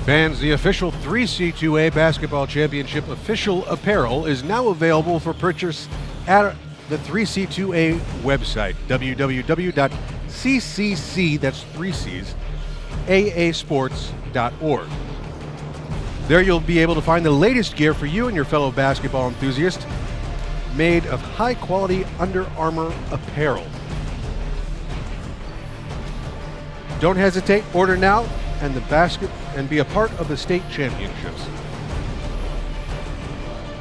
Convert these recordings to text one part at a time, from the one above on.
Fans, the official 3C2A Basketball Championship official apparel is now available for purchase at the 3C2A website, www.ccc, that's 3Cs, aasports.org. There you'll be able to find the latest gear for you and your fellow basketball enthusiasts, made of high-quality Under Armour apparel. Don't hesitate, order now and be a part of the state championships.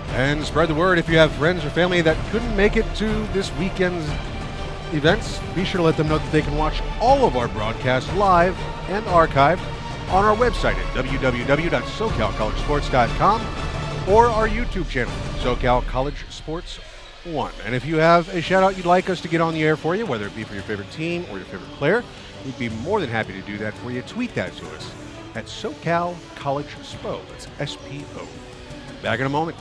And spread the word. If you have friends or family that couldn't make it to this weekend's events, be sure to let them know that they can watch all of our broadcasts live and archived on our website at www.socalcollegesports.com or our YouTube channel, SoCal College Sports 1. And if you have a shout out you'd like us to get on the air for you, whether it be for your favorite team or your favorite player, we'd be more than happy to do that for you. Tweet that to us at SoCal College Spo. That's S-P-O. Back in a moment.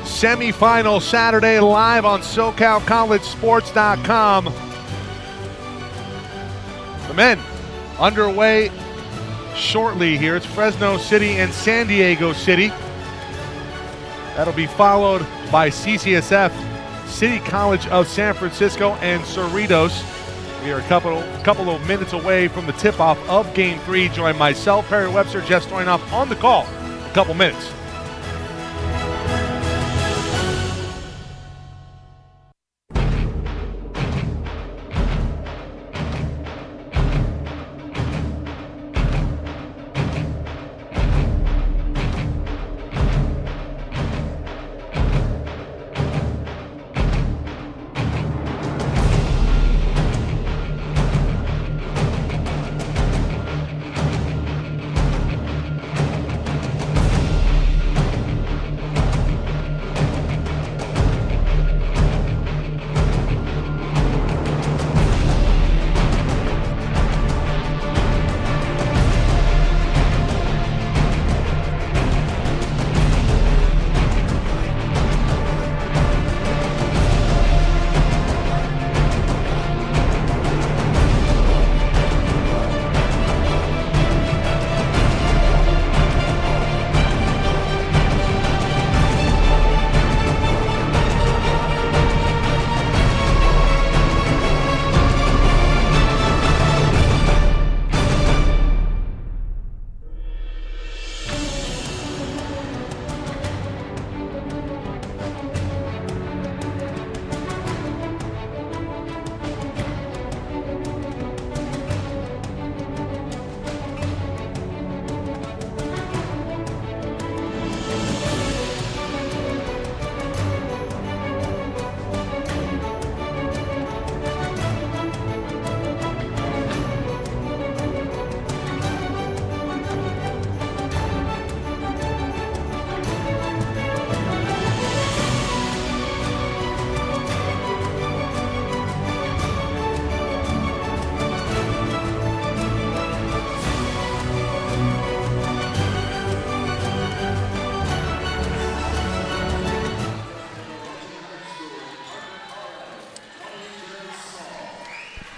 Semifinal Saturday live on SoCalCollegeSports.com. The men underway shortly here. It's Fresno City and San Diego City. That'll be followed by CCSF, City College of San Francisco, and Cerritos. We are a couple of minutes away from the tip-off of Game 3. Join myself, Perry Webster, Jeff Stoynoff on the call in a couple minutes.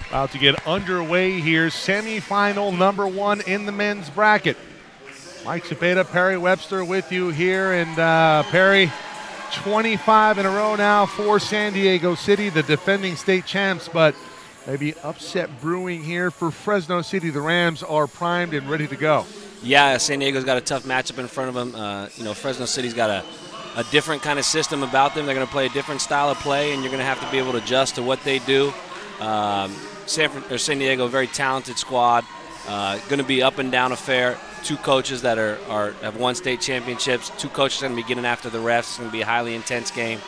About to get underway here, semifinal number 1 in the men's bracket. Mike Cepeda, Perry Webster with you here, and Perry, 25 in a row now for San Diego City, the defending state champs, but maybe upset brewing here for Fresno City. The Rams are primed and ready to go. Yeah, San Diego's got a tough matchup in front of them. Fresno City's got a different kind of system about them. They're going to play a different style of play, and you're going to have to be able to adjust to what they do. San Diego, very talented squad. Going to be up and down affair. 2 coaches that have won state championships. 2 coaches going to be getting after the refs. It's going to be a highly intense game.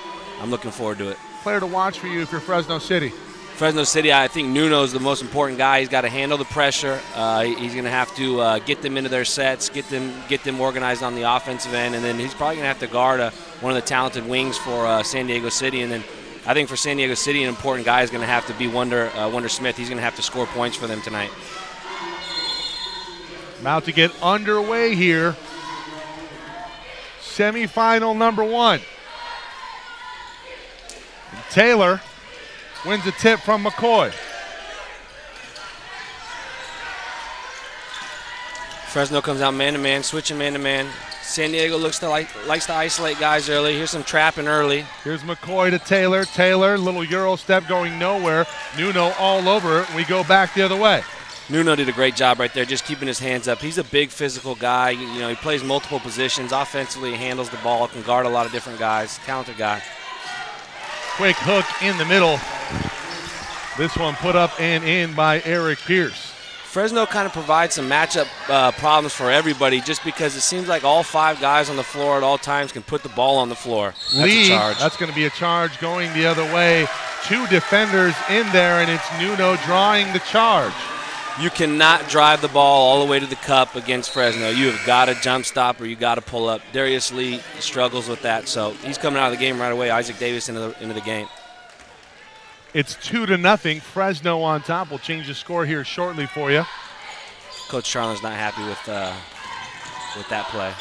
I'm looking forward to it. Player to watch for you if you're Fresno City? Fresno City, I think Nuno's the most important guy. He's got to handle the pressure. He's going to have to get them into their sets, get them organized on the offensive end, and then he's probably going to have to guard one of the talented wings for San Diego City. And then I think for San Diego City, an important guy is going to have to be Wonder Smith. He's going to have to score points for them tonight. About to get underway here. Semifinal number 1. And Taylor wins a tip from McCoy. Fresno comes out man-to-man, switching man-to-man. San Diego likes to isolate guys early. Here's some trapping early. Here's McCoy to Taylor. Taylor, little Euro step going nowhere. Nuno all over it. We go back the other way. Nuno did a great job right there, just keeping his hands up. He's a big physical guy. You know, he plays multiple positions. Offensively, he handles the ball, can guard a lot of different guys. Talented guy. Quick hook in the middle. This one put up and in by Eric Pierce. Fresno kind of provides some matchup problems for everybody just because it seems like all 5 guys on the floor at all times can put the ball on the floor. That's Lee, a charge. That's going to be a charge going the other way. 2 defenders in there, and it's Nuno drawing the charge. You cannot drive the ball all the way to the cup against Fresno. You have got to jump stop or you got to pull up. Darius Lee struggles with that, so he's coming out of the game right away. Isaac Davis into the game. It's 2-0. Fresno on top. We'll change the score here shortly for you. Coach Charlin's not happy with that play.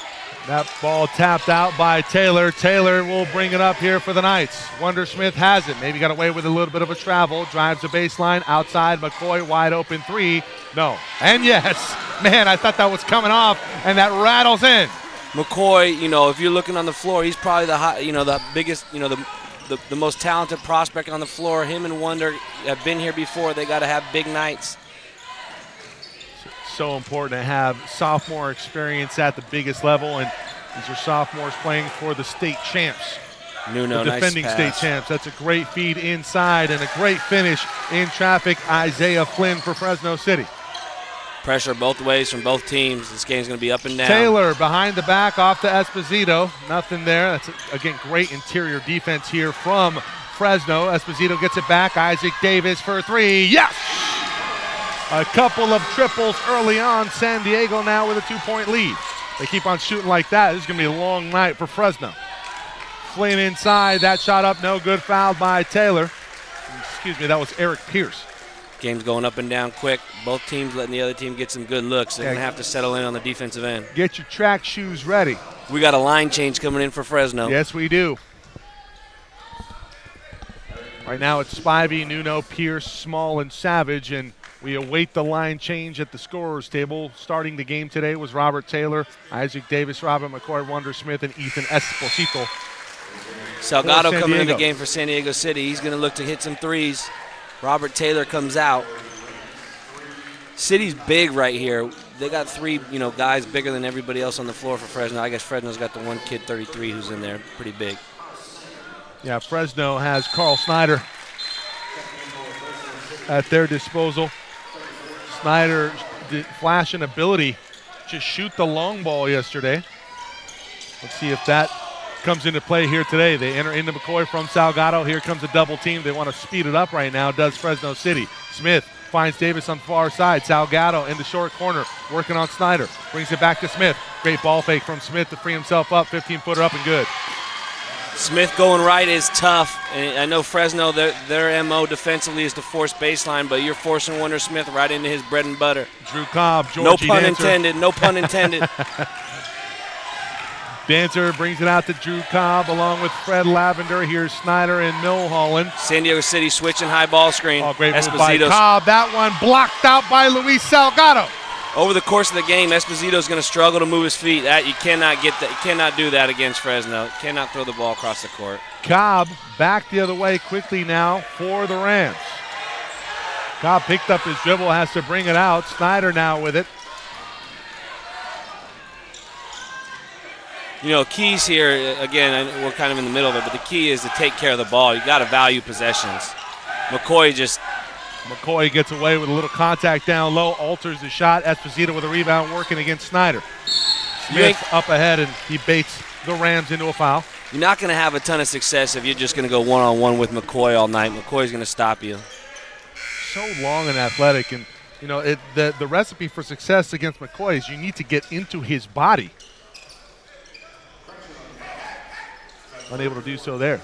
That ball tapped out by Taylor. Taylor will bring it up here for the Knights. Wonder Smith has it. Maybe got away with a little bit of a travel. Drives the baseline. Outside, McCoy wide open 3. No. And yes. Man, I thought that was coming off, and that rattles in. McCoy, you know, if you're looking on the floor, he's probably the biggest, the most talented prospect on the floor. Him and Wonder have been here before. They got to have big nights. So important to have sophomore experience at the biggest level, and these are sophomores playing for the state champs. Nuno, the defending nice state champs. That's a great feed inside and a great finish in traffic. Isaiah Flynn for Fresno City. Pressure both ways from both teams. This game's going to be up and down. Taylor behind the back off to Esposito. Nothing there. That's, again, great interior defense here from Fresno. Esposito gets it back. Isaac Davis for 3. Yes! A couple of triples early on. San Diego now with a 2-point lead. They keep on shooting like that. This is going to be a long night for Fresno. Flynn inside. That shot up, no good. Fouled by Taylor. Excuse me, that was Eric Pierce. Game's going up and down quick. Both teams letting the other team get some good looks. They're going to have to settle in on the defensive end. Get your track shoes ready. We got a line change coming in for Fresno. Yes, we do. Right now it's Spivey, Nuno, Pierce, Small, and Savage, and we await the line change at the scorer's table. Starting the game today was Robert Taylor, Isaac Davis, Robert McCoy, Wonder Smith, and Ethan Esposito. Salgado coming in the game for San Diego City. He's going to look to hit some threes. Robert Taylor comes out. City's big right here. They got 3, guys bigger than everybody else on the floor for Fresno. I guess Fresno's got the one kid, 33, who's in there, pretty big. Yeah, Fresno has Carl Snyder at their disposal. Snyder did flash an ability to shoot the long ball yesterday. Let's see if that comes into play here today. They enter into McCoy from Salgado. Here comes a double team. They want to speed it up right now, does Fresno City. Smith finds Davis on the far side. Salgado in the short corner, working on Snyder. Brings it back to Smith. Great ball fake from Smith to free himself up. 15-footer up and good. Smith going right is tough. And I know Fresno, their MO defensively is to force baseline, but you're forcing Wonder Smith right into his bread and butter. Drew Cobb, Georgie No pun Dancer. intended. No pun intended. Dancer brings it out to Drew Cobb along with Fred Lavender. Here's Snyder and Milholland. San Diego City switching high ball screen. Oh, great move by Cobb. That one blocked out by Luis Salgado. Over the course of the game, Esposito's going to struggle to move his feet. You cannot get that. You cannot do that against Fresno. Cannot throw the ball across the court. Cobb back the other way quickly now for the Rams. Cobb picked up his dribble, has to bring it out. Snyder now with it. Keys here, again, we're kind of in the middle of it, but the key is to take care of the ball. You got to value possessions. McCoy gets away with a little contact down low, alters the shot. Esposito with a rebound working against Snyder. Smith up ahead, and he baits the Rams into a foul. You're not going to have a ton of success if you're just going to go one-on-one with McCoy all night. McCoy's going to stop you. so long and athletic. And, you know, the recipe for success against McCoy is you need to get into his body. Unable to do so there.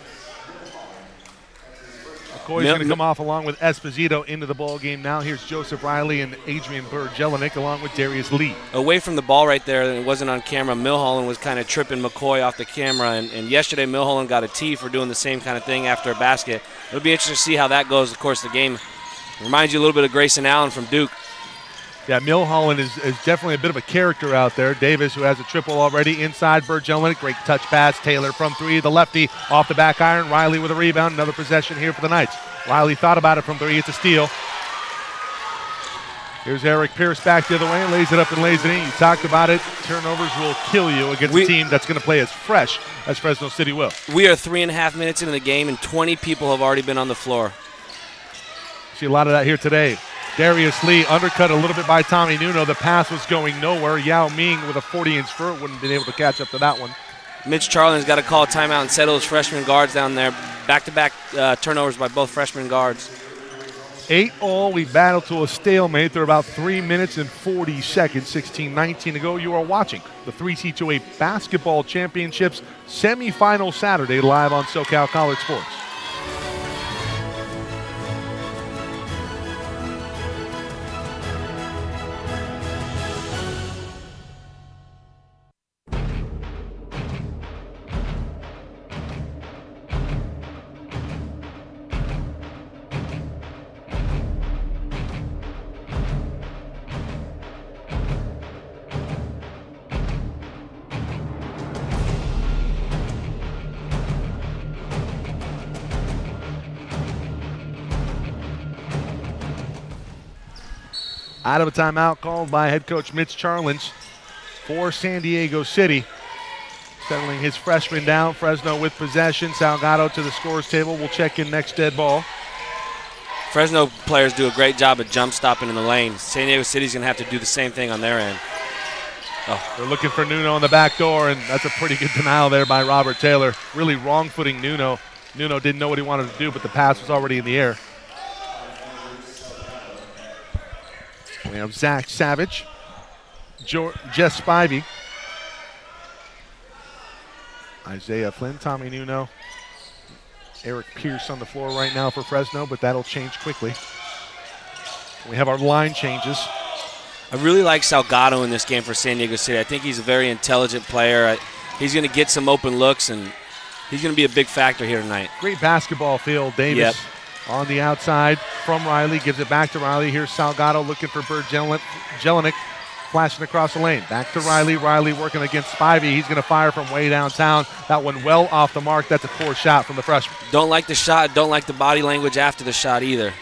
McCoy's going to come off along with Esposito into the ball game now. Here's Joseph Riley and Adrian Burr-Jelinek along with Darius Lee. Away from the ball right there, and it wasn't on camera, Milholland was kind of tripping McCoy off the camera, and yesterday Milholland got a tee for doing the same kind of thing after a basket. It'll be interesting to see how that goes. Of course, the game reminds you a little bit of Grayson Allen from Duke. Yeah, Milholland is definitely a bit of a character out there. Davis, who has a triple already inside. Burr-Jelinek, great touch pass. Taylor from three, the lefty off the back iron. Riley with a rebound, another possession here for the Knights. Riley thought about it from three, it's a steal. Here's Eric Pierce back the other way, lays it up and lays it in. You talked about it, turnovers will kill you against a team that's going to play as fresh as Fresno City will. We are 3.5 minutes into the game, and 20 people have already been on the floor. See a lot of that here today. Darius Lee undercut a little bit by Tommy Nuno. The pass was going nowhere. Yao Ming with a 40-inch vert wouldn't have been able to catch up to that one. Mitch Charlin's got to call a timeout and settle his freshman guards down there. Back-to-back turnovers by both freshman guards. 8-all, we battled to a stalemate. There are about 3 minutes and 40 seconds, 16-19 to go. You are watching the 3C2A Basketball Championships semifinal Saturday live on SoCal College Sports. Out of a timeout called by head coach Mitch Charlins for San Diego City. Settling his freshman down. Fresno with possession. Salgado to the scorer's table. Will check in next dead ball. Fresno players do a great job of jump stopping in the lane. San Diego City's going to have to do the same thing on their end. Oh. They're looking for Nuno on the back door, and that's a pretty good denial there by Robert Taylor. Really wrong-footing Nuno. Nuno didn't know what he wanted to do, but the pass was already in the air. We have Zach Savage, Jess Spivey, Isaiah Flynn, Tommy Nuno, Eric Pierce on the floor right now for Fresno, but that'll change quickly. We have our line changes. I really like Salgado in this game for San Diego City. I think he's a very intelligent player. He's going to get some open looks, and he's going to be a big factor here tonight. Great basketball field. Davis on the outside from Riley, gives it back to Riley. Here's Salgado looking for Burr-Jelinek, flashing across the lane. Back to Riley. Riley working against Spivey. He's going to fire from way downtown. That one well off the mark. That's a poor shot from the freshman. Don't like the shot. Don't like the body language after the shot either.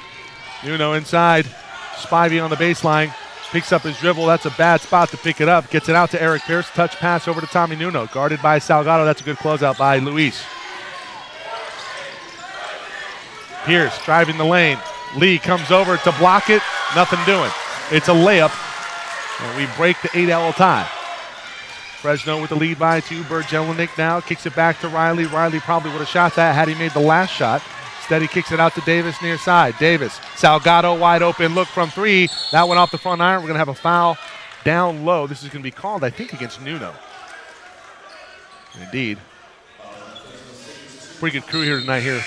Nuno inside. Spivey on the baseline. Picks up his dribble. That's a bad spot to pick it up. Gets it out to Eric Pierce. Touch pass over to Tommy Nuno. Guarded by Salgado. That's a good closeout by Luis. Pierce driving the lane. Lee comes over to block it. Nothing doing. It's a layup. And we break the 8-all tie. Fresno with the lead by 2. Burr-Jelinek now kicks it back to Riley. Riley probably would have shot that had he made the last shot. Instead, he kicks it out to Davis near side. Davis, Salgado wide open. Look from 3. That went off the front iron. We're going to have a foul down low. This is going to be called, I think, against Nuno. Indeed. Pretty good crew here tonight here.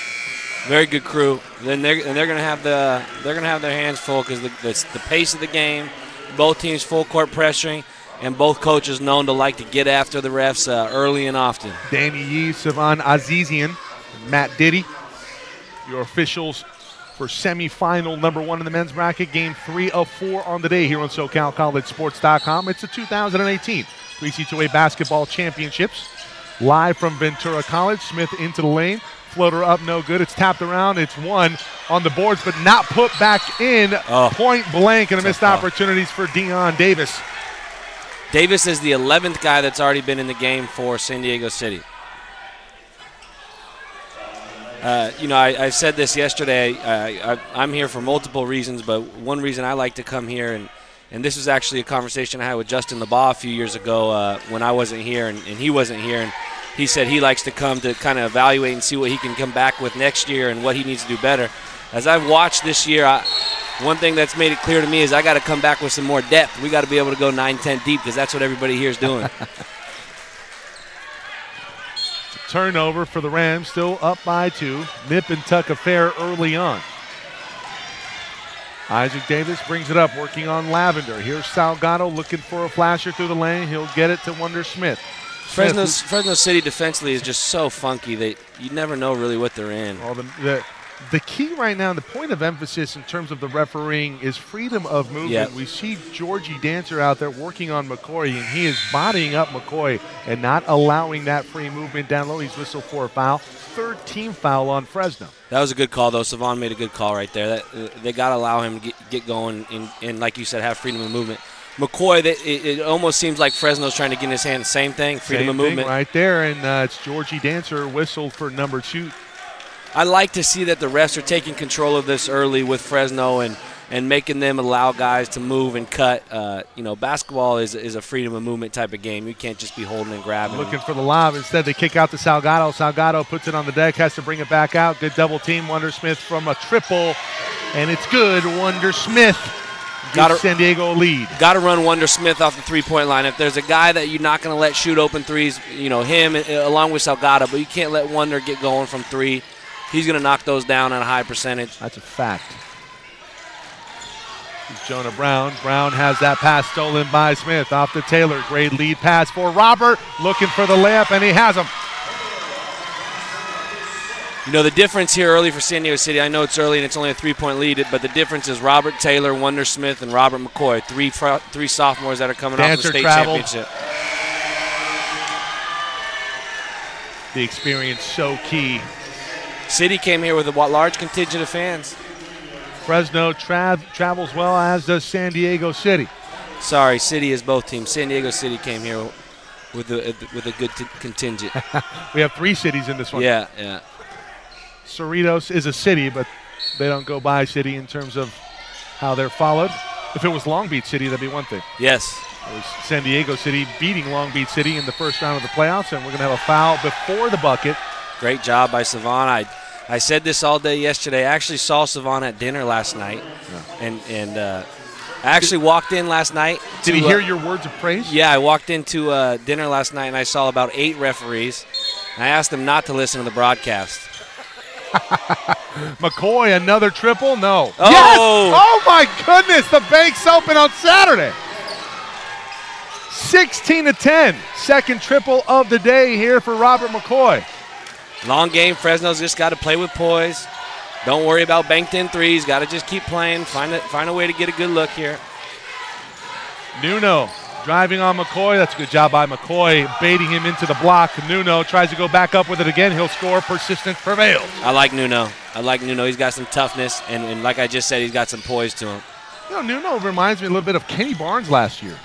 Very good crew. Then they're going to have their hands full because the pace of the game, both teams full court pressuring, and both coaches known to like to get after the refs early and often. Danny Yee, Sivan Azizian, Matt Diddy, your officials for semifinal number 1 in the men's bracket. Game 3 of 4 on the day here on SoCalCollegeSports.com. It's the 2018 3C2A Basketball Championships. Live from Ventura College. Smith into the lane. Floater up, no good. It's tapped around. It's one on the boards, but not put back in. Point blank, and a missed opportunities for Dion Davis. Davis is the 11th guy that's already been in the game for San Diego City. I said this yesterday. I'm here for multiple reasons, but one reason I like to come here, and this was actually a conversation I had with Justin LeBaugh a few years ago when I wasn't here and he wasn't here. And he said he likes to come to kind of evaluate and see what he can come back with next year and what he needs to do better. As I've watched this year, One thing that's made it clear to me is I got to come back with some more depth. We got to be able to go 9-10 deep because that's what everybody here is doing. Turnover for the Rams, still up by 2. Nip and tuck affair early on. Isaac Davis brings it up, working on Lavender. Here's Salgado looking for a flasher through the lane. He'll get it to Wonder Smith. Fresno City defensively is just so funky. You never know really what they're in. Well, the key right now, the point of emphasis in terms of the refereeing is freedom of movement. Yep. We see Georgie Dancer out there working on McCoy, and he is bodying up McCoy and not allowing that free movement down low. He's whistled for a foul. Third team foul on Fresno. That was a good call, though. Savon made a good call right there. They got to allow him to get going and, like you said, have freedom of movement. McCoy, it almost seems like Fresno's trying to get in his hand the same thing, freedom of movement. Right there, and it's Georgie Dancer whistled for number 2. I like to see that the refs are taking control of this early with Fresno and making them allow guys to move and cut. Basketball is a freedom of movement type of game. You can't just be holding and grabbing. Looking for the lob. Instead, they kick out to Salgado. Salgado puts it on the deck, has to bring it back out. Good double team. Wonder Smith from a triple, and it's good. Wonder Smith gives San Diego a lead. Got to run Wonder Smith off the three-point line. If there's a guy that you're not going to let shoot open threes, him along with Salgado, but you can't let Wonder get going from 3. He's going to knock those down on a high percentage. That's a fact. Here's Jonah Brown. Brown has that pass stolen by Smith. Off to Taylor. Great lead pass for Robert. Looking for the layup, and he has him. The difference here early for San Diego City, I know it's early and it's only a 3-point lead, but the difference is Robert Taylor, Wonder Smith, and Robert McCoy, three sophomores that are coming off the state championship. The experience so key. City came here with a large contingent of fans. Fresno travels well, as does San Diego City. Sorry, City is both teams. San Diego City came here with a good contingent. We have 3 cities in this one. Yeah. Cerritos is a city, but they don't go by city in terms of how they're followed. If it was Long Beach City, that'd be one thing. Yes. It was San Diego City beating Long Beach City in the first round of the playoffs, and we're going to have a foul before the bucket. Great job by Savon. I said this all day yesterday. I actually saw Savon at dinner last night, and I actually walked in last night. Did he hear your words of praise? Yeah, I walked into dinner last night, and I saw about 8 referees. And I asked them not to listen to the broadcast. McCoy, another triple? No. Oh. Yes! Oh, my goodness. The bank's open on Saturday. 16-10. Second triple of the day here for Robert McCoy. Long game. Fresno's just got to play with poise. Don't worry about banked in threes. Got to just keep playing. Find a way to get a good look here. Nuno driving on McCoy. That's a good job by McCoy, baiting him into the block. Nuno tries to go back up with it again. He'll score. Persistence prevails. I like Nuno. He's got some toughness, and like I just said, he's got some poise to him. Nuno reminds me a little bit of Kenny Barnes last year.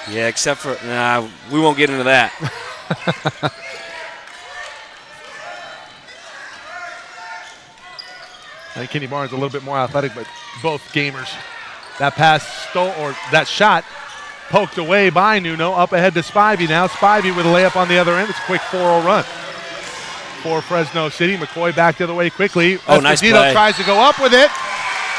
Yeah, except for we won't get into that. I think Kenny Barnes is a little bit more athletic, but both gamers. That pass that shot poked away by Nuno. Up ahead to Spivey now. Spivey with a layup on the other end. It's a quick 4-0 run for Fresno City. McCoy back the other way quickly. Nice play. Esposito tries to go up with it.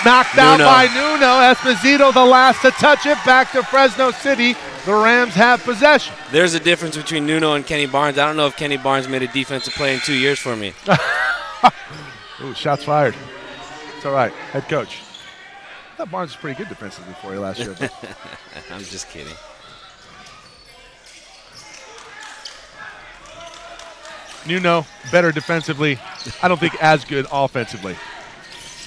Knocked out by Nuno. Esposito the last to touch it. Back to Fresno City. The Rams have possession. There's a difference between Nuno and Kenny Barnes. I don't know if Kenny Barnes made a defensive play in 2 years for me. Ooh, shots fired. It's all right. Head coach. I thought Barnes was pretty good defensively for you last year. I'm just kidding. Nuno, better defensively. I don't think as good offensively.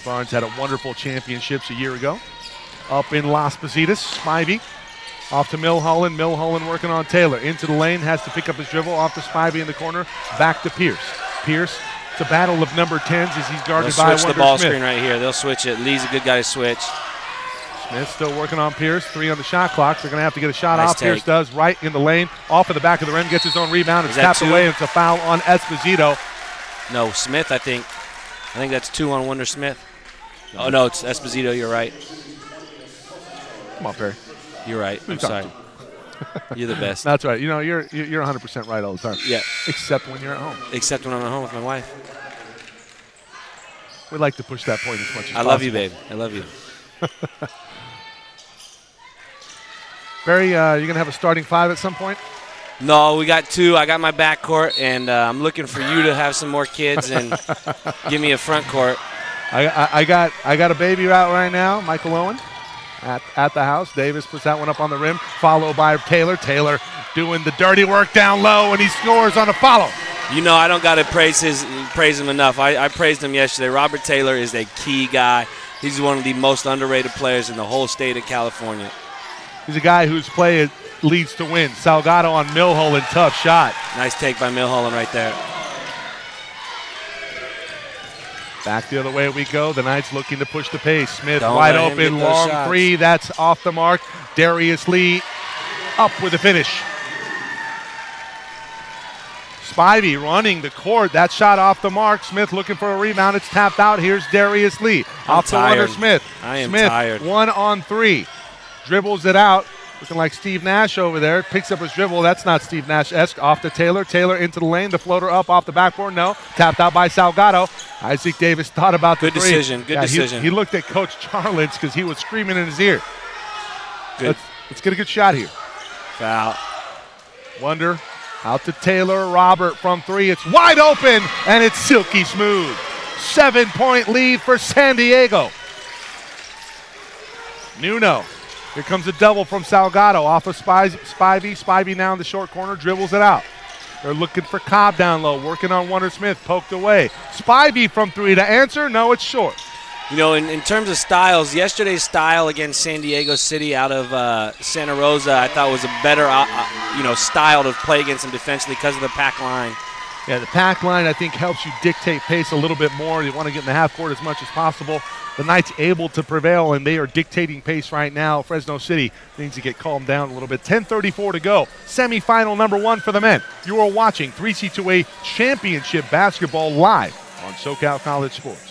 Barnes had a wonderful championships a year ago. Up in Las Positas, Spivey. Off to Milholland. Milholland working on Taylor. Into the lane, has to pick up his dribble. Off to Spivey in the corner. Back to Pierce. Pierce, it's a battle of number 10s as he's guarded by Wonder Smith. Switch the ball screen right here. They'll switch it. Lee's a good guy to switch. Smith still working on Pierce. 3 on the shot clock. They're going to have to get a shot off. Take. Pierce does right in the lane. Off of the back of the rim. Gets his own rebound. It's tapped away. It's a foul on Esposito. No, Smith, I think. I think that's 2 on Wonder Smith. Oh, no, it's Esposito. You're right. Come on, Perry. You're right. I'm sorry. You're the best. That's right. You're 100% right all the time. Yeah. Except when you're at home. Except when I'm at home with my wife. We like to push that point as much as possible. I love you, babe. I love you. Barry, you're going to have a starting five at some point? No, we got two. I got my backcourt, and I'm looking for you to have some more kids and give me a front court. I got a baby out right now, Michael Owen, at the house. Davis puts that one up on the rim, followed by Taylor. Taylor doing the dirty work down low, and he scores on a follow. You know, I don't got to praise him enough. I praised him yesterday. Robert Taylor is a key guy. He's one of the most underrated players in the whole state of California. He's a guy whose play leads to win. Salgado on Milholland, tough shot. Nice take by Milholland right there. Back the other way we go. The Knights looking to push the pace. Smith Don't wide let him open, get those long shots. three. That's off the mark. Darius Lee up with the finish. Spivey running the court. That shot off the mark. Smith looking for a rebound. It's tapped out. Here's Darius Lee. Off the runner, Smith. I am Smith, tired. 1-on-3. Dribbles it out. Looking like Steve Nash over there. Picks up his dribble. That's not Steve Nash-esque. Off to Taylor. Taylor into the lane. The floater up off the backboard. No. Tapped out by Salgado. Isaac Davis thought about the Good three. decision. Good decision. He looked at Coach Charlins because he was screaming in his ear. Good. Let's get a good shot here. Foul. Wonder. Out to Taylor. Robert from three. It's wide open, and it's silky smooth. 7-point lead for San Diego. Nuno. Here comes a double from Salgado off of Spivey. Spivey now in the short corner, dribbles it out. They're looking for Cobb down low, working on Wonder Smith, poked away. Spivey from three to answer. No, it's short. You know, in terms of styles, yesterday's style against San Diego City out of Santa Rosa, I thought was a better, style to play against them defensively because of the pack line. Yeah, the pack line, I think, helps you dictate pace a little bit more. You want to get in the half court as much as possible. The Knights able to prevail, and they are dictating pace right now. Fresno City needs to get calmed down a little bit. 10:34 to go. Semifinal number 1 for the men. You are watching 3C2A Championship Basketball live on SoCal College Sports.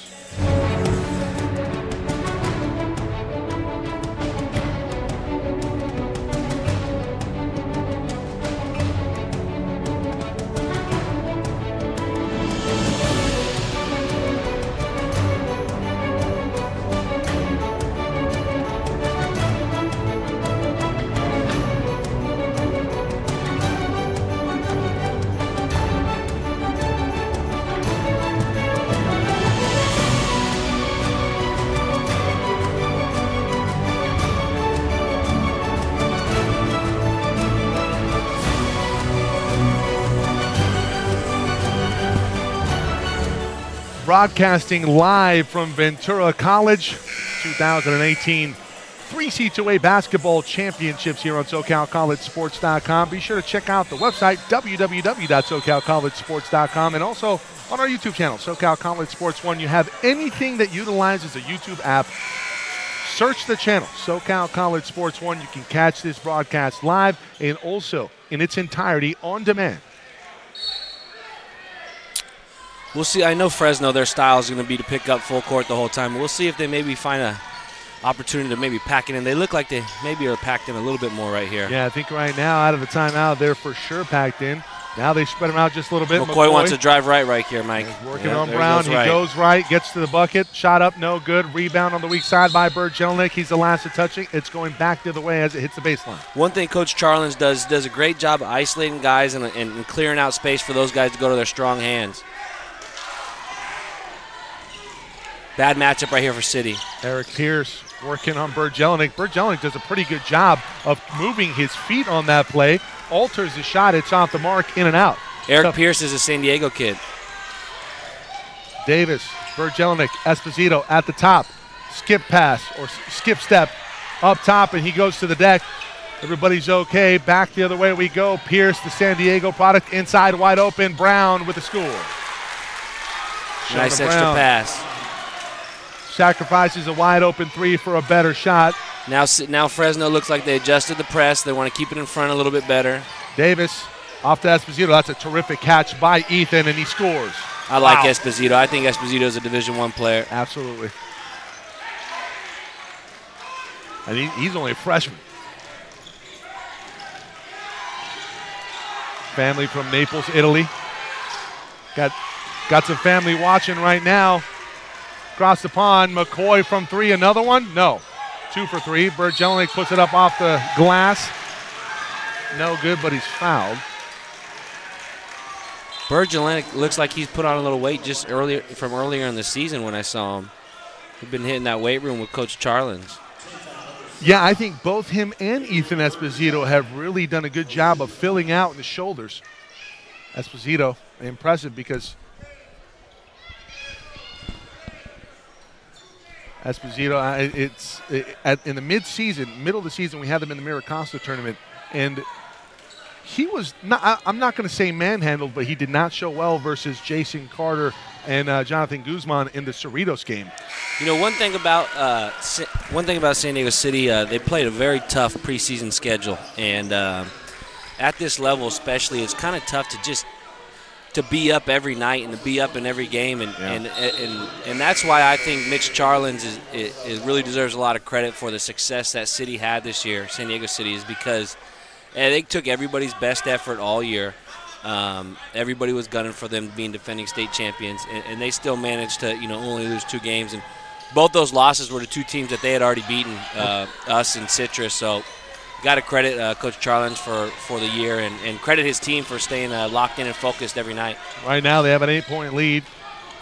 Broadcasting live from Ventura College, 2018 3C2A Basketball Championships here on SoCalCollegeSports.com. Be sure to check out the website, www.SoCalCollegeSports.com, and also on our YouTube channel, SoCal College Sports 1. You have anything that utilizes a YouTube app, search the channel, SoCal College Sports 1. You can catch this broadcast live and also in its entirety on demand. We'll see. I know Fresno, their style is going to be to pick up full court the whole time. We'll see if they maybe find a opportunity to maybe pack it in. They look like they maybe are packed in a little bit more right here. Yeah, I think right now, out of the timeout, they're for sure packed in. Now they spread them out just a little bit. McCoy wants to drive right here, Mike. Working on Brown. He goes right, gets to the bucket. Shot up, no good. Rebound on the weak side by Bergelnik. He's the last to touch it. It's going back the other way as it hits the baseline. One thing Coach Charlins does a great job of isolating guys and clearing out space for those guys to go to their strong hands. Bad matchup right here for City. Eric Pierce working on Bergelnik. Bergelnik does a pretty good job of moving his feet on that play. Alters the shot. It's off the mark, in and out. Eric Pierce is a San Diego kid. Davis, Bergelnik, Esposito at the top. Skip pass or skip step up top, and he goes to the deck. Everybody's okay. Back the other way we go. Pierce, the San Diego product, inside wide open. Brown with the score. Nice extra pass. Sacrifices a wide open three for a better shot. Now Fresno looks like they adjusted the press. They want to keep it in front a little bit better. Davis off to Esposito. That's a terrific catch by Ethan, and he scores. I like Esposito. I think Esposito is a Division I player. Absolutely. And he's only a freshman. Family from Naples, Italy. Got some family watching right now. Across the pond, McCoy from three, another one? No. 2 for 3. Bergelinek puts it up off the glass. No good, but he's fouled. Bergelinek looks like he's put on a little weight just earlier in the season when I saw him. He's been hitting that weight room with Coach Charlins. Yeah, I think both him and Ethan Esposito have really done a good job of filling out the shoulders. Esposito, impressive because Esposito, in the middle of the season, we had them in the Miracosta tournament, and he was not, I'm not going to say manhandled, but he did not show well versus Jason Carter and Jonathan Guzman in the Cerritos game. You know, one thing about San Diego City, they played a very tough preseason schedule, and at this level especially, it's kind of tough to be up every night and to be up in every game, and that's why I think Mitch Charlins is really deserves a lot of credit for the success that City had this year. San Diego City is because they took everybody's best effort all year. Everybody was gunning for them being defending state champions, and they still managed to only lose 2 games, and both those losses were to 2 teams that they had already beaten, us and Citrus. So got to credit Coach Charlins for the year, and credit his team for staying locked in and focused every night. Right now they have an 8-point lead.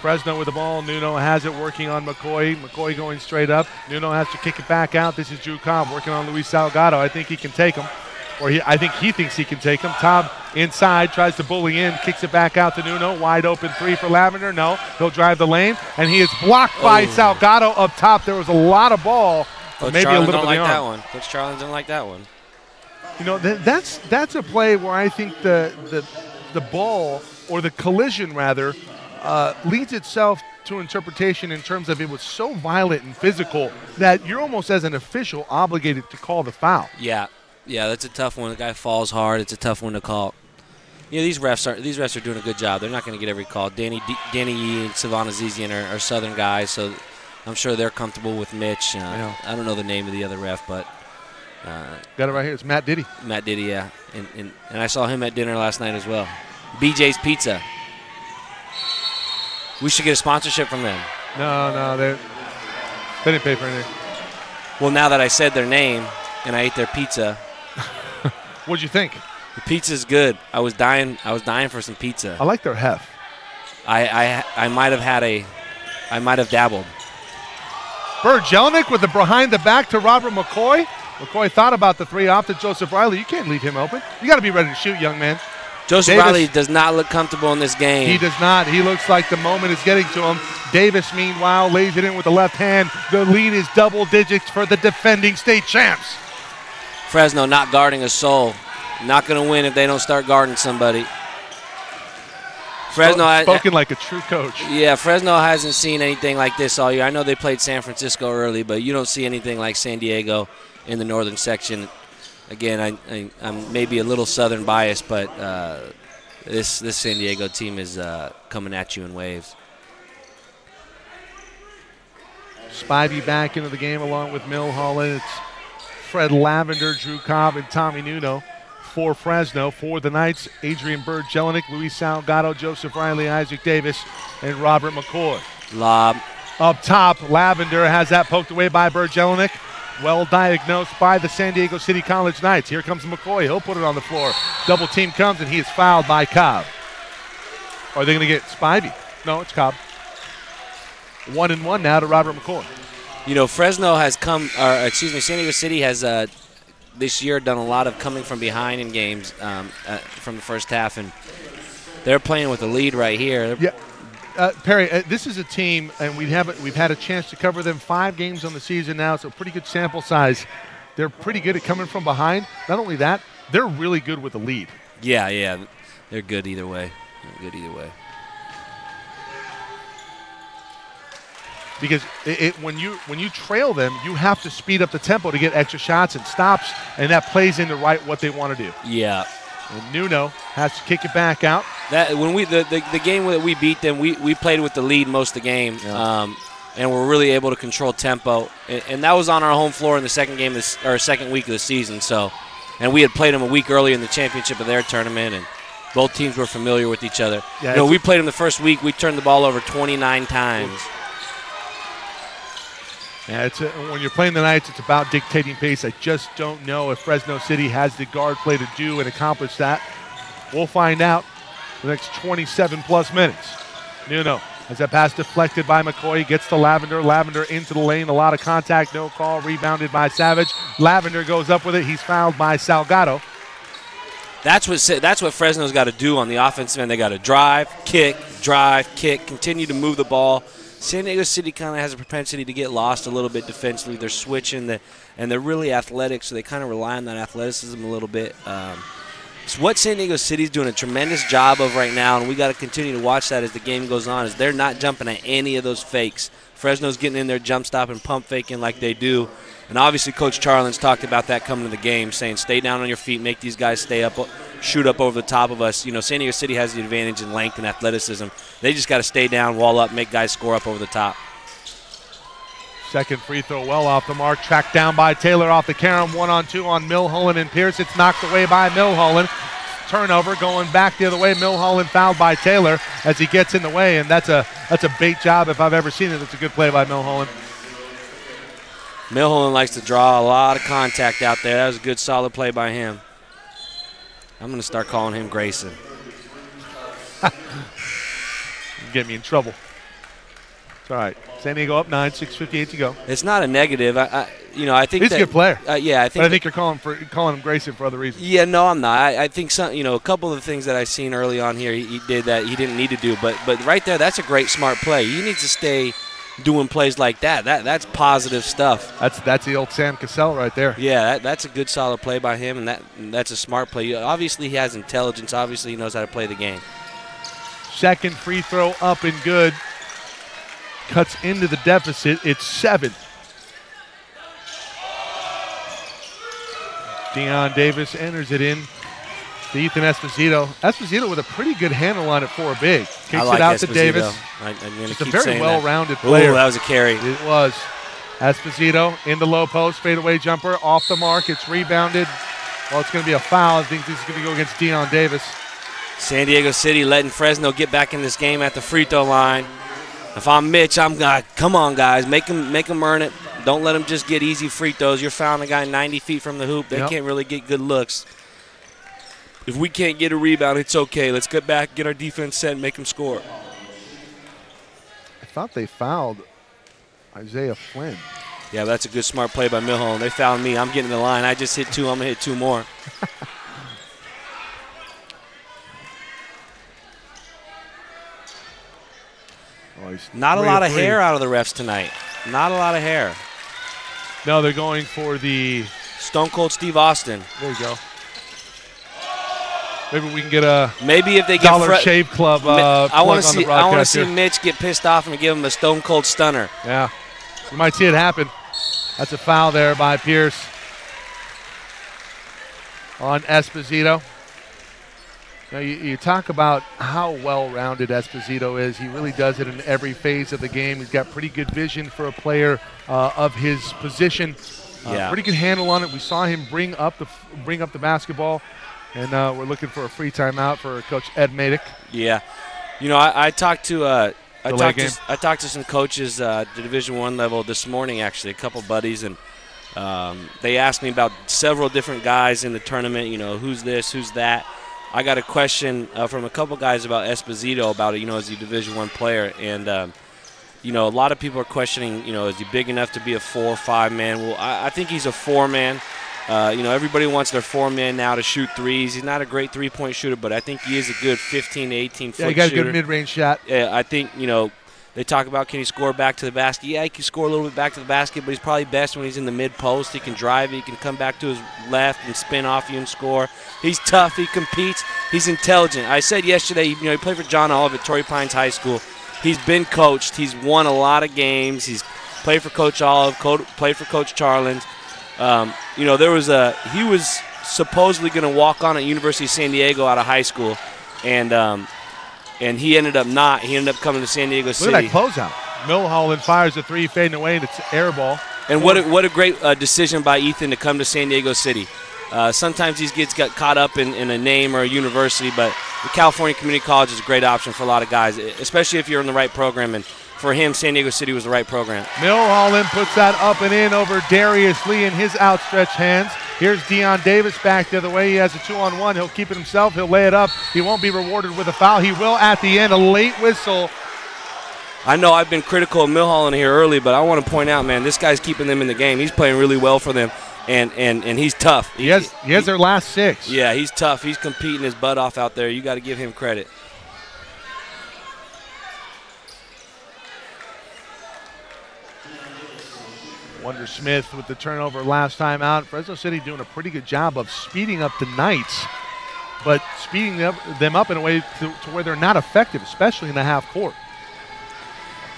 Fresno with the ball. Nuno has it, working on McCoy. McCoy going straight up. Nuno has to kick it back out. This is Drew Cobb working on Luis Salgado. I think he can take him. I think he thinks he can take him. Cobb inside, tries to bully in, kicks it back out to Nuno. Wide open 3 for Lavender. No, he'll drive the lane, and he is blocked by Salgado up top. There was a lot of ball. Coach maybe Charlins a little don't bit like of the that arm. one. Coach Charlins didn't like that one. You know, that's a play where I think the ball, or the collision rather, leads itself to interpretation in terms of it was so violent and physical that you're almost as an official obligated to call the foul. Yeah, that's a tough one. The guy falls hard. It's a tough one to call. These refs are doing a good job. They're not going to get every call. Danny Yee and Savannah Zizian are Southern guys, so I'm sure they're comfortable with Mitch. I don't know the name of the other ref, but got it right here. It's Matt Diddy. Matt Diddy, yeah, and I saw him at dinner last night as well. BJ's Pizza. We should get a sponsorship from them. No, they didn't pay for anything. Well, now that I said their name and I ate their pizza. What'd you think? The pizza's good. I was dying for some pizza. I like their hef. I might have dabbled. Bergelinek with the behind the back to Robert McCoy. McCoy thought about the 3 off to Joseph Riley. You can't leave him open. You got to be ready to shoot, young man. Joseph Riley does not look comfortable in this game. He does not. He looks like the moment is getting to him. Davis, meanwhile, lays it in with the left hand. The lead is double digits for the defending state champs. Fresno not guarding a soul. Not going to win if they don't start guarding somebody. Fresno spoken like a true coach. Yeah, Fresno hasn't seen anything like this all year. I know they played San Francisco early, but you don't see anything like San Diego in the northern section. Again, I'm maybe a little southern biased, but this San Diego team is coming at you in waves. Spivey back into the game along with Milholland. It's Fred Lavender, Drew Cobb, and Tommy Nuno for Fresno. For the Knights, Adrian Bergelinek, Luis Salgado, Joseph Riley, Isaac Davis, and Robert McCoy. Lob. Up top, Lavender has that poked away by Bergelinek. Well diagnosed by the San Diego City College Knights. Here comes McCoy. He'll put it on the floor. Double team comes, and he is fouled by Cobb. Are they going to get Spivey? No, it's Cobb. 1-1 now to Robert McCoy. You know, Fresno has San Diego City has this year done a lot of coming from behind in games from the first half, and they're playing with a lead right here. Yeah. Perry, this is a team, and we've had a chance to cover them 5 games on the season now. It's a pretty good sample size. They're pretty good at coming from behind. Not only that, they're really good with the lead. Yeah, they're good either way. Because when you trail them, you have to speed up the tempo to get extra shots and stops, and that plays into what they want to do. Yeah. And Nuno has to kick it back out. That when the game that we beat them, we played with the lead most of the game, and we're really able to control tempo. And that was on our home floor in the second week of the season. So, and we had played them a week earlier in the championship of their tournament, and both teams were familiar with each other. Yeah, we played them the first week. We turned the ball over 29 times. Yeah, when you're playing the Knights, it's about dictating pace. I just don't know if Fresno City has the guard play to do and accomplish that. We'll find out the next 27-plus minutes. Nuno has that pass deflected by McCoy, gets to Lavender. Lavender into the lane, a lot of contact, no call, rebounded by Savage. Lavender goes up with it. He's fouled by Salgado. That's what Fresno's got to do on the offensive end. They got to drive, kick, continue to move the ball. San Diego City kind of has a propensity to get lost a little bit defensively. They're switching, and they're really athletic, so they kind of rely on that athleticism a little bit. It's what San Diego City's doing a tremendous job of right now, and we got to continue to watch that as the game goes on, is they're not jumping at any of those fakes. Fresno's getting in there, jump stopping, pump faking like they do. And obviously Coach Charlin's talked about that coming to the game, saying stay down on your feet, make these guys stay up, shoot up over the top of us. You know, San Diego City has the advantage in length and athleticism. They just got to stay down, wall up, make guys score up over the top. Second free throw well off the mark, tracked down by Taylor off the carom, 1-on-2 on Milholland and Pierce. It's knocked away by Milholland. Turnover going back the other way. Milholland fouled by Taylor as he gets in the way, and that's a bait job if I've ever seen it. It's a good play by Milholland. Milholland likes to draw a lot of contact out there. That was a good, solid play by him. I'm going to start calling him Grayson. Get me in trouble. It's all right. San Diego up 9, 6:58 to go. It's not a negative. I think he's a good player. Yeah, I think you're calling him Grayson for other reasons. Yeah, no, I'm not. I think a couple of the things that I've seen early on here, he did that he didn't need to do. But right there, that's a great, smart play. He needs to stay doing plays like that. That's positive stuff. That's the old Sam Cassell right there. Yeah, that's a good, solid play by him, and that's a smart play. Obviously, he has intelligence. Obviously, he knows how to play the game. Second free throw up and good. Cuts into the deficit. It's 7. Deion Davis enters it in to Ethan Esposito. Esposito with a pretty good handle on it for a big. Kicks it out to Davis. Just a very well-rounded player. Ooh, that was a carry. It was. Esposito in the low post, fadeaway jumper, off the mark. It's rebounded. Well, it's going to be a foul. I think this is going to go against Deion Davis. San Diego City letting Fresno get back in this game at the free throw line. If I'm Mitch, I'm going, come on, guys, make them earn it. Don't let them just get easy free throws. You're fouling a guy 90 feet from the hoop. They can't really get good looks. If we can't get a rebound, it's okay. Let's get back, get our defense set, and make them score. I thought they fouled Isaiah Flynn. Yeah, that's a good, smart play by Milholland. They fouled me. I'm getting in the line. I just hit 2. I'm going to hit 2 more. Not a lot of hair out of the refs tonight. Not a lot of hair. No, they're going for the Stone Cold Steve Austin. There you go. Maybe we can get a if they Dollar Shave Club. I want to see Mitch get pissed off and give him a Stone Cold Stunner. Yeah, you might see it happen. That's a foul there by Pierce on Esposito. Now, you talk about how well-rounded Esposito is. He really does it in every phase of the game. He's got pretty good vision for a player of his position. Pretty good handle on it. We saw him bring up the basketball, and we're looking for a free timeout for Coach Ed Madick. Yeah, I talked to I talked to some coaches at the Division I level this morning. Actually, a couple buddies, and they asked me about several different guys in the tournament. Who's this, who's that. I got a question from a couple guys about Esposito about it, as a Division I player. And, a lot of people are questioning, is he big enough to be a 4 or 5 man? Well, I think he's a 4-man. Everybody wants their 4-man now to shoot threes. He's not a great three-point shooter, but I think he is a good 15 to 18 foot shooter. Yeah, he got a good mid-range shot. Yeah, I think, they talk about can he score back to the basket. Yeah, he can score a little bit back to the basket, but he's probably best when he's in the mid-post. He can drive it. He can come back to his left and spin off you and score. He's tough. He competes. He's intelligent. I said yesterday, he played for John Olive at Torrey Pines High School. He's been coached. He's won a lot of games. He's played for Coach Olive, played for Coach Charlins. He was supposedly going to walk on at University of San Diego out of high school, and he ended up not. He ended up coming to San Diego City. Look at that closeout. Milholland fires a 3 fading away, and it's air ball. And what a great decision by Ethan to come to San Diego City. Sometimes these kids got caught up in a name or a university, but the California Community College is a great option for a lot of guys, especially if you're in the right program. And for him, San Diego City was the right program. Milholland puts that up and in over Darius Lee in his outstretched hands. Here's Deion Davis back the other way. He has a 2-on-1. He'll keep it himself. He'll lay it up. He won't be rewarded with a foul. He will at the end. A late whistle. I know I've been critical of Milholland here early, but I want to point out, man, this guy's keeping them in the game. He's playing really well for them, and he's tough. He has their last 6. Yeah, he's tough. He's competing his butt off out there. You got to give him credit. Wonder Smith with the turnover last time out. Fresno City doing a pretty good job of speeding up the Knights, but speeding them up in a way to where they're not effective, especially in the half court.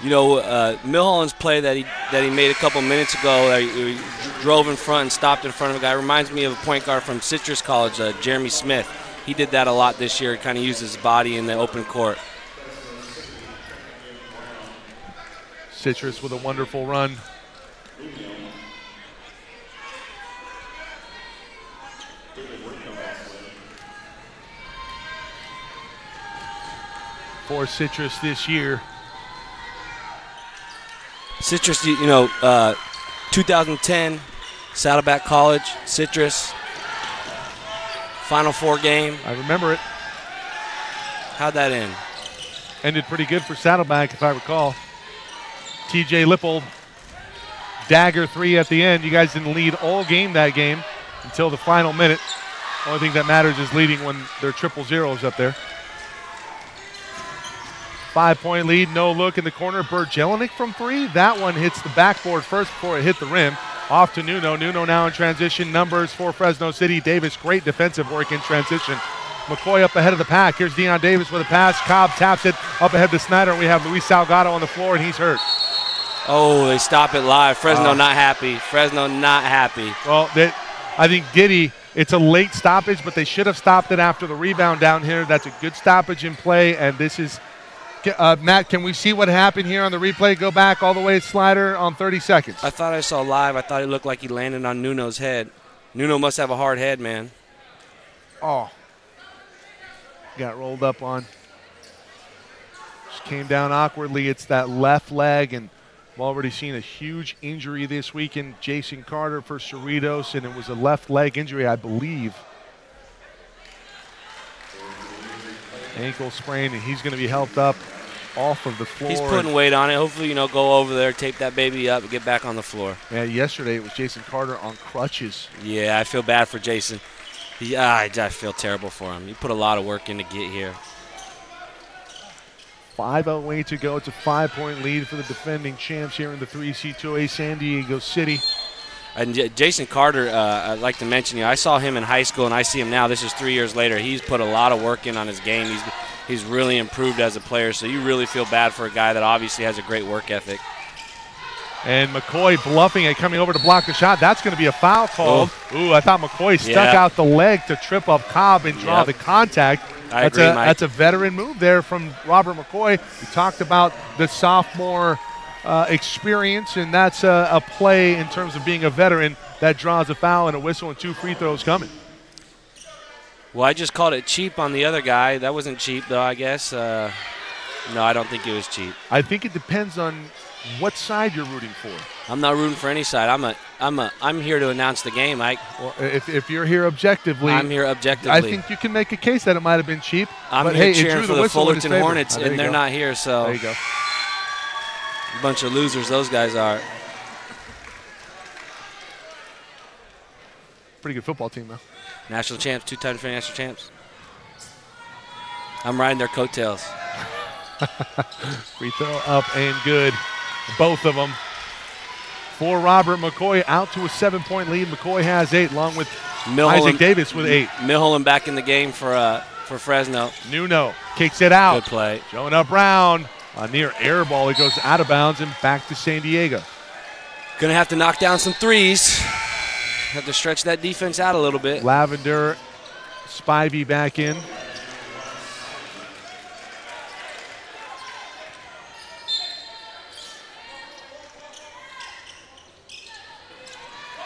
You know, Milholland's play that he made a couple minutes ago, he drove in front and stopped in front of a guy, reminds me of a point guard from Citrus College, Jeremy Smith. He did that a lot this year, kind of used his body in the open court. Citrus with a wonderful run. For Citrus this year. Citrus, you know, 2010, Saddleback College, Citrus, Final Four game. I remember it. How'd that end? Ended pretty good for Saddleback, if I recall. TJ Lippold, dagger 3 at the end. You guys didn't lead all game that game until the final minute. Only thing that matters is leading when there are 0-0s up there. 5-point lead, no look in the corner. Bert Jelinek from 3. That one hits the backboard first before it hit the rim. Off to Nuno. Nuno now in transition. Numbers for Fresno City. Davis, great defensive work in transition. McCoy up ahead of the pack. Here's Deion Davis with a pass. Cobb taps it up ahead to Snyder, and we have Luis Salgado on the floor, and he's hurt. Oh, they stop it live. Fresno not happy. Fresno not happy. Well, I think Giddy, it's a late stoppage, but they should have stopped it after the rebound down here. That's a good stoppage in play, and this is Matt, can we see what happened here on the replay? Go back all the way to Slider on 30 seconds. I thought I saw live. I thought it looked like he landed on Nuno's head. Nuno must have a hard head, man. Oh. Got rolled up on. Just came down awkwardly. It's that left leg, and we've already seen a huge injury this weekend. Jason Carter for Cerritos, and it was a left leg injury, I believe. Ankle sprain, and he's going to be helped up off of the floor. He's putting weight on it. Hopefully, go over there, tape that baby up, and get back on the floor. Yeah, yesterday it was Jason Carter on crutches. Yeah, I feel bad for Jason. I feel terrible for him. He put a lot of work in to get here. 5:08 to go. It's a 5-point lead for the defending champs here in the 3C2A San Diego City. And Jason Carter, I'd like to mention, I saw him in high school, and I see him now. This is 3 years later. He's put a lot of work in on his game. He's really improved as a player, so you really feel bad for a guy that obviously has a great work ethic. And McCoy bluffing it, coming over to block the shot. That's going to be a foul called. Ooh, I thought McCoy stuck out the leg to trip up Cobb and draw the contact. I agree, Mike. That's a veteran move there from Robert McCoy. We talked about the sophomore experience, and that's a play in terms of being a veteran that draws a foul and a whistle and 2 free throws coming. Well, I just called it cheap on the other guy. That wasn't cheap, though, I guess. No, I don't think it was cheap. I think it depends on what side you're rooting for. I'm not rooting for any side. I'm here to announce the game, Mike. Well, if you're here objectively, I'm here objectively. I think you can make a case that it might have been cheap. I'm but here hey, cheering for the Fullerton Hornets, and they're not here, so. There you go. A bunch of losers those guys are. Pretty good football team, though. National champs, 2-time defending national champs. I'm riding their coattails. Free throw up and good. Both of them. For Robert McCoy, out to a 7-point lead. McCoy has 8, along with Isaac Davis with 8. Milholland back in the game for Fresno. Nuno kicks it out. Good play. Jonah Brown. A near air ball. It goes out of bounds and back to San Diego. Gonna have to knock down some threes. Have to stretch that defense out a little bit. Lavender, Spivey back in.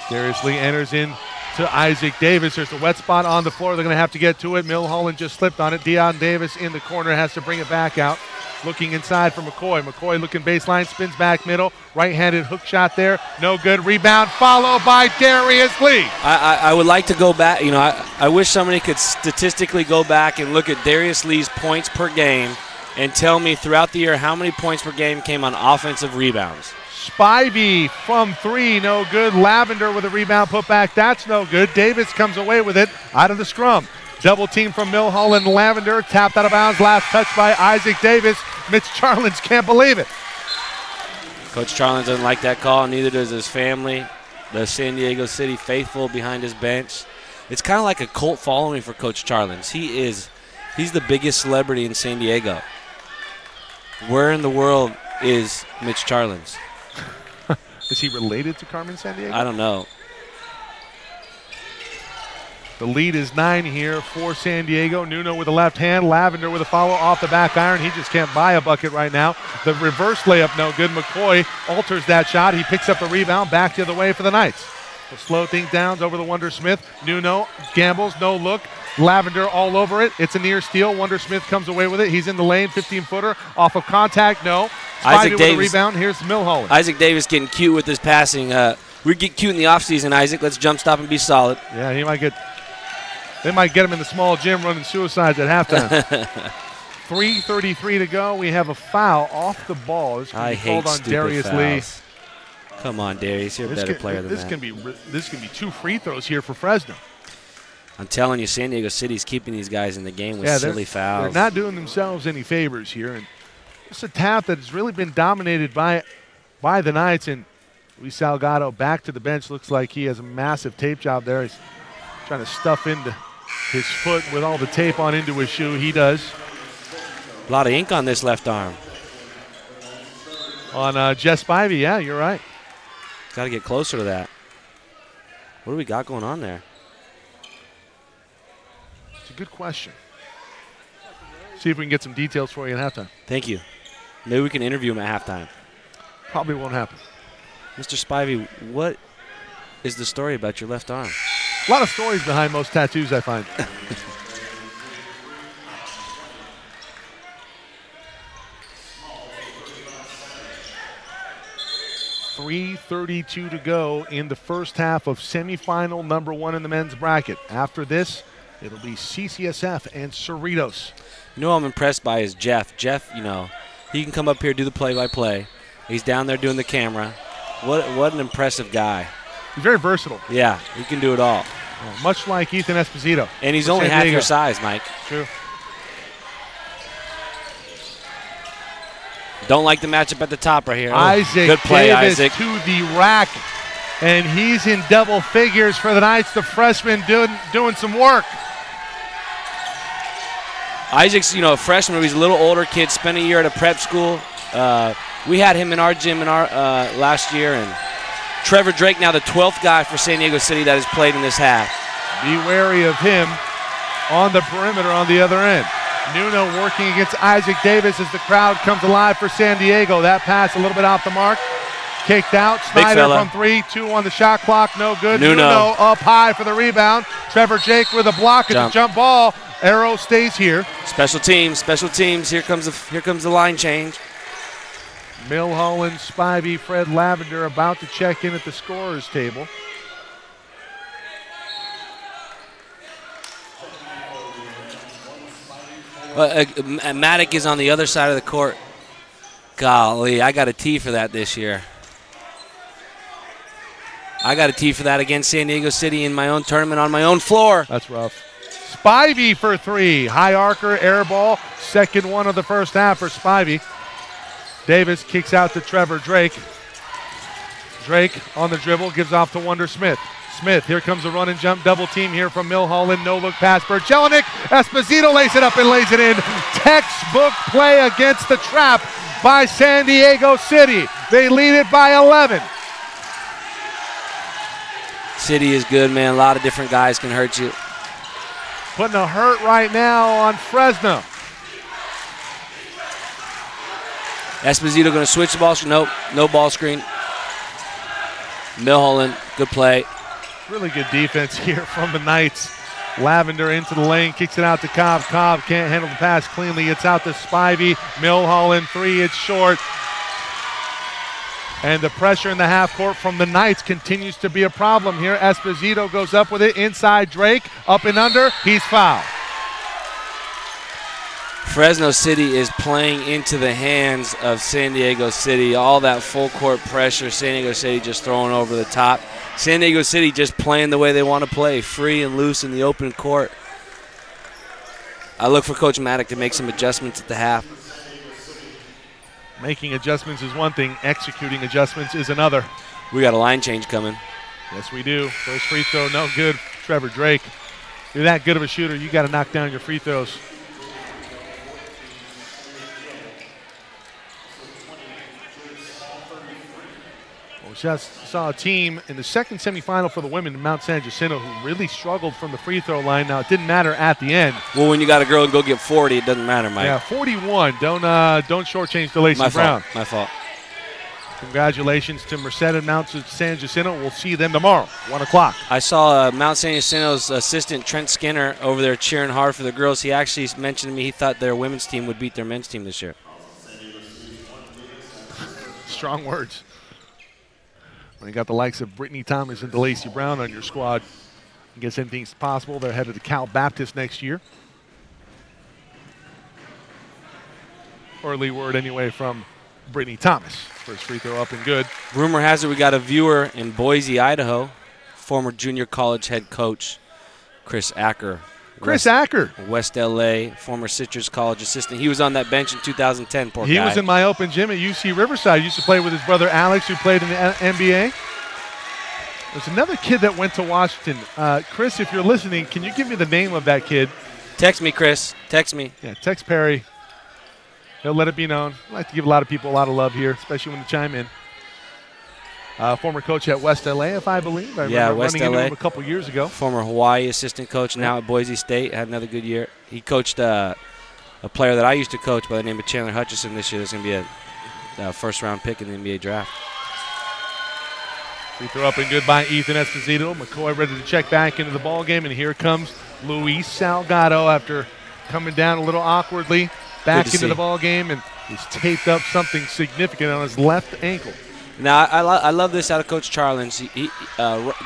Darius Lee enters in to Isaac Davis. There's a wet spot on the floor. They're going to have to get to it. Milholland just slipped on it. Deion Davis in the corner has to bring it back out. Looking inside for McCoy. McCoy looking baseline, spins back middle. Right-handed hook shot there. No good. Rebound followed by Darius Lee. I would like to go back. You know, I wish somebody could statistically go back and look at Darius Lee's points per game and tell me throughout the year how many points per game came on offensive rebounds. Spivey from three, no good. Lavender with a rebound put back, that's no good. Davis comes away with it out of the scrum. Double team from Milholland. Lavender tapped out of bounds. Last touch by Isaac Davis. Mitch Charlins can't believe it. Coach Charlins doesn't like that call, neither does his family. The San Diego City faithful behind his bench. It's kind of like a cult following for Coach Charlins. He's the biggest celebrity in San Diego. Where in the world is Mitch Charlins? Is he related to Carmen Sandiego? I don't know. The lead is 9 here for San Diego. Nuno with the left hand. Lavender with a follow off the back iron. He just can't buy a bucket right now. The reverse layup, no good. McCoy alters that shot. He picks up the rebound. Back the other way for the Knights. We'll slow things down over the Wonder Smith. Nuno gambles, no look. Lavender all over it. It's a near steal. Wonder Smith comes away with it. He's in the lane, 15-footer. Off of contact, no. Isaac with Davis. a rebound. Here's Milholland. Isaac Davis getting cute with his passing. We get cute in the offseason, Isaac. Let's jump stop and be solid. Yeah, they might get him in the small gym running suicides at halftime. 3:33 to go. We have a foul off the ball. I hate on stupid Darius fouls. Lee. Come on, Darius. You're a better player than this that. This can be 2 free throws here for Fresno. I'm telling you, San Diego City's keeping these guys in the game with silly fouls. They're not doing themselves any favors here. And it's a tap that has really been dominated by the Knights. And Luis Salgado back to the bench. Looks like he has a massive tape job there. He's trying to stuff into his foot with all the tape on into his shoe. He does. A lot of ink on this left arm. On Jess Spivey, yeah, you're right. Got to get closer to that. What do we got going on there? It's a good question. See if we can get some details for you at halftime. Thank you. Maybe we can interview him at halftime. Probably won't happen. Mr. Spivey, what is the story about your left arm? A lot of stories behind most tattoos, I find. 3:32 to go in the first half of semifinal number 1 in the men's bracket. After this, it'll be CCSF and Cerritos. You know what I'm impressed by is Jeff. Jeff, you know, he can come up here, do the play-by-play. He's down there doing the camera. What an impressive guy. He's very versatile. Yeah, he can do it all. Well, much like Ethan Esposito. And he's only half your size, Mike. True. Don't like the matchup at the top right here. Isaac Good play, Davis Isaac. to the rack. And he's in double figures for the Knights. The freshman doing some work. Isaac's, you know, a freshman. He's a little older kid, spent a year at a prep school. We had him in our gym in our last year. And Trevor Drake, now the 12th guy for San Diego City that has played in this half. Be wary of him on the perimeter on the other end. Nuno working against Isaac Davis as the crowd comes alive for San Diego. That pass a little bit off the mark. Kicked out. Snyder from 3, 2 on the shot clock. No good. Nuno up high for the rebound. Trevor Drake with a block at the jump ball. Arrow stays here. Special teams. Special teams. Here comes the line change. Milholland, Spivey, Fred Lavender about to check in at the scorer's table. Maddock is on the other side of the court. Golly, I got a tee for that this year. I got a tee for that against San Diego City in my own tournament on my own floor. That's rough. Spivey for 3. High arcer, air ball. Second one of the first half for Spivey. Davis kicks out to Trevor Drake. Drake on the dribble, gives off to Wonder Smith. Smith, here comes a run and jump double team here from Milholland. No look pass. Berjelinek. Esposito lays it up and lays it in. Textbook play against the trap by San Diego City. They lead it by 11. City is good, man. A lot of different guys can hurt you. Putting a hurt right now on Fresno. Esposito going to switch the ball screen. Nope, no ball screen. Milholland, good play. Really good defense here from the Knights. Lavender into the lane, kicks it out to Cobb. Cobb can't handle the pass cleanly. It's out to Spivey. Millholland 3, it's short. And the pressure in the half court from the Knights continues to be a problem here. Esposito goes up with it inside Drake, up and under. He's fouled. Fresno City is playing into the hands of San Diego City. All that full court pressure, San Diego City just throwing over the top. San Diego City just playing the way they want to play, free and loose in the open court. I look for Coach Maddock to make some adjustments at the half. Making adjustments is one thing, executing adjustments is another. We got a line change coming. Yes, we do. First free throw, no good. Trevor Drake. If you're that good of a shooter, you got to knock down your free throws. We just saw a team in the second semifinal for the women in Mount San Jacinto who really struggled from the free throw line. Now, it didn't matter at the end. Well, when you got a girl and go get 40, it doesn't matter, Mike. Yeah, 41. Don't shortchange to Lacey Brown. My fault. Congratulations to Merced and Mount San Jacinto. We'll see them tomorrow, 1 o'clock. I saw Mount San Jacinto's assistant, Trent Skinner, over there cheering hard for the girls. He actually mentioned to me he thought their women's team would beat their men's team this year. Strong words. When you got the likes of Brittany Thomas and DeLacy Brown on your squad, I guess anything's possible. They're headed to Cal Baptist next year. Early word anyway from Brittany Thomas. First free throw up and good. Rumor has it we got a viewer in Boise, Idaho, former junior college head coach Chris Acker. Acker. West L.A., former Citrus College assistant. He was on that bench in 2010, poor guy. He was in my open gym at UC Riverside. He used to play with his brother Alex, who played in the NBA. There's another kid that went to Washington. Chris, if you're listening, can you give me the name of that kid? Text me, Chris. Text me. Yeah, text Perry. He'll let it be known. I like to give a lot of people a lot of love here, especially when they chime in. Former coach at West LA, if I believe. I remember West running LA. into him a couple years ago. Former Hawaii assistant coach, now at Boise State. Had another good year. He coached a player that I used to coach by the name of Chandler Hutchison this year. That's going to be a first-round pick in the NBA draft. Free throw up and good by Ethan Esposito. McCoy ready to check back into the ball game, and here comes Luis Salgado after coming down a little awkwardly back into the ball game, and he's taped up something significant on his left ankle. Now, I love this out of Coach Charlins.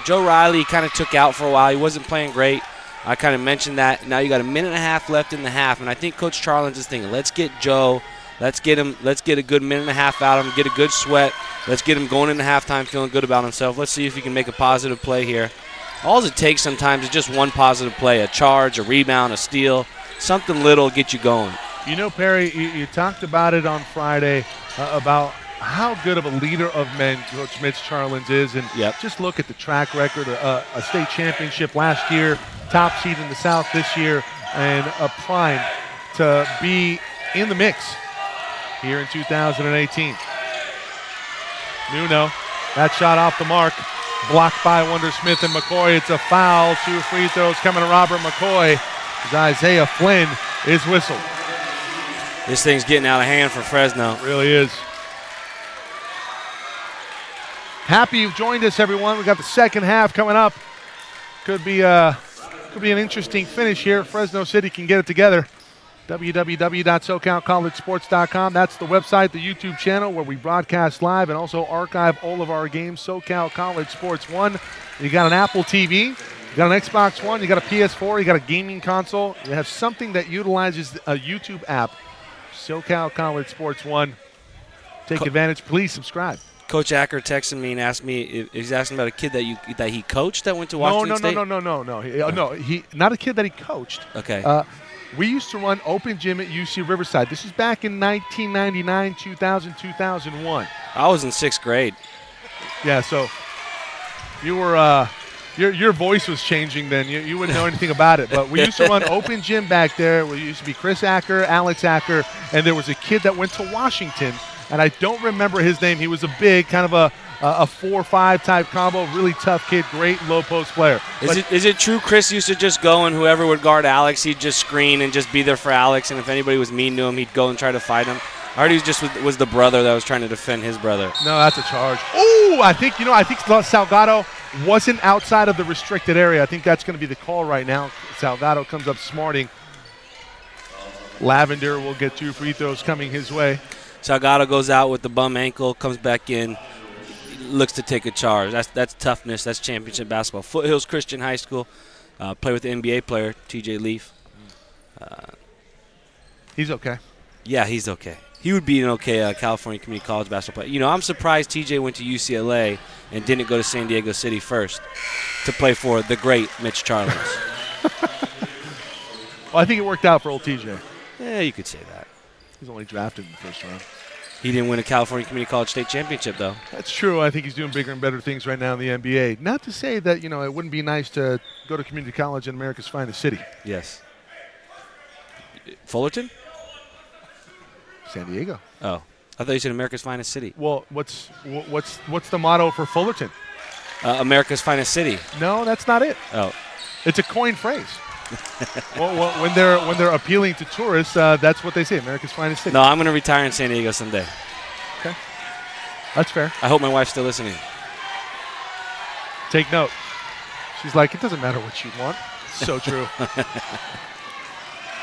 Joe Riley kind of took out for a while. He wasn't playing great. I kind of mentioned that. Now you got a minute and a half left in the half, and I think Coach Charlins is thinking, let's get Joe, let's get a good minute and a half out of him, get a good sweat. Let's get him going into halftime feeling good about himself. Let's see if he can make a positive play here. All it takes sometimes is just one positive play, a charge, a rebound, a steal, something little get you going. You know, Perry, you talked about it on Friday about how good of a leader of men Coach Mitch Charlins is, and just look at the track record, a state championship last year, top seed in the South this year, and a prime to be in the mix here in 2018. Nuno, that shot off the mark, blocked by Wondersmith and McCoy. It's a foul. 2 free throws coming to Robert McCoy as Isaiah Flynn is whistled. This thing's getting out of hand for Fresno. It really is. Happy you've joined us, everyone. We got the second half coming up. Could be an interesting finish here. Fresno City can get it together. www.SoCalCollegeSports.com. That's the website, the YouTube channel where we broadcast live and also archive all of our games. SoCal College Sports 1. You got an Apple TV, you got an Xbox One, you got a PS4, you got a gaming console. You have something that utilizes a YouTube app. SoCal College Sports 1. Take advantage. Please subscribe. Coach Acker texted me and asked me if he's asking about a kid that he coached that went to Washington State. No. He not a kid that he coached. Okay. We used to run open gym at UC Riverside. This is back in 1999, 2000, 2001. I was in 6th grade. Yeah, so you were your voice was changing then. You wouldn't know anything about it. But we used to run open gym back there. We used to be Chris Acker, Alex Acker, and there was a kid that went to Washington, and I don't remember his name. He was a big, kind of a 4-5 type combo, really tough kid, great low post player. Is it true Chris used to just go and whoever would guard Alex, he'd just screen and just be there for Alex, and if anybody was mean to him, he'd go and try to fight him? I heard he was the brother that was trying to defend his brother. No, that's a charge. Oh, I think Salgado wasn't outside of the restricted area. I think that's going to be the call right now. Salgado comes up smarting. Lavender will get 2 free throws coming his way. Salgado goes out with the bum ankle, comes back in, looks to take a charge. That's toughness. That's championship basketball. Foothills Christian High School. Play with the NBA player, TJ Leaf. He's okay. Yeah, he's okay. He would be an okay California Community College basketball player. You know, I'm surprised TJ went to UCLA and didn't go to San Diego City first to play for the great Mitch Charlins. Well, I think it worked out for old TJ. Yeah, you could say that. He's only drafted in the first round. He didn't win a California Community College state championship, though. That's true. I think he's doing bigger and better things right now in the NBA. Not to say that, you know, it wouldn't be nice to go to community college in America's finest city. Yes. Fullerton? San Diego. Oh, I thought you said America's finest city. Well, what's the motto for Fullerton? America's finest city. No, that's not it. Oh. It's a coined phrase. Well, when they're appealing to tourists, that's what they say, America's finest city. No, I'm going to retire in San Diego someday. Okay. That's fair. I hope my wife's still listening. Take note. She's like, it doesn't matter what you want. So true.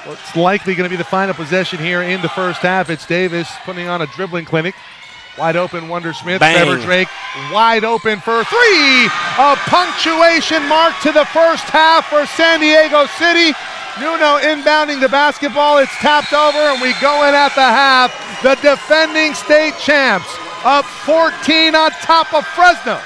Well, it's likely going to be the final possession here in the first half. It's Davis putting on a dribbling clinic. Wide open, Wonder Smith. Trevor Drake wide open for 3. A punctuation mark to the first half for San Diego City. Nuno inbounding the basketball. It's tapped over, and we go in at the half. The defending state champs up 14 on top of Fresno.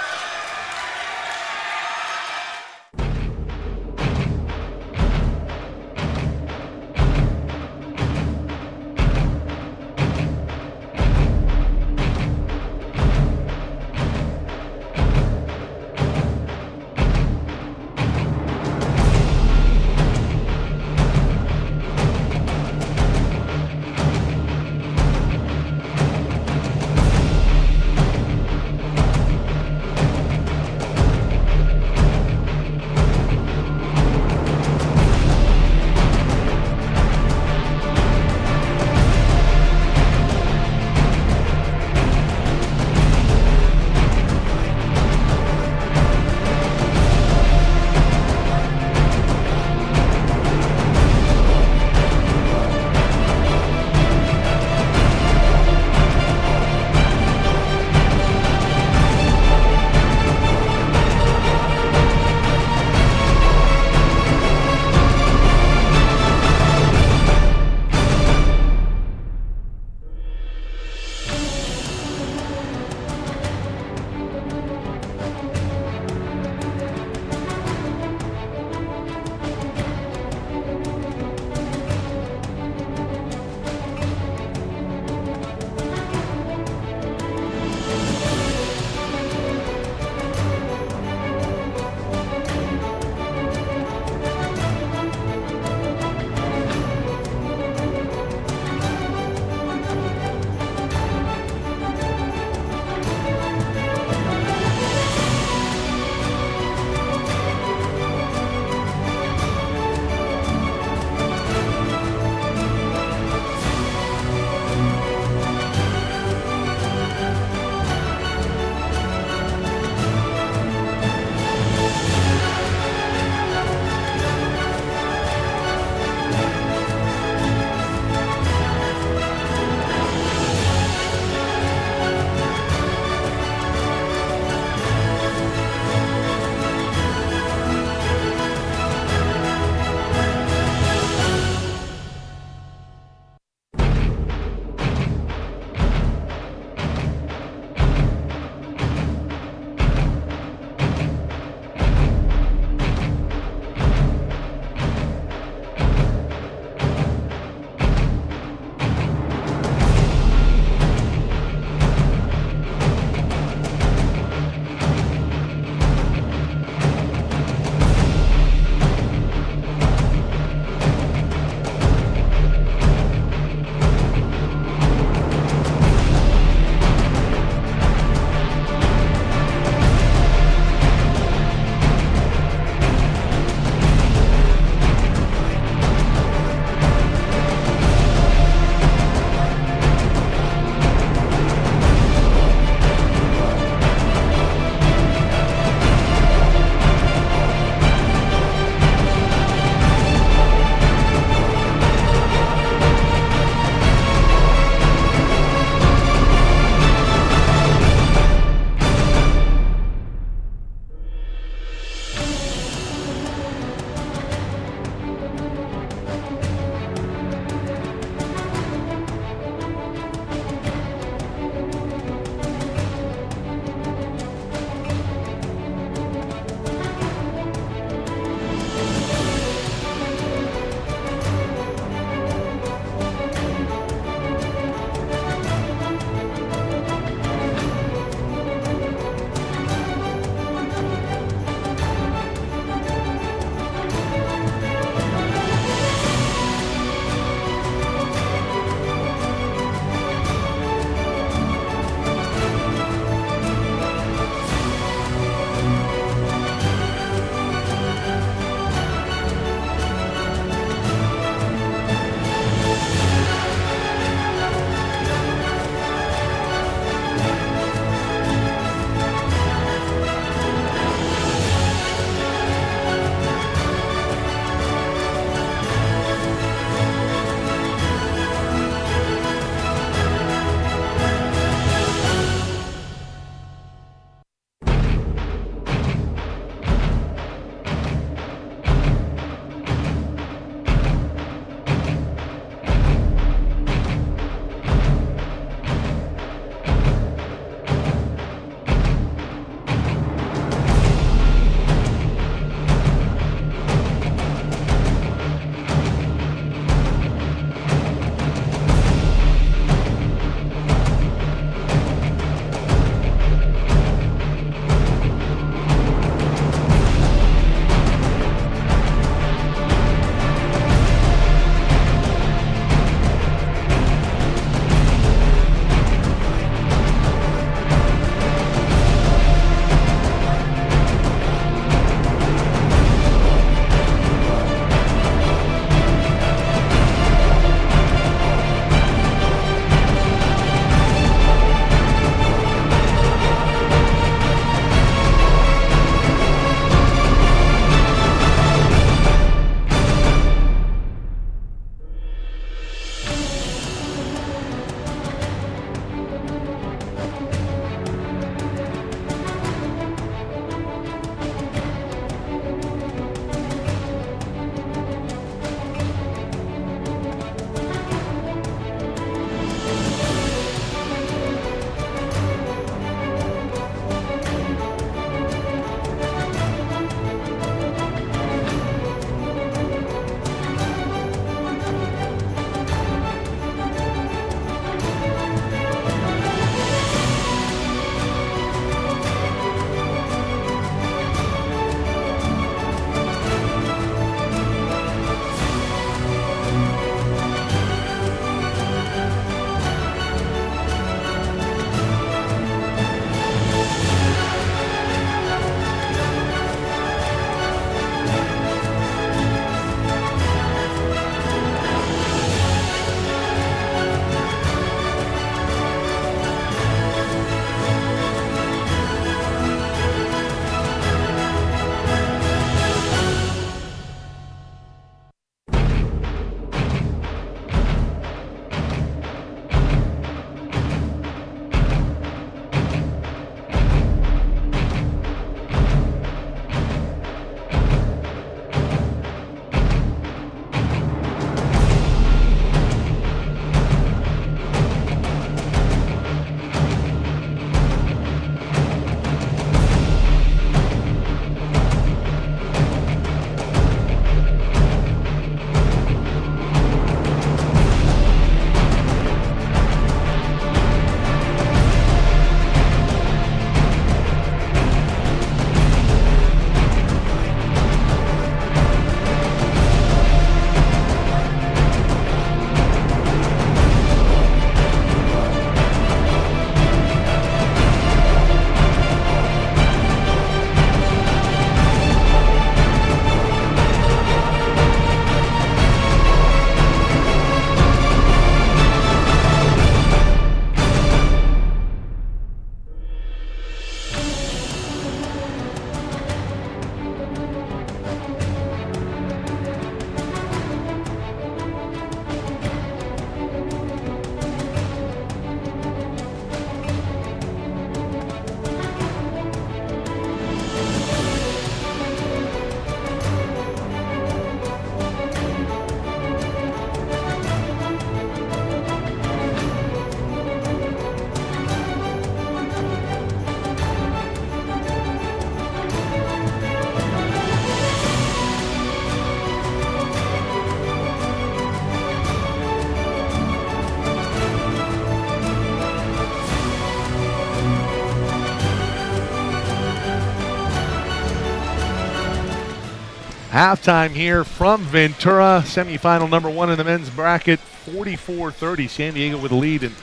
Halftime here from Ventura, semifinal number 1 in the men's bracket, 44-30, San Diego with a lead. And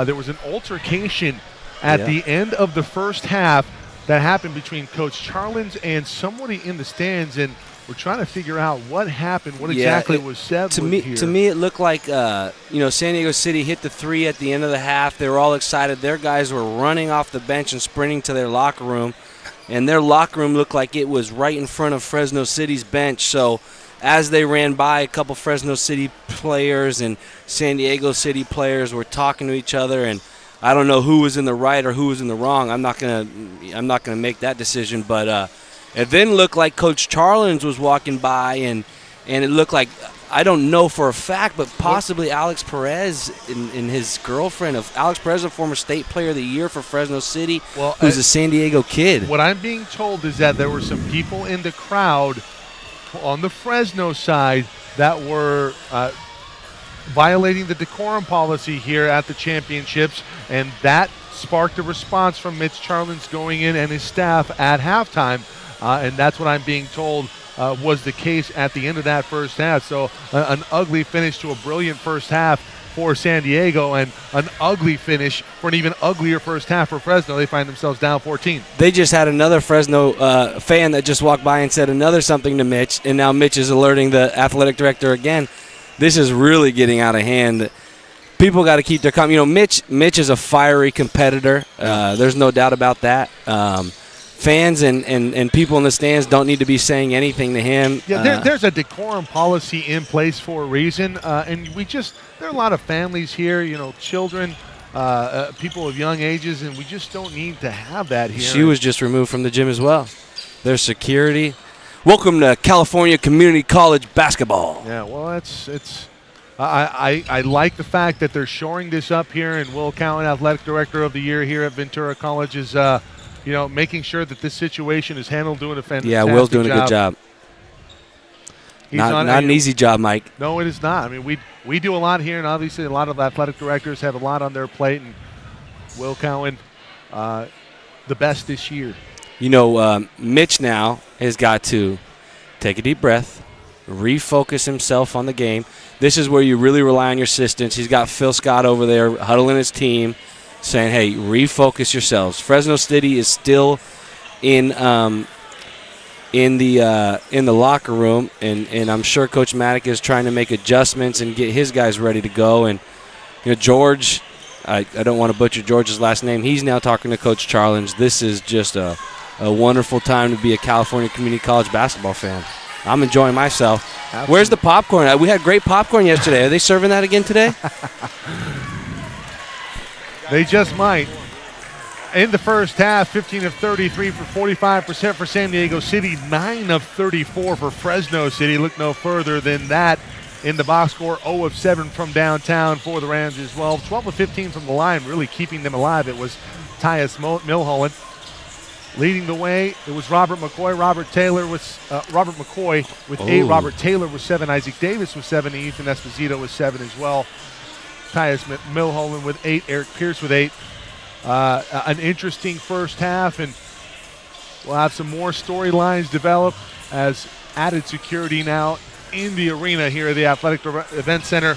there was an altercation at the end of the first half that happened between Coach Charlins and somebody in the stands, and we're trying to figure out what happened, what exactly was said. To me, it looked like San Diego City hit the 3 at the end of the half. They were all excited. Their guys were running off the bench and sprinting to their locker room, and their locker room looked like it was right in front of Fresno City's bench. So as they ran by, a couple Fresno City players and San Diego City players were talking to each other, and I don't know who was in the right or who was in the wrong. I'm not gonna make that decision, but it then looked like Coach Charlins was walking by, and it looked like, I don't know for a fact, but possibly Alex Perez and his girlfriend. Alex Perez, a former state player of the year for Fresno City, who's a San Diego kid. What I'm being told is that there were some people in the crowd on the Fresno side that were violating the decorum policy here at the championships, and that sparked a response from Mitch Charlins going in and his staff at halftime, and that's what I'm being told was the case at the end of that first half. So an ugly finish to a brilliant first half for San Diego, and an ugly finish for an even uglier first half for Fresno. They find themselves down 14. They just had another Fresno fan that just walked by and said another something to Mitch, and now Mitch is alerting the athletic director again. This is really getting out of hand. People got to keep their calm. Mitch is a fiery competitor. There's no doubt about that. Fans and people in the stands don't need to be saying anything to him. Yeah, there's a decorum policy in place for a reason, and there are a lot of families here, children, people of young ages, and we just don't need to have that here. She was just removed from the gym as well. There's security. Welcome to California Community College basketball. Yeah, well, I like the fact that they're shoring this up here, and Will Cowan, athletic director of the year here at Ventura College, is making sure that this situation is handled, doing a fantastic job. Yeah, Will's doing a good job. Not an easy job, Mike. No, it is not. I mean, we do a lot here, and obviously a lot of athletic directors have a lot on their plate, and Will Cowan, the best this year. Mitch now has got to take a deep breath, refocus himself on the game. This is where you really rely on your assistants. He's got Phil Scott over there huddling his team, saying, hey, refocus yourselves. Fresno City is still in the locker room, and I'm sure Coach Maddock is trying to make adjustments and get his guys ready to go. And George, I don't want to butcher George's last name. He's now talking to Coach Charlins. This is just a wonderful time to be a California Community College basketball fan. I'm enjoying myself. Absolutely. Where's the popcorn? We had great popcorn yesterday. Are they serving that again today? They just might. In the first half, 15 of 33 for 45% for San Diego City, 9 of 34 for Fresno City. Look no further than that in the box score. 0 of 7 from downtown for the Rams as well. 12 of 15 from the line, really keeping them alive. It was Tyus Milholland leading the way. It was Robert McCoy. Robert McCoy with 8. Robert Taylor with 7. Isaac Davis with 7. Ethan Esposito with 7 as well. Tyus Milholland with 8. Eric Pierce with 8. An interesting first half, and we'll have some more storylines develop as added security now in the arena here at the Athletic Event Center,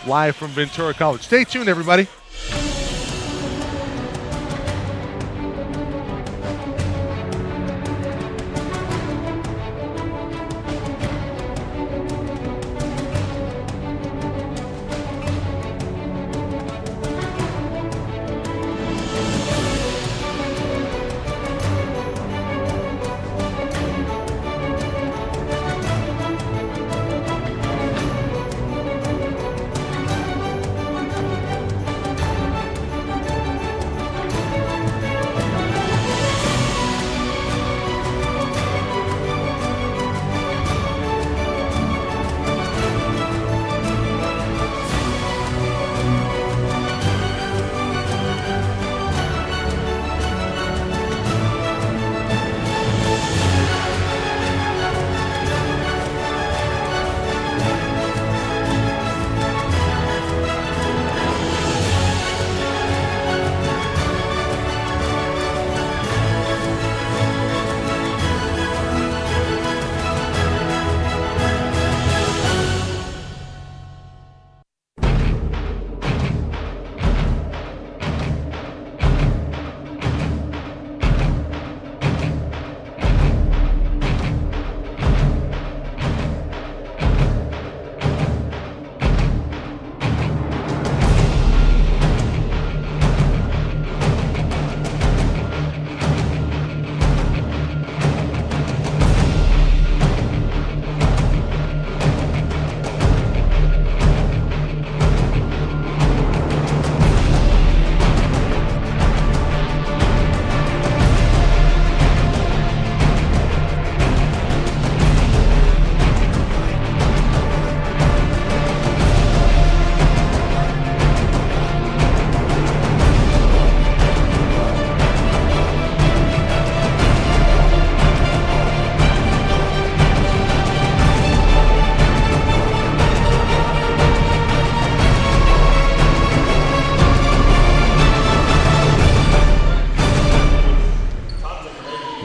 live from Ventura College. Stay tuned, everybody.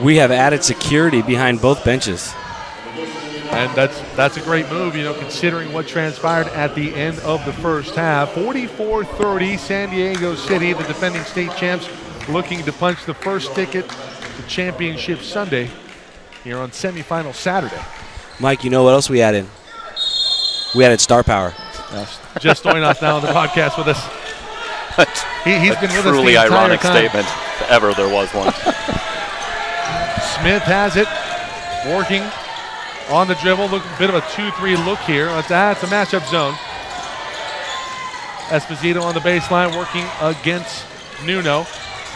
We have added security behind both benches. And that's a great move, you know, considering what transpired at the end of the first half. 44-30, San Diego City, the defending state champs, looking to punch the first ticket to Championship Sunday here on Semifinal Saturday. Mike, you know what else we added? We added star power. Jeff Stoynoff now on the podcast with us. He's been with us the truly entire ironic time. statement, if ever there was one. Smith has it, working on the dribble. Look, a bit of a 2-3 look here. That's a matchup zone. Esposito on the baseline, working against Nuno.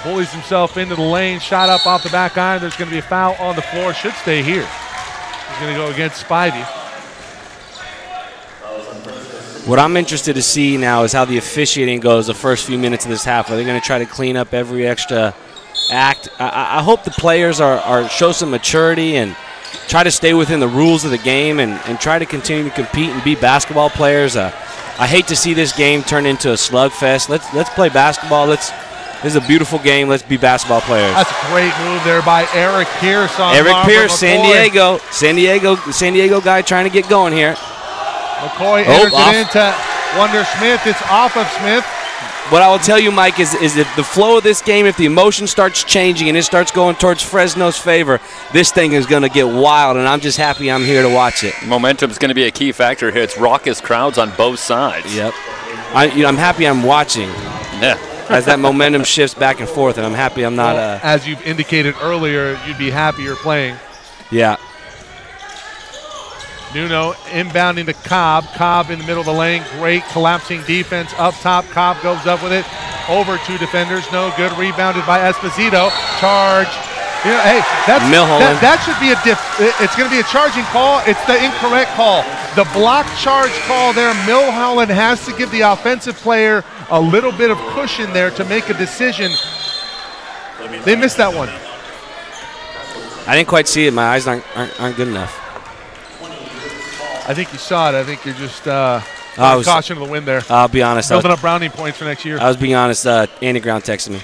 Bullies himself into the lane, shot up off the back iron. There's going to be a foul on the floor. Should stay here. He's going to go against Spivey. What I'm interested to see now is how the officiating goes the first few minutes of this half. Are they going to try to clean up every extra act? I hope the players show some maturity and try to stay within the rules of the game and try to continue to compete and be basketball players. I hate to see this game turn into a slugfest. Let's play basketball. This is a beautiful game. Let's be basketball players. That's a great move there by Eric Pierce on Eric Marvin Pierce, McCoy. San Diego guy trying to get going here. McCoy enters it into Wonder Smith. It's off of Smith. What I will tell you, Mike, is that the flow of this game, if the emotion starts changing and it starts going towards Fresno's favor, this thing is going to get wild, and I'm just happy I'm here to watch it. Momentum is going to be a key factor here. It's raucous crowds on both sides. Yep. I'm happy I'm watching. Yeah. As that momentum shifts back and forth, and I'm happy I'm not. As you've indicated earlier, you'd be happier playing. Yeah. Nuno inbounding to Cobb. Cobb in the middle of the lane. Great collapsing defense up top. Cobb goes up with it. Over two defenders. No good. Rebounded by Esposito. Charge. You know, hey, that should be it's going to be a charging call. It's the incorrect call. The block charge call there. Milholland has to give the offensive player a little bit of cushion there to make a decision. They missed that one. I didn't quite see it. My eyes aren't good enough. I think you saw it. I think you're just caution to the wind there. I'll be honest. Building up brownie points for next year. I was being honest. Andy Ground texted me.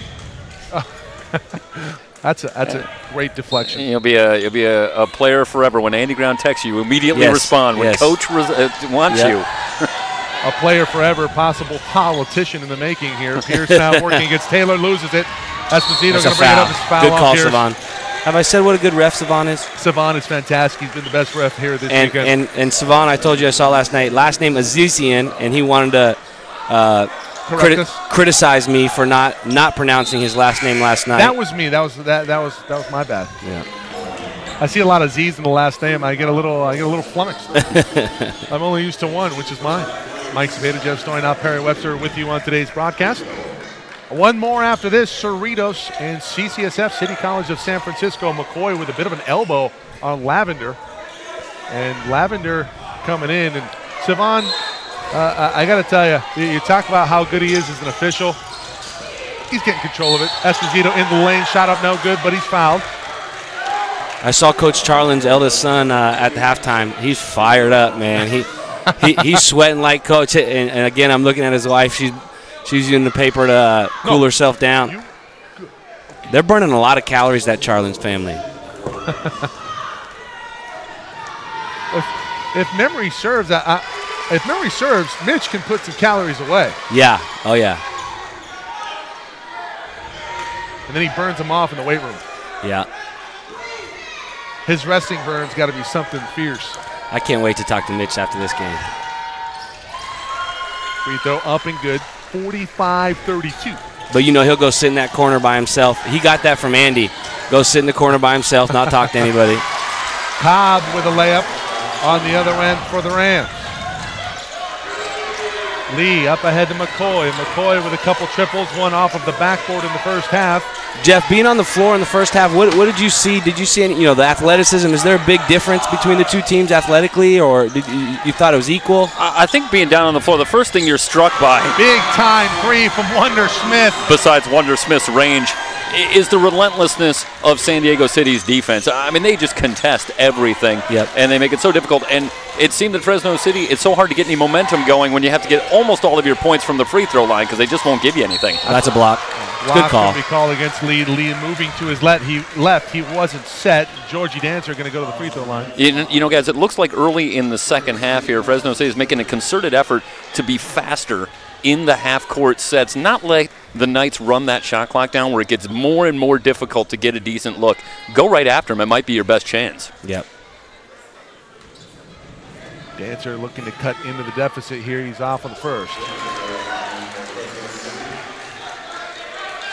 That's a great deflection. You'll be a player forever. When Andy Ground texts you, immediately respond. When Coach wants you. A player forever, possible politician in the making here. Pierce now working against Taylor, loses it. Esposito going to bring it up as foul. Good call, Savon. Have I said what a good ref Savon is? Savon is fantastic. He's been the best ref here this weekend. And Savon, I told you I saw last night, last name Azizian, and he wanted to criticize me for not pronouncing his last name last night. That was me. That was my bad. Yeah. I see a lot of Z's in the last name. I get a little flummoxed. I'm only used to one, which is mine. Mike Zapata, Jeff Stoynoff, Perry Webster with you on today's broadcast. One more after this, Cerritos and CCSF, City College of San Francisco. McCoy with a bit of an elbow on Lavender. And Lavender coming in. And Savon, I got to tell you, you talk about how good he is as an official. He's getting control of it. Esposito in the lane, shot up no good, but he's fouled. I saw Coach Charlin's eldest son at the halftime. He's fired up, man. He's sweating like Coach. And again, I'm looking at his wife. She's using the paper to cool herself down. They're burning a lot of calories, that Charlin's family. If memory serves, Mitch can put some calories away. Yeah. Oh, yeah. And then he burns them off in the weight room. Yeah. His resting burn's got to be something fierce. I can't wait to talk to Mitch after this game. Free throw up and good. 45-32. But, you know, he'll go sit in that corner by himself. He got that from Andy. Go sit in the corner by himself, not talk to anybody. Cobb with a layup on the other end for the Rams. Lee up ahead to McCoy. McCoy with a couple triples, one off of the backboard in the first half. Jeff, being on the floor in the first half, what did you see? Did you see any, the athleticism? Is there a big difference between the two teams athletically, or did you thought it was equal? I think being down on the floor, the first thing you're struck by. Big time three from Wonder Smith. Besides Wonder Smith's range, is the relentlessness of San Diego City's defense. I mean, they just contest everything, and they make it so difficult. And it seemed that Fresno City, it's so hard to get any momentum going when you have to get almost all of your points from the free throw line because they just won't give you anything. That's a block. Good call. Be called against Lee. Lee moving to his left. He wasn't set. Georgie Dancer going to go to the free throw line. You know, guys, it looks like early in the second half here, Fresno City is making a concerted effort to be faster in the half-court sets, not let the Knights run that shot clock down where it gets more and more difficult to get a decent look. Go right after him. It might be your best chance. Yep. Dancer looking to cut into the deficit here. He's off on the first.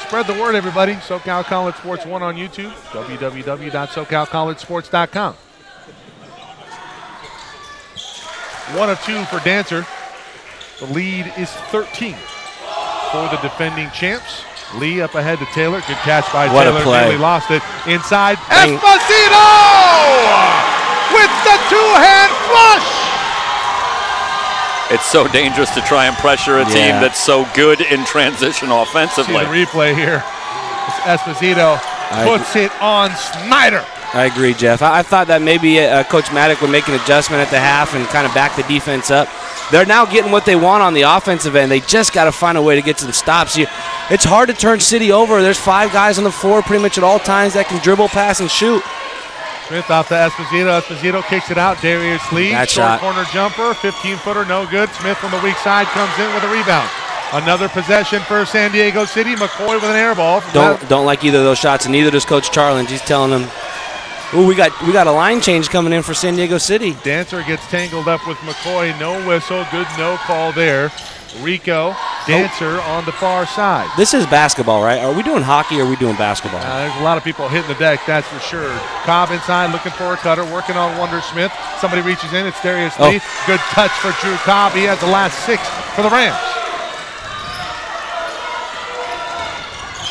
Spread the word, everybody. SoCal College Sports 1 on YouTube, www.socalcollegesports.com. 1 of 2 for Dancer. The lead is 13 for the defending champs. Lee up ahead to Taylor. Good catch by what Taylor. A play. Nearly lost it. Inside. Esposito with the two-hand flush. It's so dangerous to try and pressure a team that's so good in transition offensively. See the replay here. Esposito puts it on Snyder. I agree, Jeff. I thought that maybe Coach Maddock would make an adjustment at the half and kind of back the defense up. They're now getting what they want on the offensive end. They just got to find a way to get some stops. It's hard to turn City over. There's 5 guys on the floor pretty much at all times that can dribble, pass, and shoot. Smith off to Esposito. Esposito kicks it out. Darius Lee, short corner jumper, 15-footer, no good. Smith from the weak side comes in with a rebound. Another possession for San Diego City. McCoy with an air ball. Don't like either of those shots, and neither does Coach Charland. He's telling them, ooh, we got a line change coming in for San Diego City. Dancer gets tangled up with McCoy. No whistle. Good no call there. Rico, Dancer on the far side. This is basketball, right? Are we doing hockey or are we doing basketball? There's a lot of people hitting the deck, that's for sure. Cobb inside looking for a cutter, working on Wonder Smith. Somebody reaches in, it's Darius Lee. Good touch for Drew Cobb. He has the last 6 for the Rams.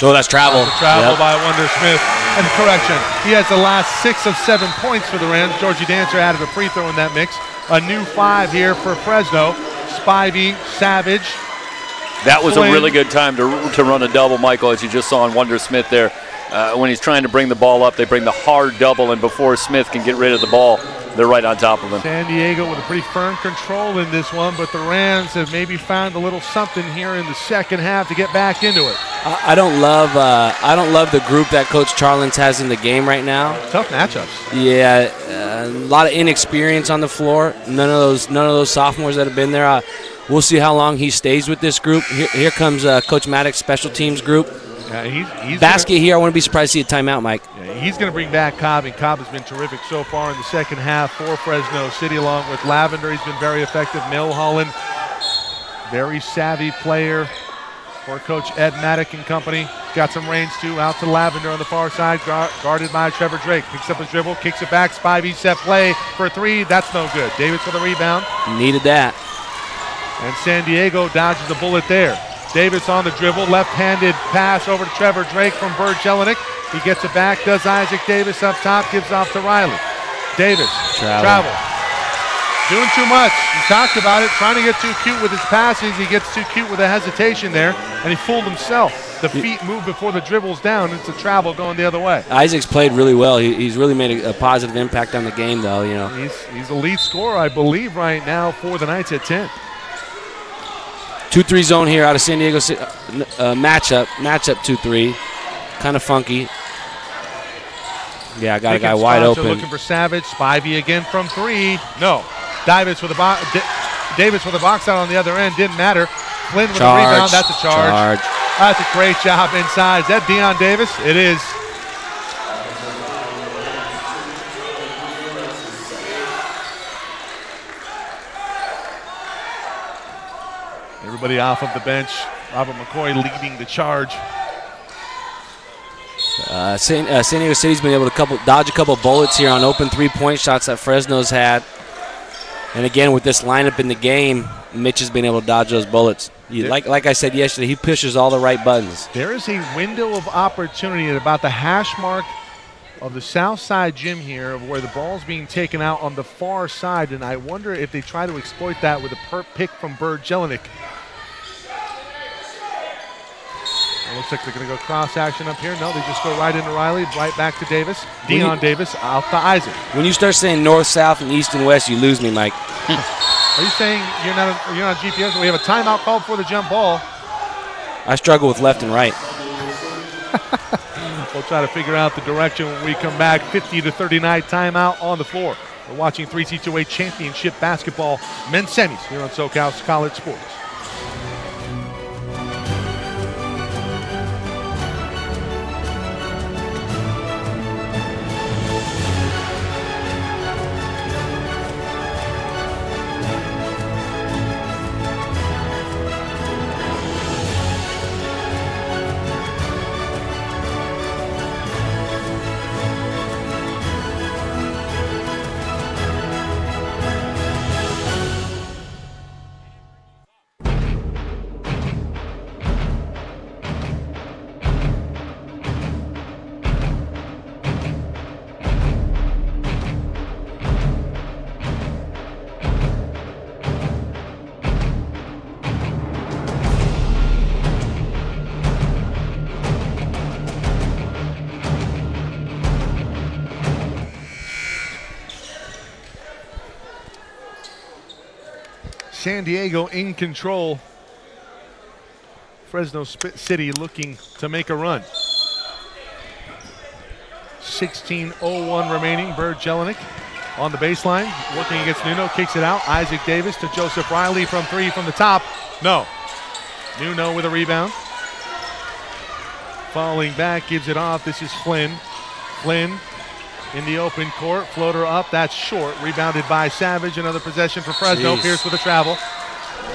So that's travel. Travel by Wonder Smith. And correction, he has the last 6 of 7 points for the Rams. Georgie Dancer added a free throw in that mix. A new 5 here for Fresno. Spivey, Savage. That was a really good time to run a double, Michael, as you just saw on Wonder Smith there. When he's trying to bring the ball up, they bring the hard double, and before Smith can get rid of the ball, they're right on top of him. San Diego with a pretty firm control in this one, but the Rams have maybe found a little something here in the second half to get back into it. I don't love the group that Coach Charlins has in the game right now. Tough matchups. Yeah, a lot of inexperience on the floor. None of those sophomores that have been there. We'll see how long he stays with this group. Here comes Coach Maddox's special teams group. Yeah, he's basket here. I wouldn't be surprised to see a timeout, Mike. Yeah, he's going to bring back Cobb, and Cobb has been terrific so far in the second half for Fresno City, along with Lavender. He's been very effective. Milholland, very savvy player for Coach Ed Maddock and company. He's got some range, too. Out to Lavender on the far side, guarded by Trevor Drake. Picks up his dribble, kicks it back. Spivey set play for 3. That's no good. Davis for the rebound. Needed that. And San Diego dodges a bullet there. Davis on the dribble, left-handed pass over to Trevor Drake from Bird Jelinek. He gets it back, does Isaac Davis up top, gives off to Riley. Davis, travel. Doing too much. He talked about it, trying to get too cute with his passes. He gets too cute with a hesitation there, and he fooled himself. The feet move before the dribble's down. It's a travel going the other way. Isaac's played really well. He's really made a positive impact on the game, though. You know, he's the lead scorer, I believe, right now for the Knights at 10. 2-3 zone here out of San Diego City. Matchup 2-3. Kind of funky. Yeah, I got a guy wide open. Looking for Savage. Spivey again from 3. No. Davis with a box out on the other end. Didn't matter. Flynn with a rebound. That's a charge. That's a great job inside. Is that Deion Davis? It is. Everybody off of the bench. Robert McCoy leading the charge. San Diego City's been able to dodge a couple bullets here on open three-point shots that Fresno's had. And again, with this lineup in the game, Mitch has been able to dodge those bullets. Like I said yesterday, he pushes all the right buttons. There is a window of opportunity at about the hash mark of the south side gym here where the ball's being taken out on the far side, and I wonder if they try to exploit that with a pick from Bird Jelinek. Looks like they're going to go cross action up here. No, they just go right into Riley, right back to Davis. Dion Davis out to Isaac. When you start saying north, south, and east and west, you lose me, Mike. Are you saying you're not on GPS? We have a timeout called for the jump ball. I struggle with left and right. We'll try to figure out the direction when we come back. 50-39 timeout on the floor. We're watching 3C2A Championship Basketball men's semis here on SoCal College Sports. San Diego in control. Fresno City looking to make a run. 16:01 remaining. Bird Jelinek on the baseline, working against Nuno, kicks it out. Isaac Davis to Joseph Riley from three from the top. No. Nuno with a rebound. Falling back, gives it off. This is Flynn. Flynn in the open court, floater up, that's short. Rebounded by Savage, another possession for Fresno. Jeez. Pierce with a travel.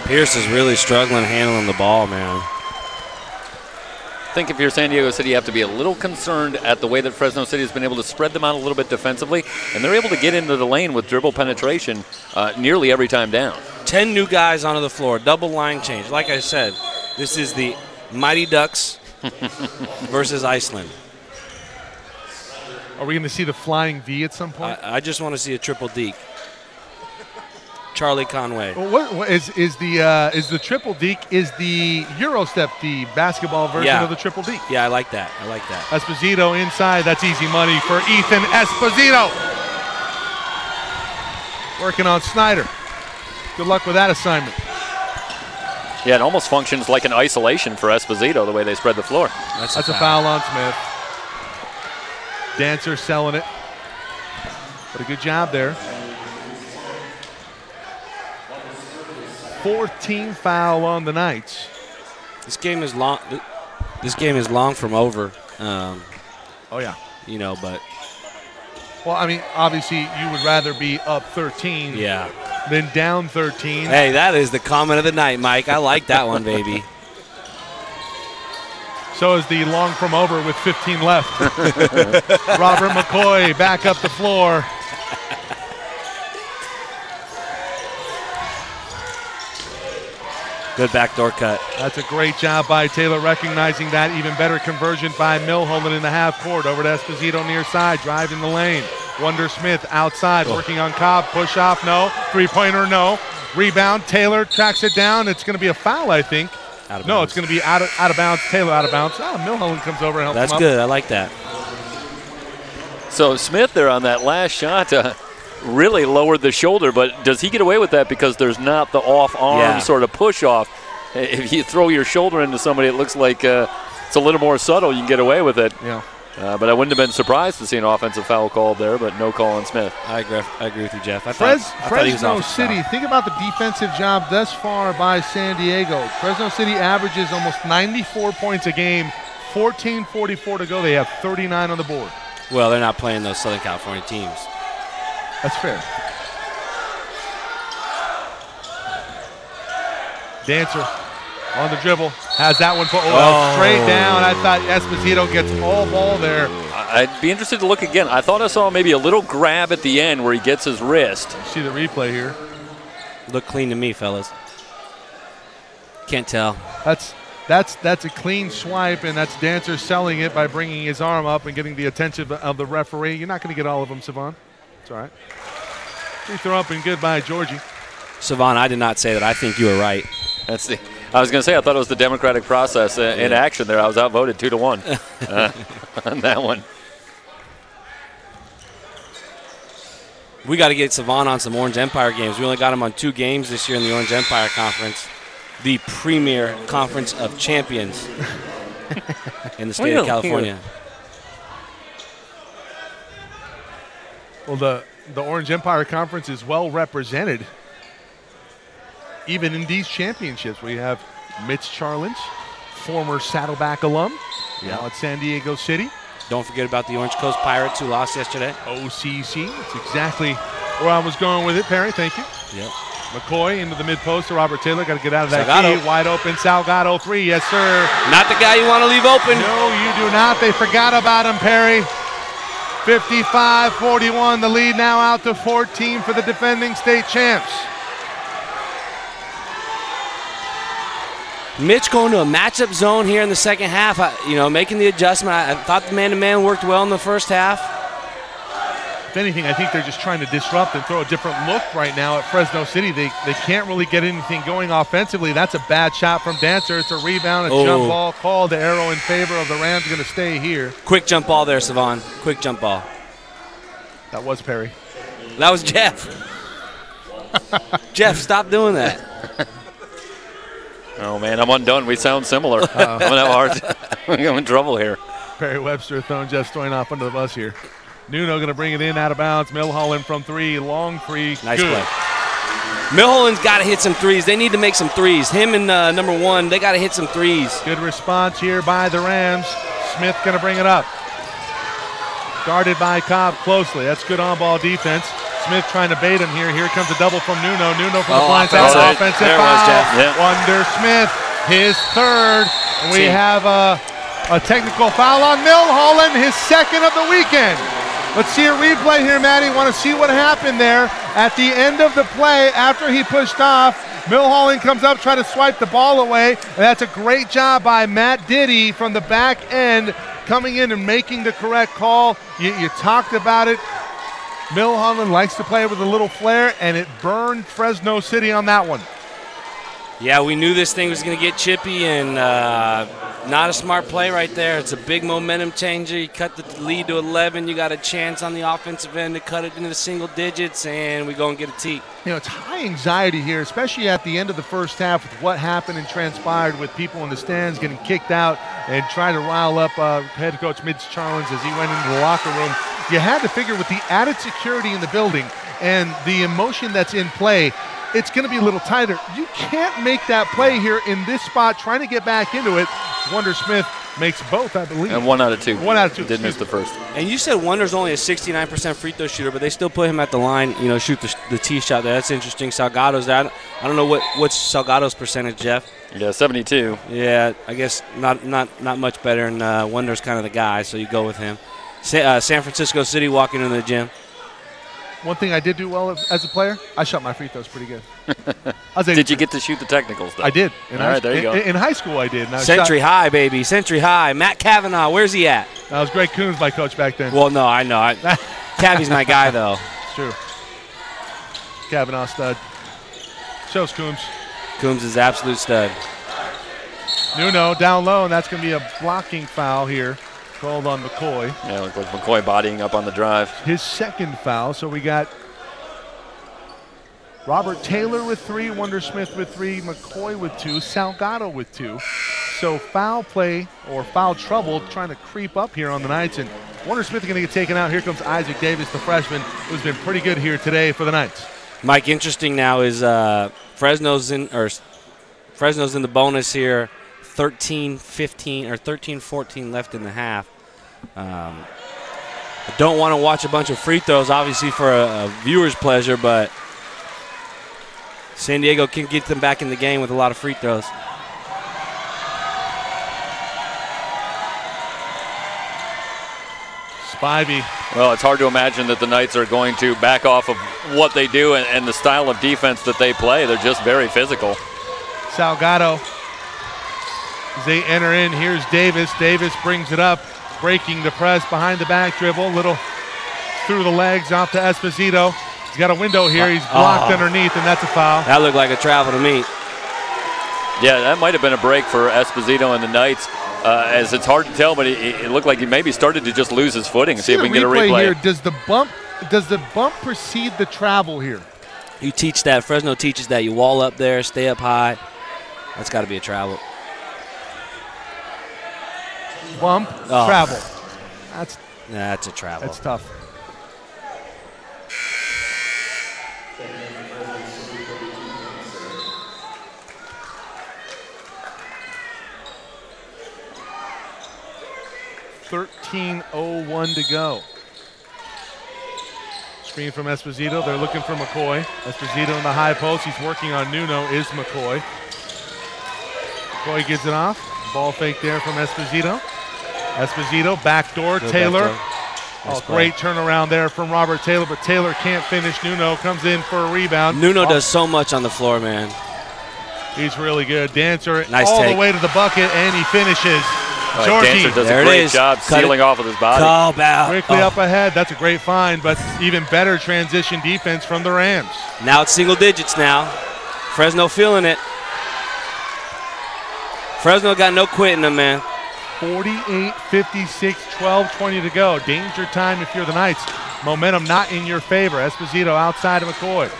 Pierce is really struggling handling the ball, man. I think if you're San Diego City, you have to be a little concerned at the way that Fresno City has been able to spread them out a little bit defensively, and they're able to get into the lane with dribble penetration nearly every time down. 10 new guys onto the floor, double line change. Like I said, this is the Mighty Ducks versus Iceland. Are we going to see the flying V at some point? I just want to see a triple deke. Charlie Conway. Well, what is the triple deke is the Eurostep, the basketball version of the triple deke? Yeah, I like that. I like that. Esposito inside. That's easy money for Ethan Esposito. Working on Snyder. Good luck with that assignment. Yeah, it almost functions like an isolation for Esposito, the way they spread the floor. That's a foul on Smith. Dancer selling it. But a good job there. 14th foul on the Knights. This game is long. This game is long from over. Oh yeah. You know, but. Well, I mean, obviously you would rather be up 13. Yeah. Than down 13. Hey, that is the comment of the night, Mike. I like that one, baby. So is the long from over with 15 left. Robert McCoy back up the floor. Good backdoor cut. That's a great job by Taylor, recognizing that. Even better conversion by Milholland in the half court. Over to Esposito near side, driving the lane. Wonder Smith outside, working on Cobb. Push off, no. Three-pointer, no. Rebound, Taylor tracks it down. It's going to be a foul, I think. No, it's going to be out of bounds. Taylor out of bounds. Milholland comes over and helps him up. That's good. I like that. So Smith there on that last shot really lowered the shoulder, but does he get away with that because there's not the off-arm sort of push-off? If you throw your shoulder into somebody, it looks like it's a little more subtle. You can get away with it. Yeah. But I wouldn't have been surprised to see an offensive foul called there, but no call on Smith. I agree with you, Jeff. Fresno City, think about the defensive job thus far by San Diego. Fresno City averages almost 94 points a game, 14:44 to go. They have 39 on the board. Well, they're not playing those Southern California teams. That's fair. Dancer on the dribble. Has that one put straight down. I thought Esposito gets all ball there. I'd be interested to look again. I thought I saw maybe a little grab at the end where he gets his wrist. See the replay here. Look clean to me, fellas. Can't tell. That's a clean swipe, and that's Dancer selling it by bringing his arm up and getting the attention of the referee. You're not going to get all of them, Savon. It's all right. Free throw up and good by Georgie. Savon, I did not say that. I think you were right. I was going to say, I thought it was the democratic process in action there. I was outvoted 2-1 on that one. We got to get Savon on some Orange Empire games. We only got him on 2 games this year in the Orange Empire Conference, the premier conference of champions in the state of California. Well, the Orange Empire Conference is well represented. Even in these championships, we have Mitch Charlins, former Saddleback alum, now at San Diego City. Don't forget about the Orange Coast Pirates who lost yesterday. OCC. That's exactly where I was going with it, Perry. Thank you. Yep. McCoy into the mid-post to Robert Taylor. Got to get out of that Salgado. key. Wide open. Salgado 3. Yes, sir. Not the guy you want to leave open. No, you do not. They forgot about him, Perry. 55-41. The lead now out to 14 for the defending state champs. Mitch going to a matchup zone here in the second half, making the adjustment. I thought the man-to-man worked well in the first half. If anything, I think they're just trying to disrupt and throw a different look right now at Fresno City. They can't really get anything going offensively. That's a bad shot from Dancer. It's a rebound, a jump ball called. The arrow in favor of the Rams going to stay here. Quick jump ball there, Savon. Quick jump ball. That was Perry. That was Jeff. Jeff, stop doing that. Oh, man, I'm undone. We sound similar. I'm going to have a hard I'm in trouble here. Perry Webster throwing Jeff Stoynoff under the bus here. Nuno going to bring it in out of bounds. Milholland from 3, long 3. Nice good play. Milholland's got to hit some threes. They need to make some threes. Him and number 1, they got to hit some threes. Good response here by the Rams. Smith going to bring it up. Guarded by Cobb closely. That's good on-ball defense. Smith trying to bait him here. Here comes a double from Nuno. Nuno from the blind side. Offensive there foul. was Jeff. Yeah. Wonder Smith, his 3rd. And we have a technical foul on Milholland, his 2nd of the weekend. Let's see a replay here, Matty. Want to see what happened there at the end of the play after he pushed off. Milholland comes up, trying to swipe the ball away. And that's a great job by Matt Diddy from the back end, coming in and making the correct call. You talked about it. Milholland likes to play with a little flair, and it burned Fresno City on that one. Yeah, we knew this thing was going to get chippy, and not a smart play right there. It's a big momentum changer. You cut the lead to 11. You got a chance on the offensive end to cut it into the single digits, and we go and get a tee. It's high anxiety here, especially at the end of the first half with what happened and transpired with people in the stands getting kicked out and trying to rile up head coach Mitch Charlins as he went into the locker room. You had to figure with the added security in the building and the emotion that's in play, it's going to be a little tighter. You can't make that play here in this spot, trying to get back into it. Wonder Smith makes both, I believe. And 1 out of 2. 1 out of 2. Did miss the first. And you said Wonder's only a 69% free throw shooter, but they still put him at the line, shoot the tee shot there. That's interesting. Salgado's there. I don't know what's Salgado's percentage, Jeff. Yeah, 72. Yeah, I guess not much better, and Wonder's kind of the guy, so you go with him. San Francisco City walking into the gym. One thing I did do well as a player, I shot my free throws pretty good. Did you get to shoot the technicals, though? I did. All right, there you go. In high school, I did. And Century High, baby. Century High. Matt Kavanaugh, where's he at? That was Greg Coons, my coach back then. Well, no, I know. Cavi's my guy, though. It's true. Kavanaugh stud. Shows Coombs. Coombs is absolute stud. Nuno down low, and that's going to be a blocking foul here. Called on McCoy. Yeah, looked like McCoy bodying up on the drive. His 2nd foul. So we got Robert Taylor with 3, Wonder Smith with 3, McCoy with 2, Salgado with 2. So foul play or foul trouble trying to creep up here on the Knights. And Wonder Smith is going to get taken out. Here comes Isaac Davis, the freshman, who's been pretty good here today for the Knights. Mike, interesting now is Fresno's in the bonus here. 13-15 or 13-14 left in the half. I don't want to watch a bunch of free throws, obviously, for a viewer's pleasure, but San Diego can get them back in the game with a lot of free throws. Spivey. Well, it's hard to imagine that the Knights are going to back off of what they do and the style of defense that they play. They're just very physical. Salgado. As they enter in, here's Davis. Davis brings it up, breaking the press behind the back dribble. Little through the legs off to Esposito. He's got a window here. He's blocked underneath, and that's a foul. That looked like a travel to me. Yeah, that might have been a break for Esposito and the Knights, as it's hard to tell, but it looked like he maybe started to just lose his footing. See if we can get a replay. Here. Does the bump precede the travel here? You teach that. Fresno teaches that. You wall up there, stay up high. That's got to be a travel. Bump, travel. That's a travel. That's tough. .13:01 to go. Screen from Esposito. They're looking for McCoy. Esposito in the high post. He's working on Nuno. Is McCoy. McCoy gets it off. Ball fake there from Esposito. Esposito, backdoor. Taylor. Nice great turnaround there from Robert Taylor, but Taylor can't finish. Nuno comes in for a rebound. Nuno does so much on the floor, man. He's really good. Dancer nice all take. The way to the bucket, and he finishes. Georgie does a great job sealing off with his body. Quickly up ahead. That's a great find, but even better transition defense from the Rams. Now it's single digits now. Fresno feeling it. Fresno got no quit in them, man. 48-56, 12-20 to go. Danger time if you're the Knights. Momentum not in your favor. Esposito outside of McCoy.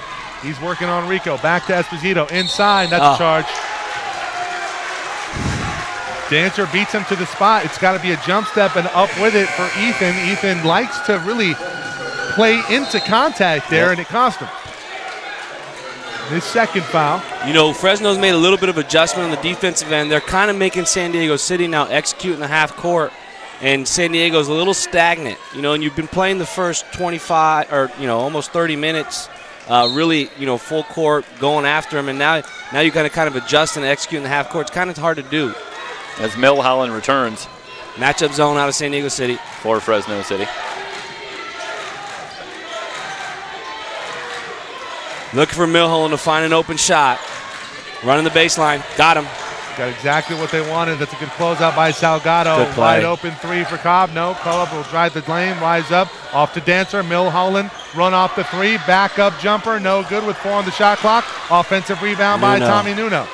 He's working on Rico. Back to Esposito. Inside. That's a charge. Dancer beats him to the spot. It's got to be a jump step and up with it for Ethan. Ethan likes to really play into contact there, and it cost him. His second foul. You know, Fresno's made a little bit of adjustment on the defensive end. They're kind of making San Diego City now execute in the half court, and San Diego's a little stagnant. You know, and you've been playing the first 25 or, almost 30 minutes really, full court going after him, and now you got to kind of adjust and execute in the half court. It's kind of hard to do. As Milholland returns. Matchup zone out of San Diego City. For Fresno City. Looking for Milholland to find an open shot. Running the baseline. Got him. Got exactly what they wanted. That's a good closeout by Salgado. Good play. Wide open three for Cobb. No, Cobb will drive the lane. Rise up. Off to Dancer. Milholland. Run off the three. Back up jumper. No good with 4 on the shot clock. Offensive rebound by Tommy Nuno.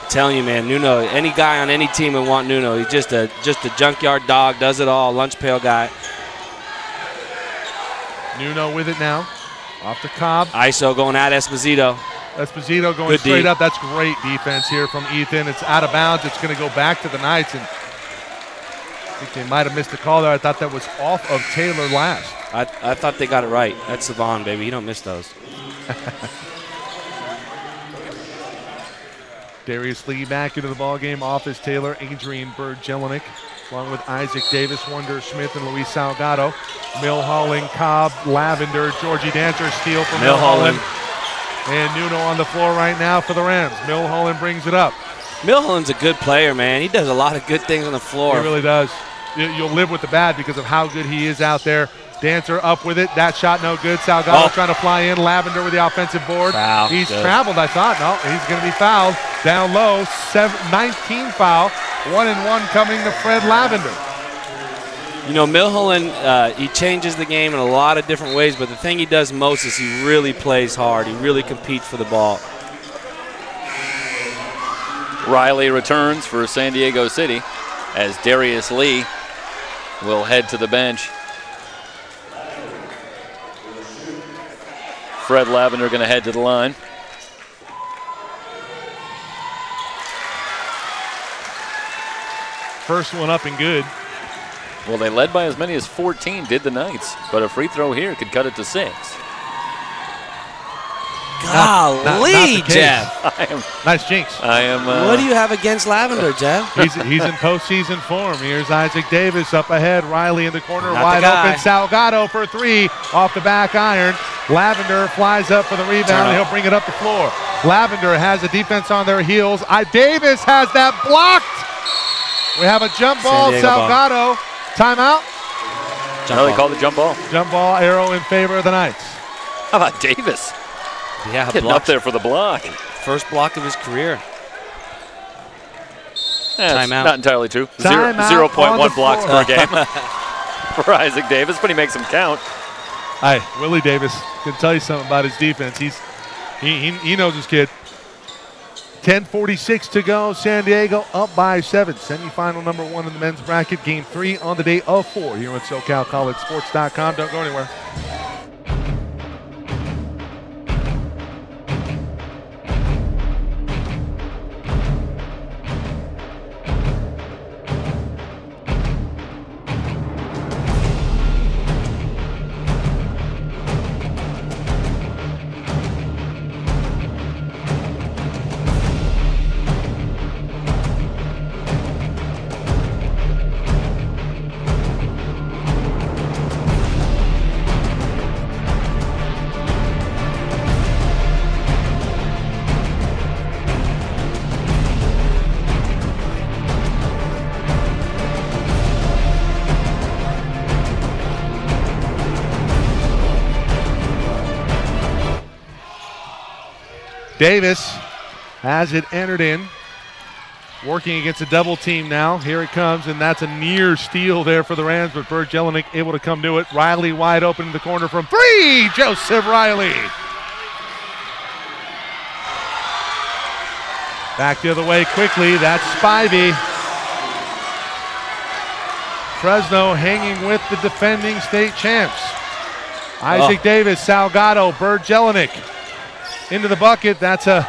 Telling you, man, Nuno, any guy on any team would want Nuno. He's just a junkyard dog, does it all, lunch pail guy. Nuno with it now. Off to Cobb. ISO going at Esposito. Esposito going straight up. That's great defense here from Ethan. It's out of bounds. It's going to go back to the Knights. And I think they might have missed a call there. I thought that was off of Taylor last. I thought they got it right. That's Savon, baby. You don't miss those. Darius Lee back into the ballgame. Off is Taylor, Adrian Bird-Jelinek, along with Isaac Davis, Wonder Smith, and Luis Salgado. Milholland, Cobb, Lavender, Georgie Dancer, steal from Milholland. And Nuno on the floor right now for the Rams. Milholland brings it up. Milholland's a good player, man. He does a lot of good things on the floor. He really does. You'll live with the bad because of how good he is out there. Dancer up with it. That shot no good. Salgado trying to fly in. Lavender with the offensive board. Foul. He's traveled, I thought. No, he's going to be fouled. Down low, 19 foul. 1-1 coming to Fred Lavender. You know, Milholland, he changes the game in a lot of different ways, but the thing he does most is he really plays hard. He really competes for the ball. Riley returns for San Diego City as Darius Lee will head to the bench. Fred Lavender going to head to the line. First one up and good. Well, they led by as many as 14, did the Knights, but a free throw here could cut it to 6. Golly, Jeff. Nice jinx. What do you have against Lavender, Jeff? He's in postseason form. Here's Isaac Davis up ahead. Riley in the corner, wide open. Salgado for 3 off the back iron. Lavender flies up for the rebound, and he'll bring it up the floor. Lavender has the defense on their heels. Davis has that blocked. We have a jump ball. Salgado. Timeout. They called the jump ball. Jump ball arrow in favor of the Knights. How about Davis? Yeah, getting up there for the block. First block of his career. Timeout. Not entirely true. 0.1 blocks per game for Isaac Davis, but he makes them count. Hi, Willie Davis can tell you something about his defense. He knows his kid. 10:46 to go. San Diego up by 7. Semifinal number 1 in the men's bracket. Game 3 on the day of 4 here at SoCalCollegeSports.com. Don't go anywhere. Davis has it entered in. Working against a double team now. Here it comes, and that's a near steal there for the Rams, but Bert Jelinek able to come to it. Riley wide open in the corner from 3. Joseph Riley. Back the other way quickly. That's Spivey. Fresno hanging with the defending state champs. Isaac Davis, Salgado, Bert Jelinek. Into the bucket. That's a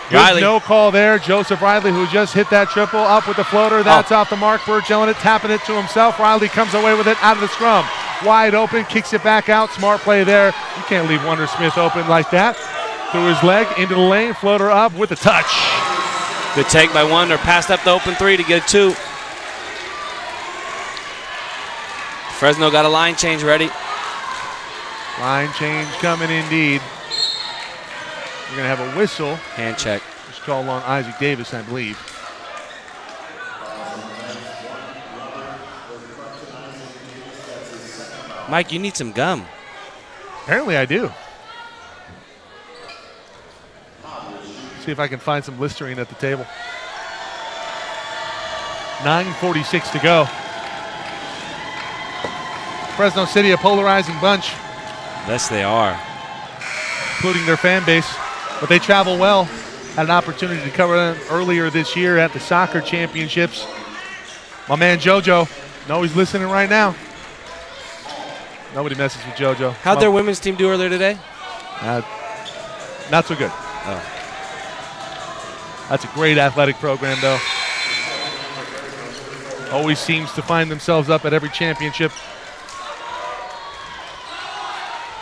good no call there. Joseph Riley, who just hit that triple, up with the floater. That's off the mark. Bert Jelinek tapping it to himself. Riley comes away with it out of the scrum. Wide open, kicks it back out. Smart play there. You can't leave Wonder Smith open like that. Through his leg, into the lane, floater up with a touch. Good take by Wonder. Passed up the open 3 to get a 2. Fresno got a line change ready. Line change coming indeed. We're going to have a whistle. Hand check. Just called on Isaac Davis, I believe. Mike, you need some gum. Apparently I do. See if I can find some Listerine at the table. 9:46 to go. Fresno City, a polarizing bunch. Yes, they are. Including their fan base. But they travel well. Had an opportunity to cover them earlier this year at the soccer championships. My man JoJo, know he's listening right now. Nobody messes with JoJo. How'd their women's team do earlier today? Not so good. Oh. That's a great athletic program, though. Always seems to find themselves up at every championship.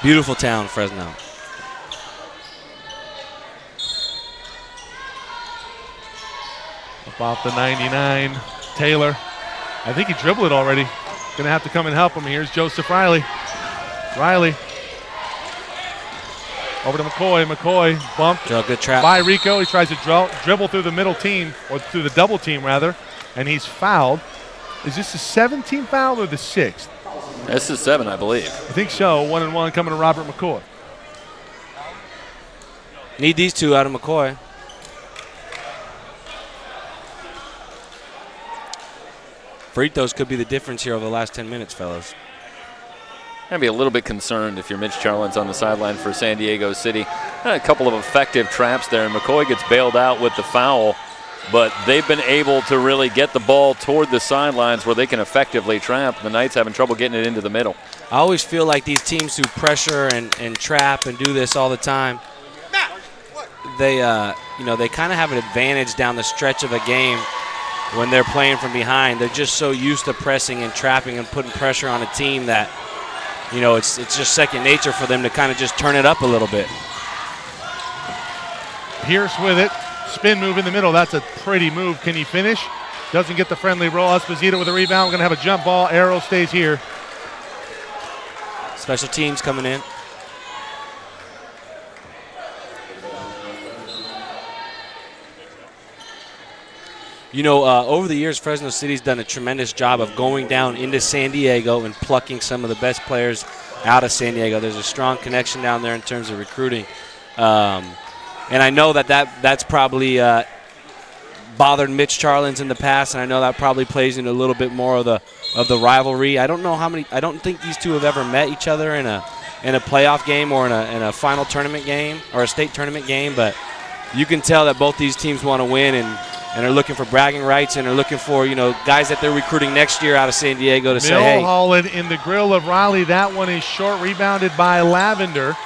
Beautiful town, Fresno. Off the 99, Taylor. I think he dribbled it already. Gonna have to come and help him. Here's Joseph Riley. Riley. Over to McCoy. McCoy bumped good trap by Rico. He tries to dribble through the middle team, or through the double team rather, and he's fouled. Is this the 17th foul or the 6th? This is 7, I believe. I think so. 1-and-1 coming to Robert McCoy. Need these two out of McCoy. Free throws could be the difference here over the last 10 minutes, fellas. I'd be a little bit concerned if you're Mitch Charlins on the sideline for San Diego City. A couple of effective traps there, and McCoy gets bailed out with the foul, but they've been able to really get the ball toward the sidelines where they can effectively trap. The Knights having trouble getting it into the middle. I always feel like these teams who pressure and trap and do this all the time, they they kind of have an advantage down the stretch of a game when they're playing from behind. They're just so used to pressing and trapping and putting pressure on a team that, it's just second nature for them to kind of just turn it up a little bit. Pierce with it. Spin move in the middle. That's a pretty move. Can he finish? Doesn't get the friendly roll. Esposito with a rebound. We're going to have a jump ball. Arrow stays here. Special teams coming in. Over the years, Fresno City's done a tremendous job of going down into San Diego and plucking some of the best players out of San Diego. There's a strong connection down there in terms of recruiting. And I know that's probably bothered Mitch Charlins in the past, and I know that probably plays into a little bit more of the rivalry. I don't know how many. I don't think these two have ever met each other in a playoff game or in a final tournament game or a state tournament game, but you can tell that both these teams want to win and are looking for bragging rights and are looking for, guys that they're recruiting next year out of San Diego to say, hey. Milholland in the grill of Riley. That one is short, rebounded by Lavender.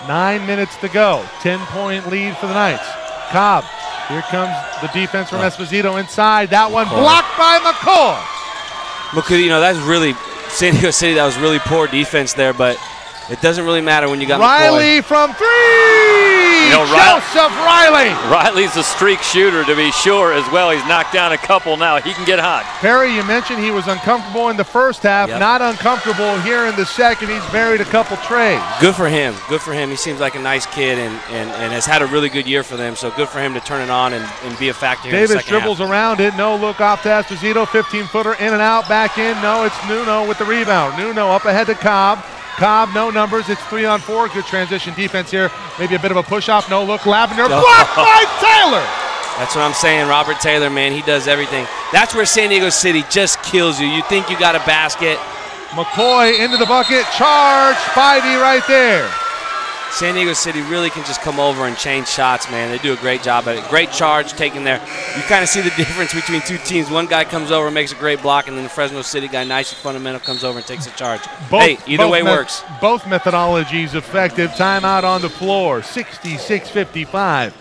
9 minutes to go. 10-point lead for the Knights. Cobb. Here comes the defense from Esposito inside. That one blocked by McCoy. That's really San Diego City. That was really poor defense there, but it doesn't really matter when you got Riley McCoy. From three. Joseph Riley. Riley's a streak shooter, to be sure, as well. He's knocked down a couple now. He can get hot. Perry, you mentioned he was uncomfortable in the first half, not uncomfortable here in the second. He's buried a couple trays. Good for him. Good for him. He seems like a nice kid and has had a really good year for them, so good for him to turn it on and be a factor here in the second Davis dribbles around it. No look off to Esposito. 15-footer in and out, back in. No, it's Nuno with the rebound. Nuno up ahead to Cobb. Cobb, no numbers. It's 3-on-4. Good transition defense here. Maybe a bit of a push-off. No look. Lavender blocked by Taylor. That's what I'm saying. Robert Taylor, man, he does everything. That's where San Diego City just kills you. You think you got a basket. McCoy into the bucket. Charge. Spivey right there. San Diego City really can just come over and change shots, man. They do a great job at it. Great charge taken there. You kind of see the difference between two teams. One guy comes over and makes a great block, and then the Fresno City guy, nice and fundamental, comes over and takes a charge. Either way works. Both methodologies effective. Timeout on the floor. 66-55.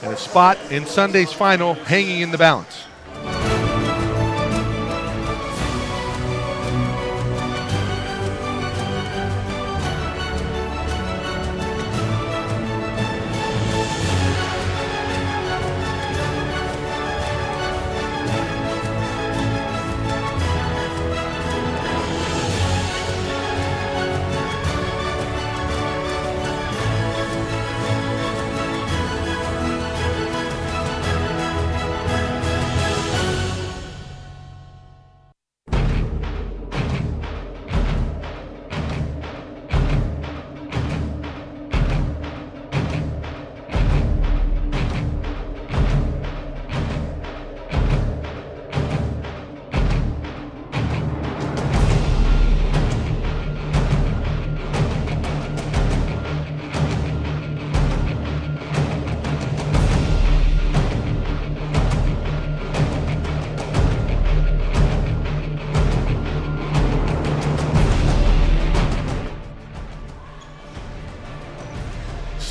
And a spot in Sunday's final hanging in the balance.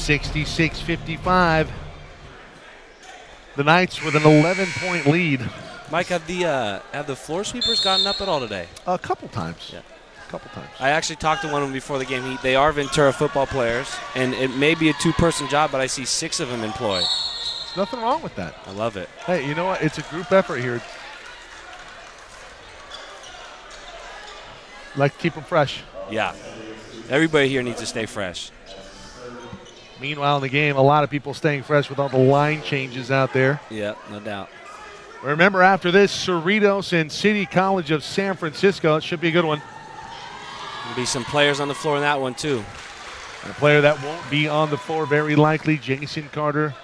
$66-55. The Knights with an 11-point lead. Mike, have the floor sweepers gotten up at all today? A couple times. Yeah. A couple times. I actually talked to one of them before the game. They are Ventura football players, and it may be a two-person job, but I see 6 of them employed. There's nothing wrong with that. I love it. Hey, you know what? It's a group effort here. Like to keep them fresh. Yeah. Everybody here needs to stay fresh. Meanwhile, in the game, a lot of people staying fresh with all the line changes out there. Yeah, no doubt. Remember, after this, Cerritos and City College of San Francisco. It should be a good one. There'll be some players on the floor in that one, too. And a player that won't be on the floor, very likely, Jason Carter.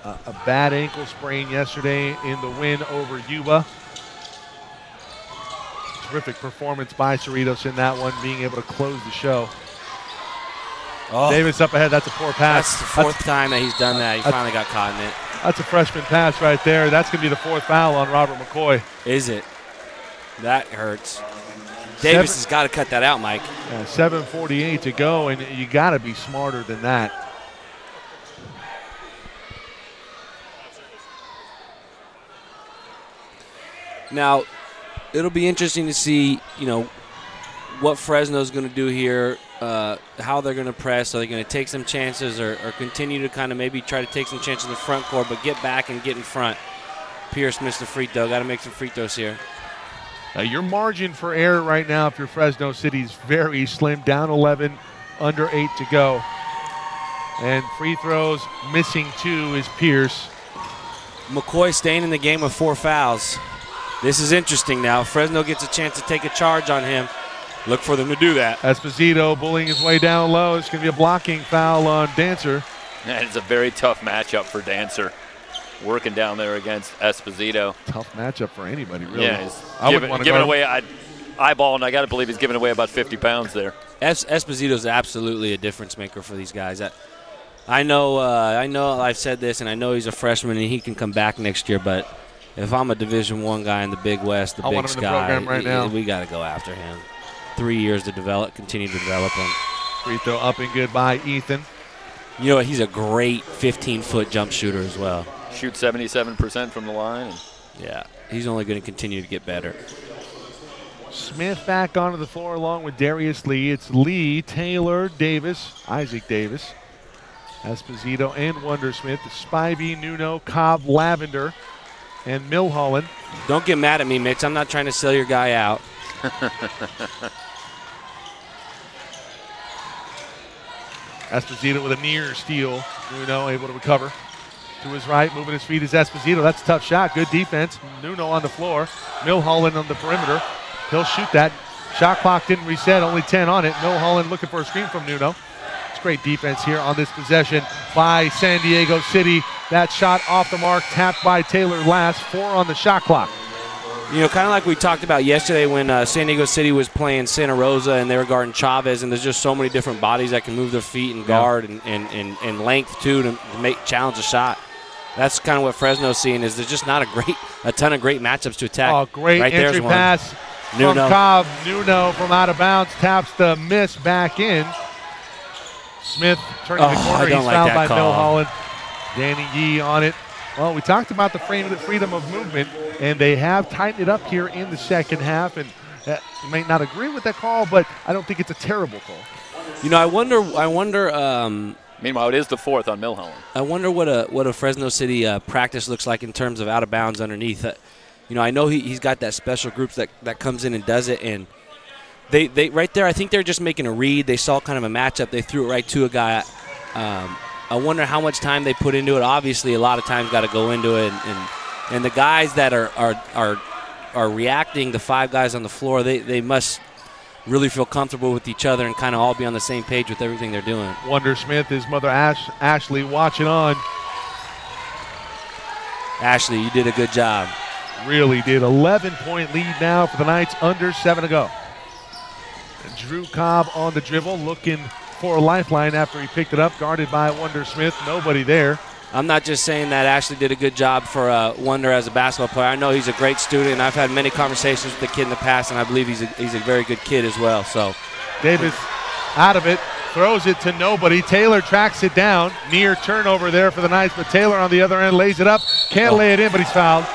A bad ankle sprain yesterday in the win over Yuba. Terrific performance by Cerritos in that one, being able to close the show. Oh. Davis up ahead. That's a poor pass. That's the fourth time that he's done that. He finally got caught in it. That's a freshman pass right there. That's going to be the 4th foul on Robert McCoy. Is it? That hurts. Davis has got to cut that out, Mike. Yeah, 7:48 to go, and you got to be smarter than that. Now, it'll be interesting to see, what Fresno's going to do here, how they're going to press. Are they going to take some chances or continue to kind of maybe try to take some chances in the front court, but get back and get in front? Pierce missed the free throw. Got to make some free throws here. Your margin for error right now, if you're Fresno City, is very slim. Down 11, under 8 to go. And free throws, missing 2 is Pierce. McCoy staying in the game with 4 fouls. This is interesting now. Fresno gets a chance to take a charge on him. Look for them to do that. Esposito bullying his way down low. It's going to be a blocking foul on Dancer. And it's a very tough matchup for Dancer, working down there against Esposito. Tough matchup for anybody, really. Yeah, he's giving away eyeball, and I got to believe he's giving away about 50 pounds there. Esposito is absolutely a difference maker for these guys. I know I've said this, and I know he's a freshman and he can come back next year, but if I'm a Division I guy in the Big West, the Big Sky, we got to go after him. 3 years to continue to develop him. Free throw up and good by Ethan. You know what? He's a great 15-foot jump shooter as well. Shoots 77% from the line. Yeah, he's only going to continue to get better. Smith back onto the floor along with Darius Lee. It's Lee, Taylor, Davis, Isaac Davis, Esposito, and Wondersmith. Spivey, Nuno, Cobb, Lavender, and Milholland. Don't get mad at me, Mitch. I'm not trying to sell your guy out. Esposito with a near steal. Nuno able to recover. To his right, moving his feet is Esposito. That's a tough shot. Good defense. Nuno on the floor. Milholland on the perimeter. He'll shoot that. Shot clock didn't reset. Only 10 on it. Milholland looking for a screen from Nuno. It's great defense here on this possession by San Diego City. That shot off the mark, tapped by Taylor Last. 4 on the shot clock. You know, kind of like we talked about yesterday when San Diego City was playing Santa Rosa and they were guarding Chavez, and there's just so many different bodies that can move their feet and guard and length too to challenge a shot. That's kind of what Fresno's seeing, is there's just not a ton of great matchups to attack. Oh, great right entry pass from Cobb. Nuno from out of bounds taps the miss back in. Smith turning the corner. He's fouled by Milholland. Danny Yee on it. Well, we talked about the freedom of movement, and they have tightened it up here in the second half. And you may not agree with that call, but I don't think it's a terrible call. You know, I wonder. Meanwhile, it is the 4th on Milholland. I wonder what a Fresno City practice looks like in terms of out of bounds underneath. You know, I know he's got that special groups that comes in and does it, and they right there. I think they're just making a read. They saw kind of a matchup. They threw it right to a guy. I wonder how much time they put into it. Obviously, a lot of time's got to go into it, and the guys that are reacting, the 5 guys on the floor, they must really feel comfortable with each other and kind of all be on the same page with everything they're doing. Wondersmith, his mother Ashley watching on. Ashley, you did a good job. Really did. 11-point lead now for the Knights, under 7 to go. And Drew Cobb on the dribble, looking for a lifeline after he picked it up, guarded by Wondersmith. Nobody there. I'm not just saying that Ashley did a good job for Wonder as a basketball player. I know he's a great student, and I've had many conversations with the kid in the past, and I believe he's a very good kid as well. So Davis out of it, throws it to nobody. Taylor tracks it down. Near turnover there for the Knights, but Taylor on the other end lays it up. Can't lay it in, but he's fouled.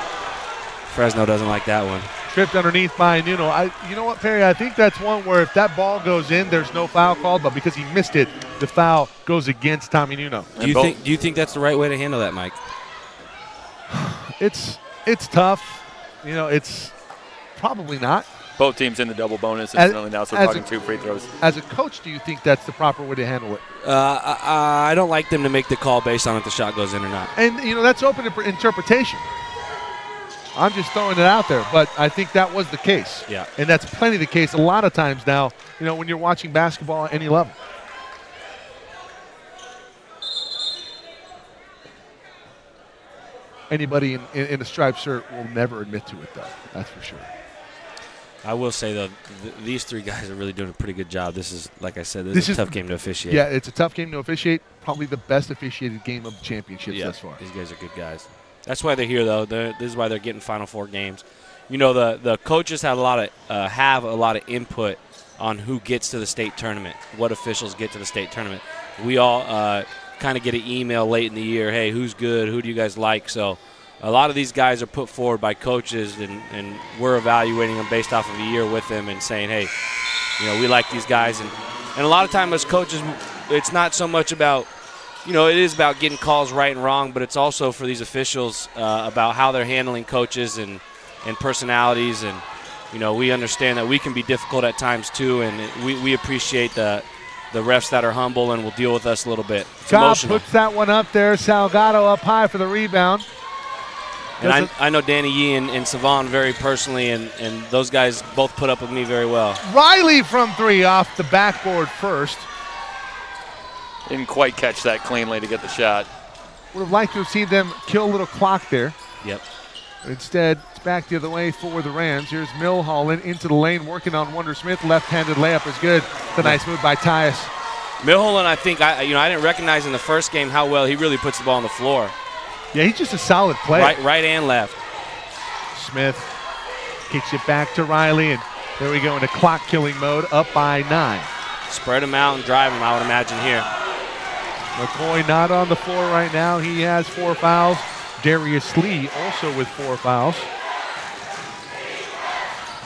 Fresno doesn't like that one. Tripped underneath by Nuno. You know what, Perry? I think that's one where if that ball goes in, there's no foul called, but because he missed it, the foul goes against Tommy Nuno. Do you think that's the right way to handle that, Mike? It's tough. You know, it's probably not. Both teams in the double bonus incidentally now, so we're talking 2 free throws. As a coach, do you think that's the proper way to handle it? I don't like them to make the call based on if the shot goes in or not. And, you know, that's open to interpretation. I'm just throwing it out there, but I think that was the case. Yeah. And that's plenty the case a lot of times now, you know, when you're watching basketball at any level. Anybody in a striped shirt will never admit to it, though. That's for sure. I will say, though, these 3 guys are really doing a pretty good job. This is, like I said, this is a tough game to officiate. Yeah, it's a tough game to officiate. Probably the best officiated game of the championships thus far. These guys are good guys. That's why they're here, though. This is why they're getting Final Four games. You know, the coaches have a lot of input on who gets to the state tournament, what officials get to the state tournament. We all kind of get an email late in the year, hey, who's good, who do you guys like? So a lot of these guys are put forward by coaches, and we're evaluating them based off of a year with them and saying, hey, you know, we like these guys. And a lot of time as coaches, it's not so much about, you know, it is about getting calls right and wrong, but it's also for these officials about how they're handling coaches and personalities. And, you know, we understand that we can be difficult at times too, and we appreciate the refs that are humble and will deal with us a little bit. It's Cobb emotional. puts that one up there. Salgado up high for the rebound. And I know Danny Yee and Savon very personally, and those guys both put up with me very well. Riley from 3 off the backboard first. Didn't quite catch that cleanly to get the shot. Would have liked to have seen them kill a little clock there. Yep. Instead, it's back the other way for the Rams. Here's Milholland into the lane, working on Wonder Smith. Left-handed layup is good. It's a nice move by Tyus. Milholland, I think, I didn't recognize in the first game how well he really puts the ball on the floor. Yeah, he's just a solid player. Right and left. Smith kicks it back to Riley, and there we go into clock-killing mode, up by 9. Spread him out and drive him, I would imagine, here. McCoy not on the floor right now. He has 4 fouls. Darius Lee also with 4 fouls.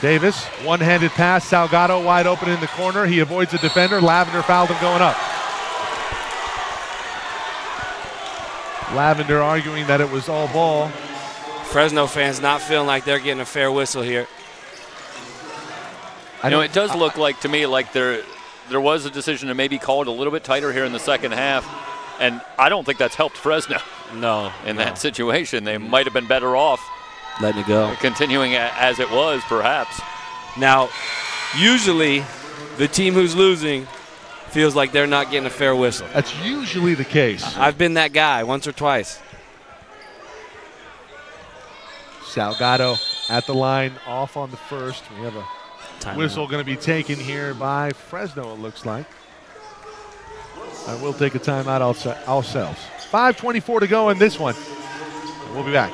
Davis, one-handed pass. Salgado wide open in the corner. He avoids the defender. Lavender fouled him going up. Lavender arguing that it was all ball. Fresno fans not feeling like they're getting a fair whistle here. It does look like to me like there was a decision to maybe call it a little bit tighter here in the second half, and I don't think that's helped Fresno. No. In that situation, they might have been better off letting it go. Continuing as it was, perhaps. Now, usually the team who's losing feels like they're not getting a fair whistle. That's usually the case. I've been that guy once or twice. Salgado at the line, off on the first. We have a whistle going to be taken here by Fresno, it looks like. I will take a timeout ourselves. 5:24 to go in this one. We'll be back.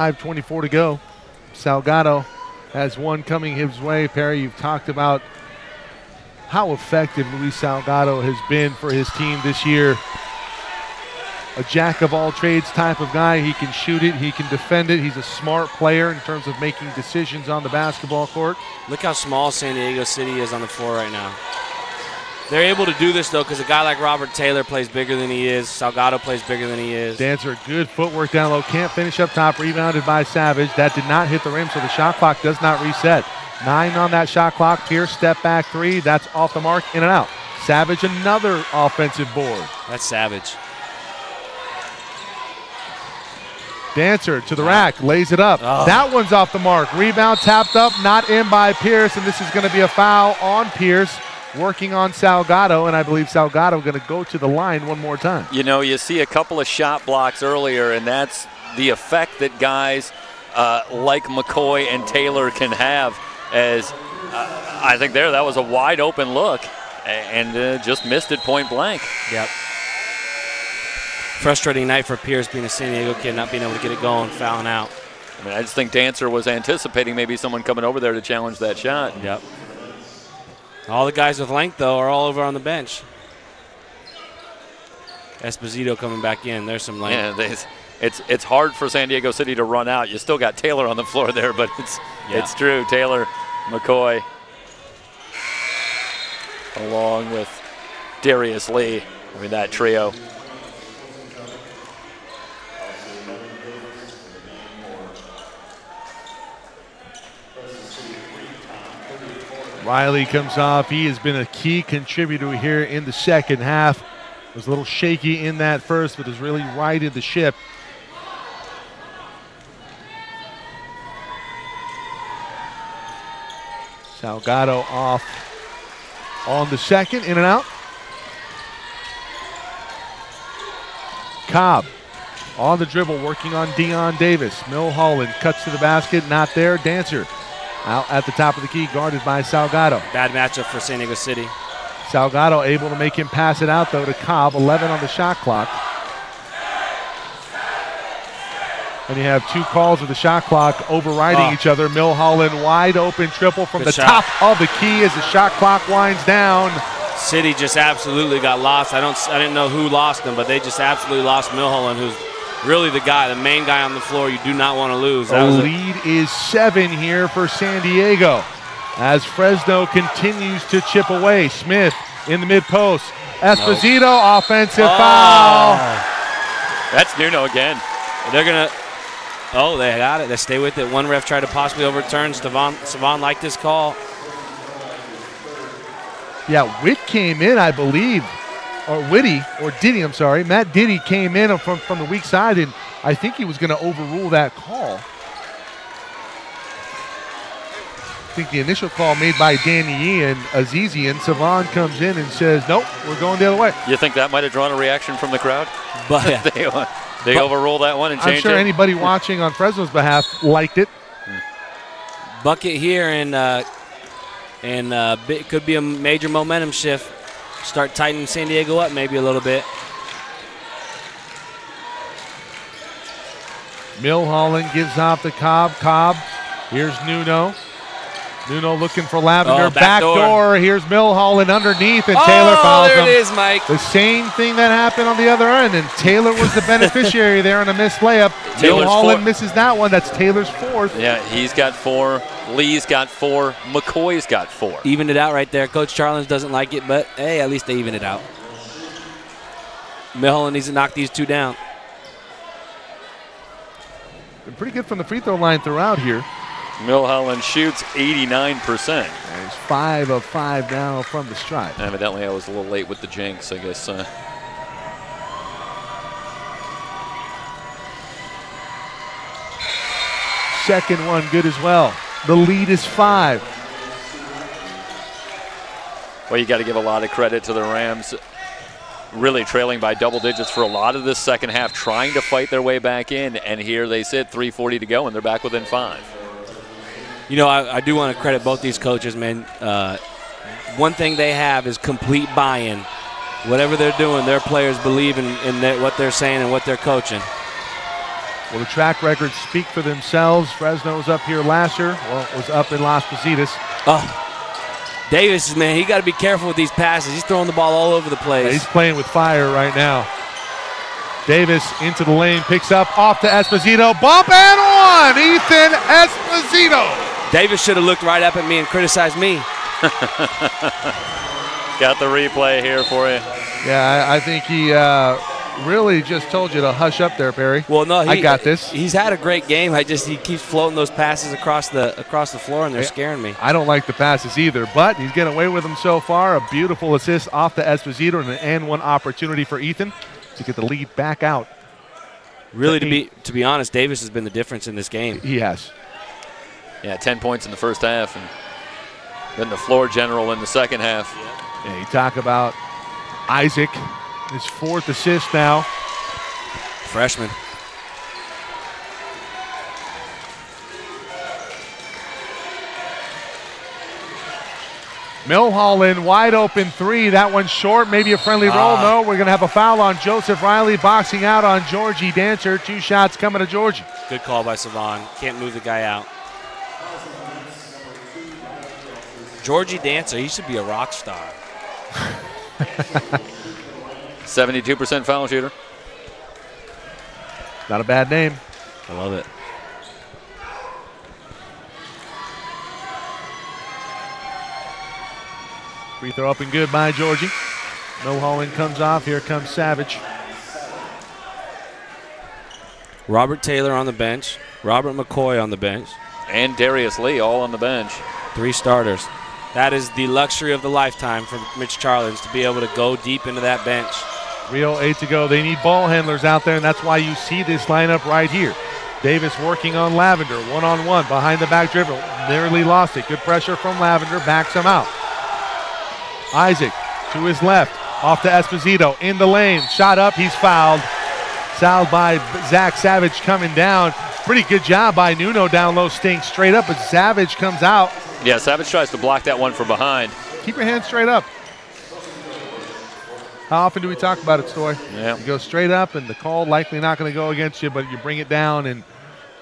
.24 to go. Salgado has one coming his way. Perry, you've talked about how effective Luis Salgado has been for his team this year. A jack-of-all-trades type of guy. He can shoot it. He can defend it. He's a smart player in terms of making decisions on the basketball court. Look how small San Diego City is on the floor right now. They're able to do this, though, because a guy like Robert Taylor plays bigger than he is. Salgado plays bigger than he is. Dancer, good footwork down low. Can't finish up top. Rebounded by Savage. That did not hit the rim, so the shot clock does not reset. 9 on that shot clock. Pierce, step back 3. That's off the mark, in and out. Savage, another offensive board. That's Savage. Dancer to the rack, lays it up. Oh. That one's off the mark. Rebound tapped up, not in by Pierce, and this is going to be a foul on Pierce. Working on Salgado, and I believe Salgado going to go to the line one more time. You see a couple of shot blocks earlier, and that's the effect that guys like McCoy and Taylor can have. As I think that was a wide open look, and just missed it point blank. Yep. Frustrating night for Pierce, being a San Diego kid, not being able to get it going, fouling out. I just think Dancer was anticipating maybe someone coming over there to challenge that shot. Yep. All the guys with length, though, are all over on the bench. Esposito coming back in. There's some length. Yeah, it's hard for San Diego City to run out. You still got Taylor on the floor there, but it's true. Taylor, McCoy, along with Darius Lee. That trio. Riley comes off. He has been a key contributor here in the second half. Was a little shaky in that first, but has really righted the ship. Salgado off on the second, in and out. Cobb on the dribble, working on Dion Davis. Milholland cuts to the basket, not there. Dancer out at the top of the key, guarded by Salgado. Bad matchup for San Diego City. Salgado able to make him pass it out, though, to Cobb. 11 on the shot clock. And you have two calls of the shot clock overriding each other. Milholland wide open triple from the shot. top of the key as the shot clock winds down. City just absolutely got lost. I didn't know who lost them, but they just absolutely lost Milholland, who's really the guy, the main guy on the floor you do not want to lose. The lead is 7 here for San Diego as Fresno continues to chip away. Smith in the mid-post. Esposito, offensive foul. That's Nuno again. They're going to – oh, they got it. They stay with it. One ref tried to possibly overturn. Savon liked this call. Yeah, Witt came in, I believe, or Diddy, I'm sorry. Matt Diddy came in from the weak side, and I think he was going to overrule that call. I think the initial call made by Danny Yee and Azizi, and Savon comes in and says, nope, we're going the other way. You think that might have drawn a reaction from the crowd? But they overrule that one and change it? I'm sure anybody watching on Fresno's behalf liked it. Bucket here, and it could be a major momentum shift. Start tightening San Diego up maybe a little bit. Milholland gives off to Cobb. Cobb, here's Nuno. Nuno looking for Lavender. Back door. Here's Milholland underneath, and Taylor fouls him. There it is, Mike. The same thing that happened on the other end, and Taylor was the beneficiary there on a missed layup. Milholland misses that one. That's Taylor's 4th. Yeah, he's got 4. Lee's got 4. McCoy's got 4. Evened it out right there. Coach Charlins doesn't like it, but hey, at least they even it out. Milholland needs to knock these two down. Been pretty good from the free throw line throughout here. Milholland shoots 89%. And he's 5 of 5 now from the stripe. Evidently, I was a little late with the jinx, I guess. Second one good as well. The lead is 5. Well, you got to give a lot of credit to the Rams. Really trailing by double digits for a lot of this second half, trying to fight their way back in. And here they sit, 3:40 to go, and they're back within 5. You know, I do want to credit both these coaches, man. One thing they have is complete buy-in. Whatever they're doing, their players believe in what they're saying and what they're coaching. Well, the track records speak for themselves. Fresno was up here last year. Well, it was up in Las Positas. Oh, Davis, man, he got to be careful with these passes. He's throwing the ball all over the place. Yeah, he's playing with fire right now. Davis into the lane, picks up, off to Esposito. Bump and one! Ethan Esposito! Davis should have looked right up at me and criticized me. Got the replay here for you. Yeah, I think he really just told you to hush up there, Perry. Well, no, I got this. He's had a great game. He keeps floating those passes across the floor, and they're scaring me. I don't like the passes either, but he's getting away with them so far. A beautiful assist off to Esposito and an and-one opportunity for Ethan to get the lead back out. Really, to be honest, Davis has been the difference in this game. He has. Yeah, 10 points in the first half, and then the floor general in the second half. Yeah, you talk about Isaac, his 4th assist now. Freshman. Milholland, wide open 3. That one's short, maybe a friendly roll. No, we're going to have a foul on Joseph Riley, boxing out on Georgie Dancer. 2 shots coming to Georgie. Good call by Savon. Can't move the guy out. Georgie Dancer, he should be a rock star. 72% foul shooter. Not a bad name. I love it. Free throw up and good by Georgie. Milholland comes off. Here comes Savage. Robert Taylor on the bench. Robert McCoy on the bench. And Darius Lee all on the bench. 3 starters. That is the luxury of the lifetime for Mitch Charlins to be able to go deep into that bench. 3:08 to go. They need ball handlers out there, and that's why you see this lineup right here. Davis working on Lavender, one-on-one, behind the back dribble. Nearly lost it. Good pressure from Lavender, backs him out. Isaac to his left, off to Esposito, in the lane. Shot up, he's fouled. Fouled by Zach Savage coming down. Pretty good job by Nuno down low, staying straight up, but Savage comes out. Yeah, Savage tries to block that one from behind. Keep your hands straight up. How often do we talk about it, Stoy? Yeah. You go straight up, and the call likely not going to go against you, but you bring it down, and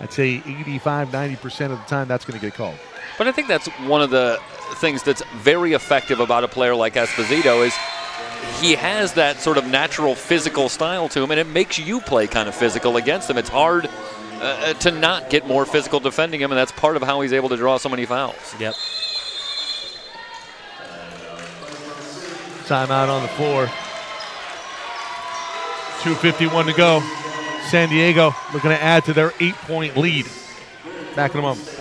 I'd say 85, 90% of the time that's going to get called. But I think that's one of the things that's very effective about a player like Esposito is he has that sort of natural physical style to him, and it makes you play kind of physical against him. It's hard to not get more physical defending him, and that's part of how he's able to draw so many fouls. Yep. Timeout on the floor. 2:51 to go. San Diego looking to add to their 8-point lead. Back in a moment.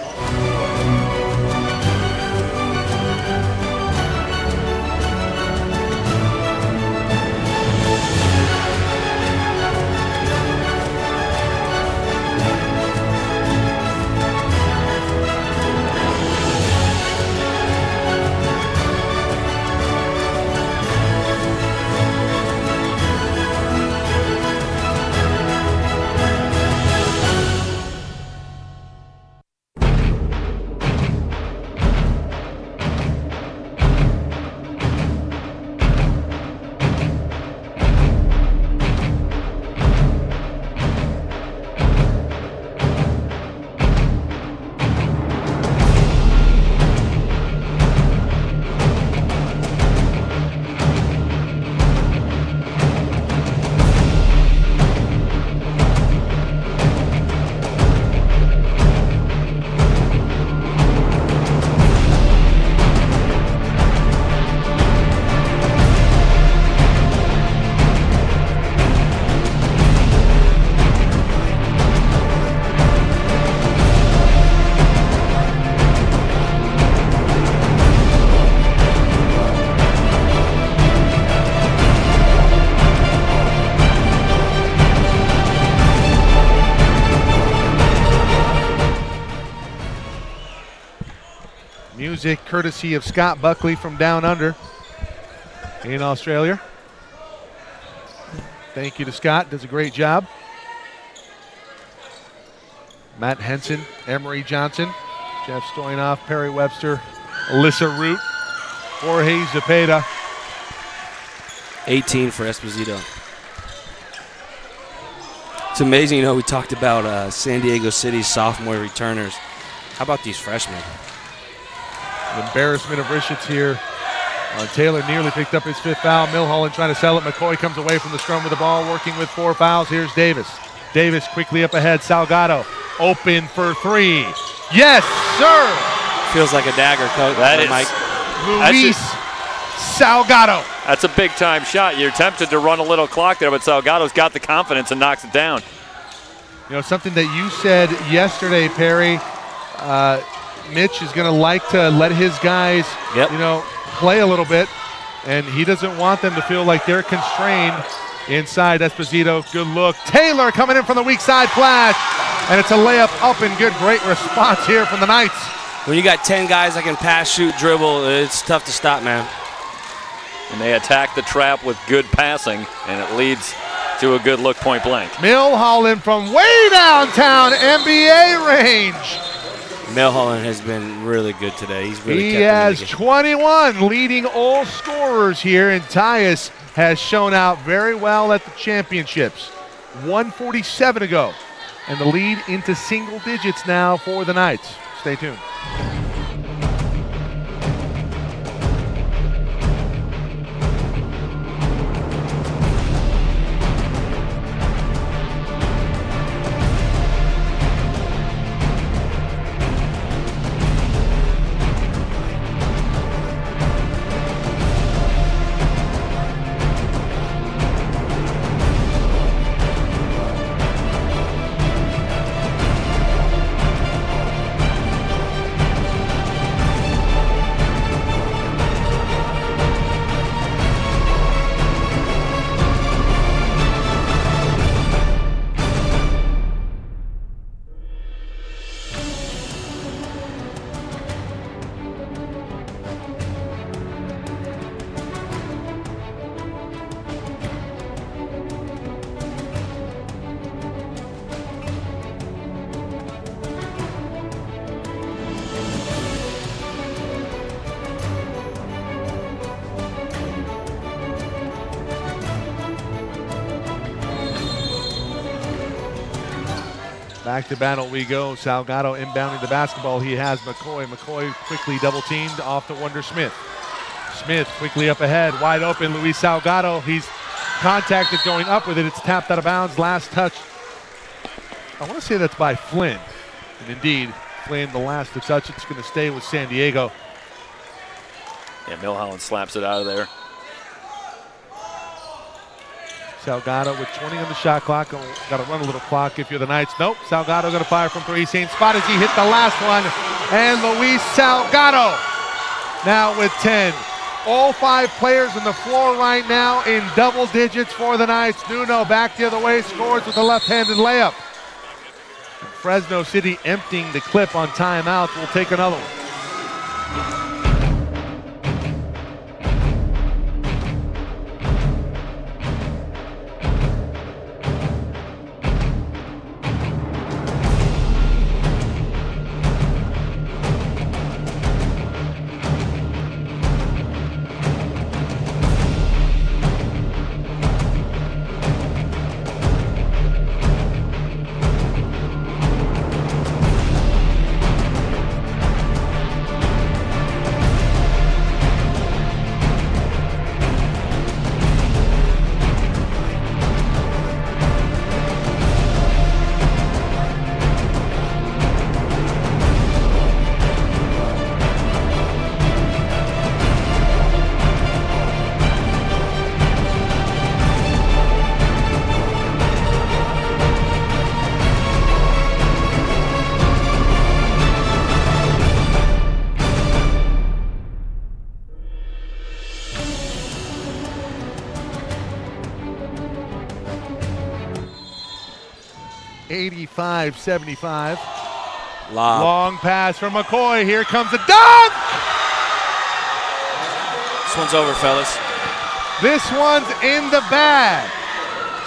Music courtesy of Scott Buckley from Down Under in Australia. Thank you to Scott, does a great job. Matt Henson, Emery Johnson, Jeff Stoynoff, Perry Webster, Alyssa Root, Jorge Zepeda. 18 for Esposito. It's amazing, we talked about San Diego City's sophomore returners. How about these freshmen? The embarrassment of Richards here. Taylor nearly picked up his 5th foul. Milholland trying to sell it. McCoy comes away from the scrum with the ball, working with 4 fouls. Here's Davis. Davis quickly up ahead. Salgado open for 3. Yes, sir! Feels like a dagger, Coach. That is Mike. Luis Salgado. That's a big-time shot. You're tempted to run a little clock there, but Salgado's got the confidence and knocks it down. Something that you said yesterday, Perry, Mitch is going to like to let his guys, play a little bit, and he doesn't want them to feel like they're constrained inside. Esposito, good look. Taylor coming in from the weak side flash, and it's a layup up and good. Great response here from the Knights. When you got 10 guys that can pass, shoot, dribble, it's tough to stop, man. And they attack the trap with good passing, and it leads to a good look point blank. Milholland from way downtown NBA range. Milholland has been really good today. He's really He kept has 21 leading all scorers here, and Tyus has shown out very well at the championships. 1:47 to go, and the lead into single digits now for the Knights. Stay tuned. Back to battle we go. Salgado inbounding the basketball. He has McCoy. McCoy quickly double teamed off to Wonder Smith. Smith quickly up ahead, wide open. Luis Salgado. He's contacted going up with it. It's tapped out of bounds. Last touch. I want to say that's by Flynn. And indeed, Flynn, the last to touch, it's going to stay with San Diego. Yeah, Milholland slaps it out of there. Salgado with 20 on the shot clock. Got to run a little clock if you're the Knights. Nope, Salgado going to fire from 3. Same spot as he hit the last one. And Luis Salgado now with 10. All 5 players on the floor right now in double digits for the Knights. Nuno back the other way, scores with a left-handed layup. Fresno City emptying the clip on timeout. We'll take another one. .75. Long pass from McCoy. Here comes the dunk! This one's over, fellas. This one's in the bag.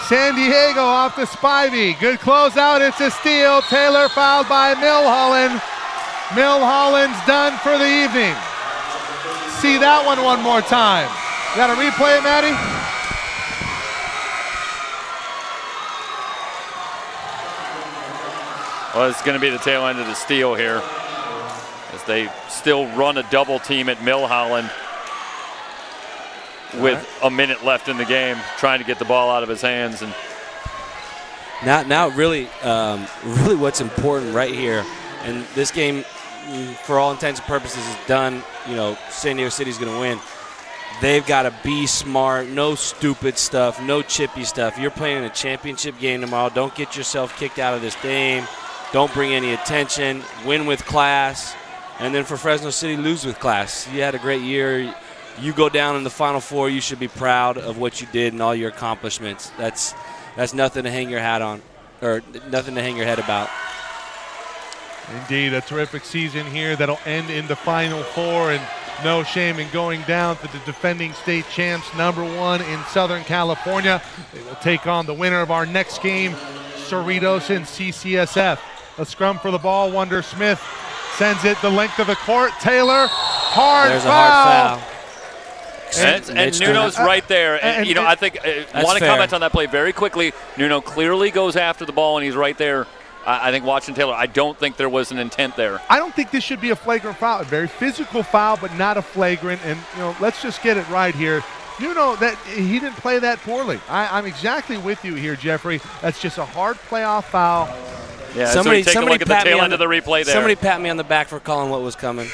San Diego off the Spivey. Good closeout. It's a steal. Taylor fouled by Milholland. Milholland's done for the evening. See that one more time. Got a replay, Maddie? Well, it's going to be the tail end of the steal here as they still run a double team at Milholland with a minute left in the game, trying to get the ball out of his hands. And now really what's important right here, and this game, for all intents and purposes, is done. You know, San Diego City's going to win. They've got to be smart, no stupid stuff, no chippy stuff. You're playing in a championship game tomorrow. Don't get yourself kicked out of this game. Don't bring any attention. Win with class. And then for Fresno City, lose with class. You had a great year. You go down in the Final Four. You should be proud of what you did and all your accomplishments. That's nothing to hang your hat on, or nothing to hang your head about. Indeed, a terrific season here that'll end in the Final Four, and no shame in going down to the defending state champs, #1 in Southern California. They will take on the winner of our next game, Cerritos and CCSF. A scrum for the ball. Wonder Smith sends it the length of the court. Taylor, There's a hard foul. And Nuno's right there. And you know, I think I want to comment on that play very quickly. Nuno clearly goes after the ball, and he's right there. I think watching Taylor, I don't think there was an intent there. I don't think this should be a flagrant foul. A very physical foul, but not a flagrant. And, you know, let's just get it right here. Nuno, that he didn't play that poorly. I'm exactly with you here, Jeffrey. That's just a hard playoff foul. Yeah, somebody take a look at the tail end of the replay there. Somebody pat me on the back for calling what was coming.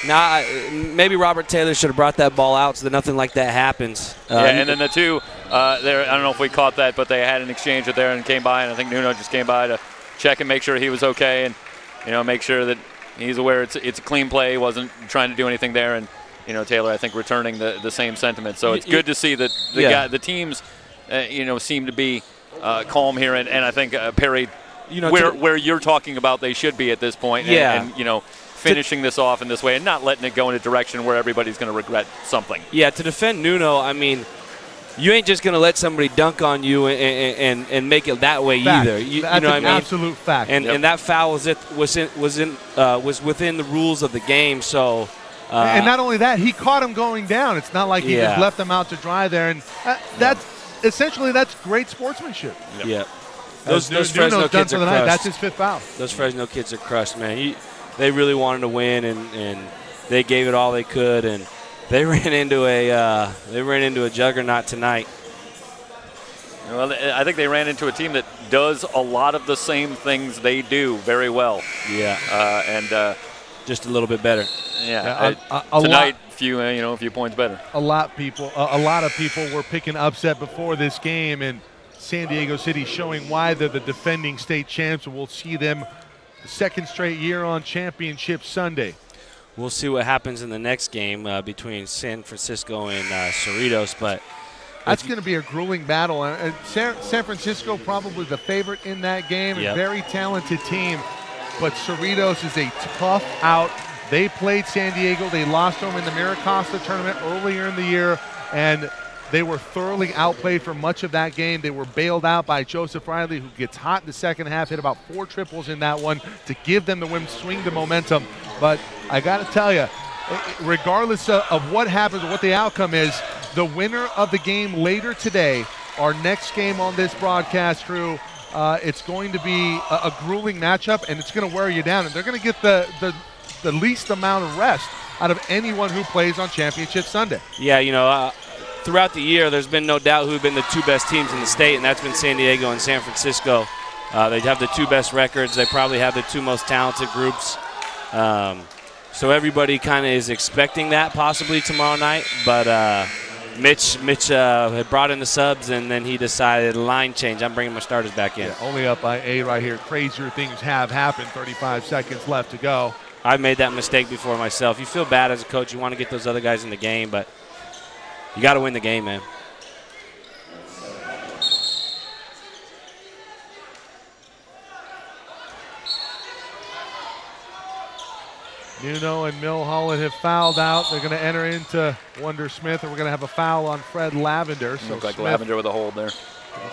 Now, maybe Robert Taylor should have brought that ball out so that nothing like that happens. Yeah, and then the two there, I don't know if we caught that, but they had an exchange with there and came by, and I think Nuno just came by to check and make sure he was okay, and, you know, make sure that he's aware it's a clean play. He wasn't trying to do anything there, and, you know, Taylor, I think, returning the same sentiment. So it's good to see that the teams, you know, seem to be calm here, and I think Perry, you know, where you're talking about they should be at this point, and you know, finishing this off in this way and not letting it go in a direction where everybody's going to regret something. Yeah, to defend Nuno, I mean, you ain't just going to let somebody dunk on you and make it that way either. You know what I mean? Absolute fact. And that foul was within the rules of the game. So. And not only that, he caught him going down. It's not like he just left him out to dry there. And that's essentially great sportsmanship. Yeah. Those Fresno kids are crushed. That's his 5th foul. Those Fresno kids are crushed, man. They really wanted to win, and they gave it all they could, and they ran into a juggernaut tonight. Well, I think they ran into a team that does a lot of the same things they do very well. Yeah, and just a little bit better. Yeah, tonight, a few points better. A lot of people were picking upset before this game, and San Diego City showing why they're the defending state champs, and we'll see them the 2nd straight year on Championship Sunday. We'll see what happens in the next game between San Francisco and Cerritos, but that's going to be a grueling battle. San Francisco probably the favorite in that game. Yep. A very talented team, but Cerritos is a tough out. They played San Diego. They lost them in the Miracosta tournament earlier in the year, and they were thoroughly outplayed for much of that game. They were bailed out by Joseph Riley, who gets hot in the second half, hit about 4 triples in that one to give them the win, swing the momentum. But I got to tell you, regardless of what happens, what the outcome is, the winner of the game later today, our next game on this broadcast crew, it's going to be a grueling matchup, and it's going to wear you down. And they're going to get the least amount of rest out of anyone who plays on Championship Sunday. Yeah, throughout the year, there's been no doubt who have been the 2 best teams in the state, and that's been San Diego and San Francisco. They have the 2 best records. They probably have the 2 most talented groups. So everybody kind of is expecting that possibly tomorrow night, but Mitch had brought in the subs, and then he decided line change. I'm bringing my starters back in. Yeah, only up by 8 right here. Crazier things have happened. 35 seconds left to go. I've made that mistake before myself. You feel bad as a coach. You want to get those other guys in the game, but you got to win the game, man. Nuno and Milholland have fouled out. They're going to enter into Wonder Smith, and we're going to have a foul on Fred Lavender. So looks like Smith Lavender with a hold there.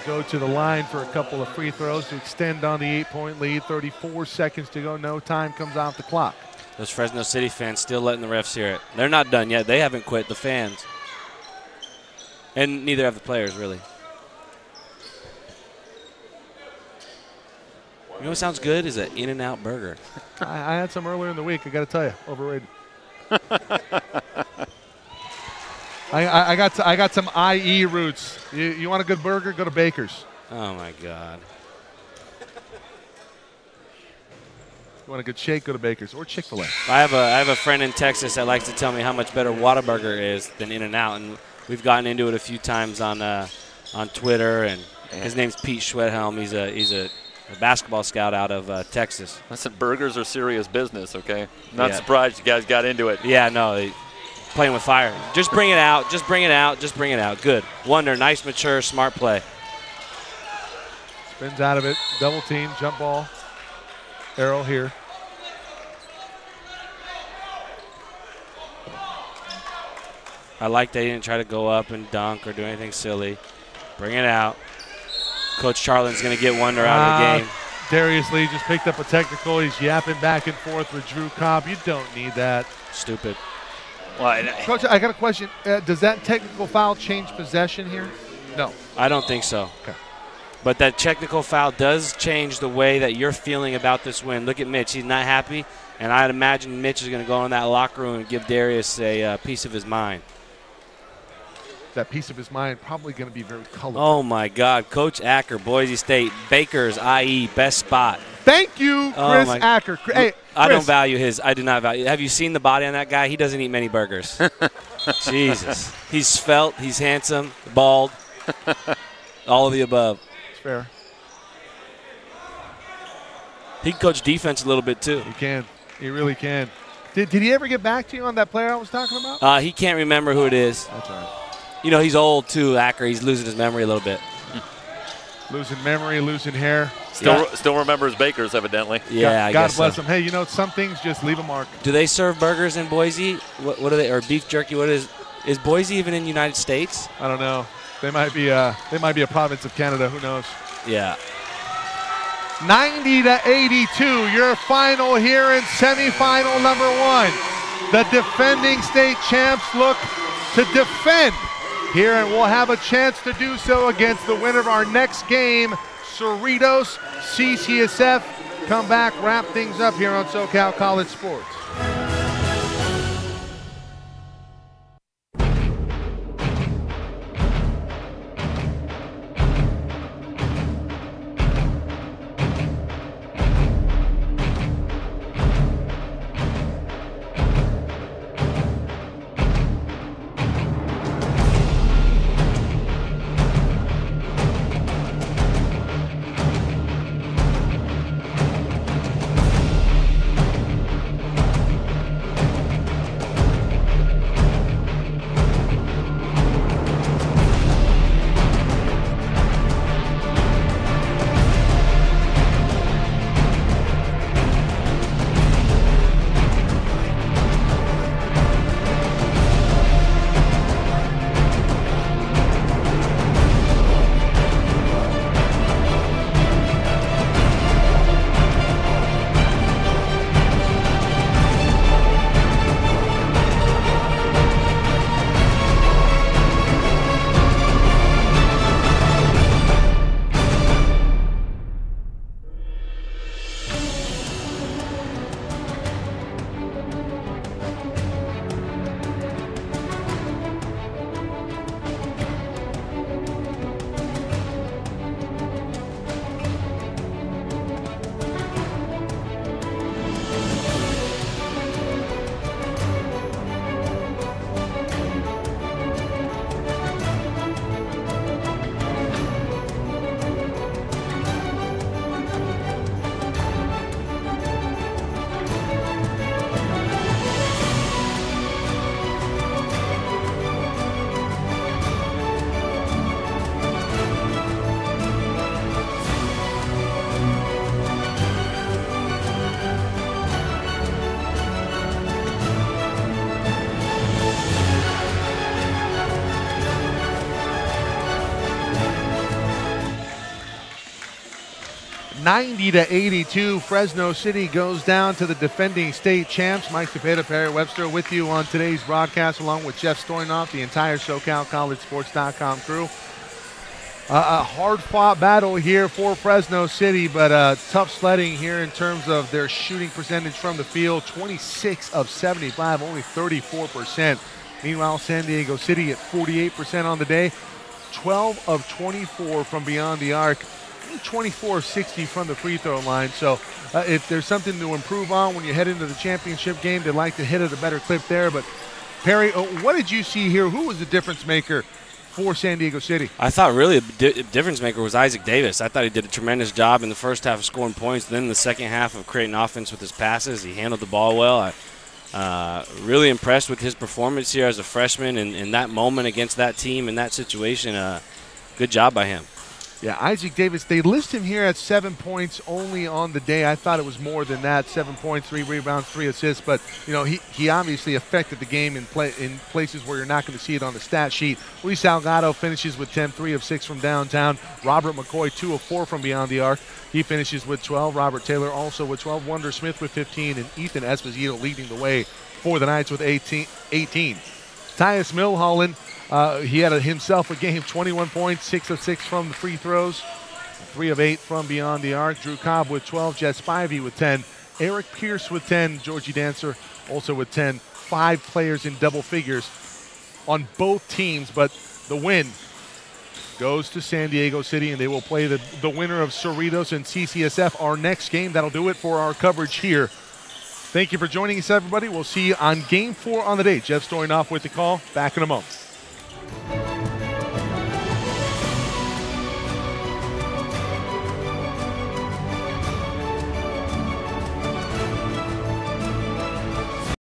Go to the line for a couple of free throws to extend on the 8-point lead. 34 seconds to go. No time comes off the clock. Those Fresno City fans still letting the refs hear it. They're not done yet. They haven't quit, the fans. And neither have the players, really. You know what sounds good is an In-N-Out burger. I had some earlier in the week. I got to tell you, overrated. I got some IE roots. You want a good burger? Go to Baker's. Oh my God. You want a good shake? Go to Baker's or Chick-fil-A. I have a friend in Texas that likes to tell me how much better Whataburger is than In-N-Out, and we've gotten into it a few times on Twitter. And his name's Pete Schwedhelm. He's a basketball scout out of Texas. Listen, burgers are serious business, okay? Not surprised you guys got into it. Yeah, no, playing with fire. Just bring it out. Just bring it out. Just bring it out. Good. Wonder. Nice, mature, smart play. Spins out of it. Double team. Jump ball. Arrow here. I like they didn't try to go up and dunk or do anything silly. Bring it out. Coach Charlin's going to get Wonder out of the game. Darius Lee just picked up a technical. He's yapping back and forth with Drew Cobb. You don't need that. Stupid. Well, Coach, I got a question. Does that technical foul change possession here? No. I don't think so. Okay. But that technical foul does change the way that you're feeling about this win. Look at Mitch. He's not happy, and I'd imagine Mitch is going to go in that locker room and give Darius a piece of his mind. That piece of his mind probably going to be very colorful. Oh, my God. Coach Acker, Boise State, Baker's, IE, best spot. Thank you, Chris Acker. Hey, Chris. I don't value his. I do not value. Have you seen the body on that guy? He doesn't eat many burgers. Jesus. He's svelte. He's handsome, bald, all of the above. It's fair. He can coach defense a little bit, too. He can. He really can. Did he ever get back to you on that player I was talking about? He can't remember who it is. That's all right. You know, he's old, too, Acker. He's losing his memory a little bit. Losing memory, losing hair. Still remembers Baker's, evidently. Yeah, God bless him. Hey, you know, some things just leave a mark. Do they serve burgers in Boise? What are they? Or beef jerky? What is Boise even in the United States? I don't know. They might be a province of Canada. Who knows? Yeah. 90-82, your final here in semifinal number 1. The defending state champs look to defend here, and we'll have a chance to do so against the winner of our next game, Cerritos, CCSF. Come back, wrap things up here on SoCal College Sports. (90-82), Fresno City goes down to the defending state champs. Mike Cepeda, Perry Webster with you on today's broadcast, along with Jeff Stoynoff, the entire SoCalCollegeSports.com crew. A hard-fought battle here for Fresno City, but tough sledding here in terms of their shooting percentage from the field. 26 of 75, only 34%. Meanwhile, San Diego City at 48% on the day, 12 of 24 from beyond the arc, 24 of 60 from the free throw line. So if there's something to improve on when you head into the championship game, they'd like to hit at a better clip there. But Perry, what did you see here? Who was the difference maker for San Diego City? I thought really a difference maker was Isaac Davis. I thought he did a tremendous job in the first half of scoring points, then in the second half of creating offense with his passes. He handled the ball well. Really impressed with his performance here as a freshman in that moment against that team in that situation. Good job by him. Yeah, Isaac Davis, they list him here at 7 points only on the day. I thought it was more than that, 7 points, 3 rebounds, 3 assists. But, you know, he obviously affected the game in places where you're not going to see it on the stat sheet. Luis Salgado finishes with 10, 3 of 6 from downtown. Robert McCoy, 2 of 4 from beyond the arc. He finishes with 12. Robert Taylor also with 12. Wonder Smith with 15. And Ethan Esposito leading the way for the Knights with 18. Tyus Milholland, he had himself a game, 21 points, 6 of 6 from the free throws, 3 of 8 from beyond the arc. Drew Cobb with 12, Jess Spivey with 10, Eric Pierce with 10, Georgie Dancer also with 10. 5 players in double figures on both teams, but the win goes to San Diego City, and they will play the winner of Cerritos and CCSF our next game. That'll do it for our coverage here. Thank you for joining us, everybody. We'll see you on Game 4 on the day. Jeff Stoynoff with the call. Back in a moment.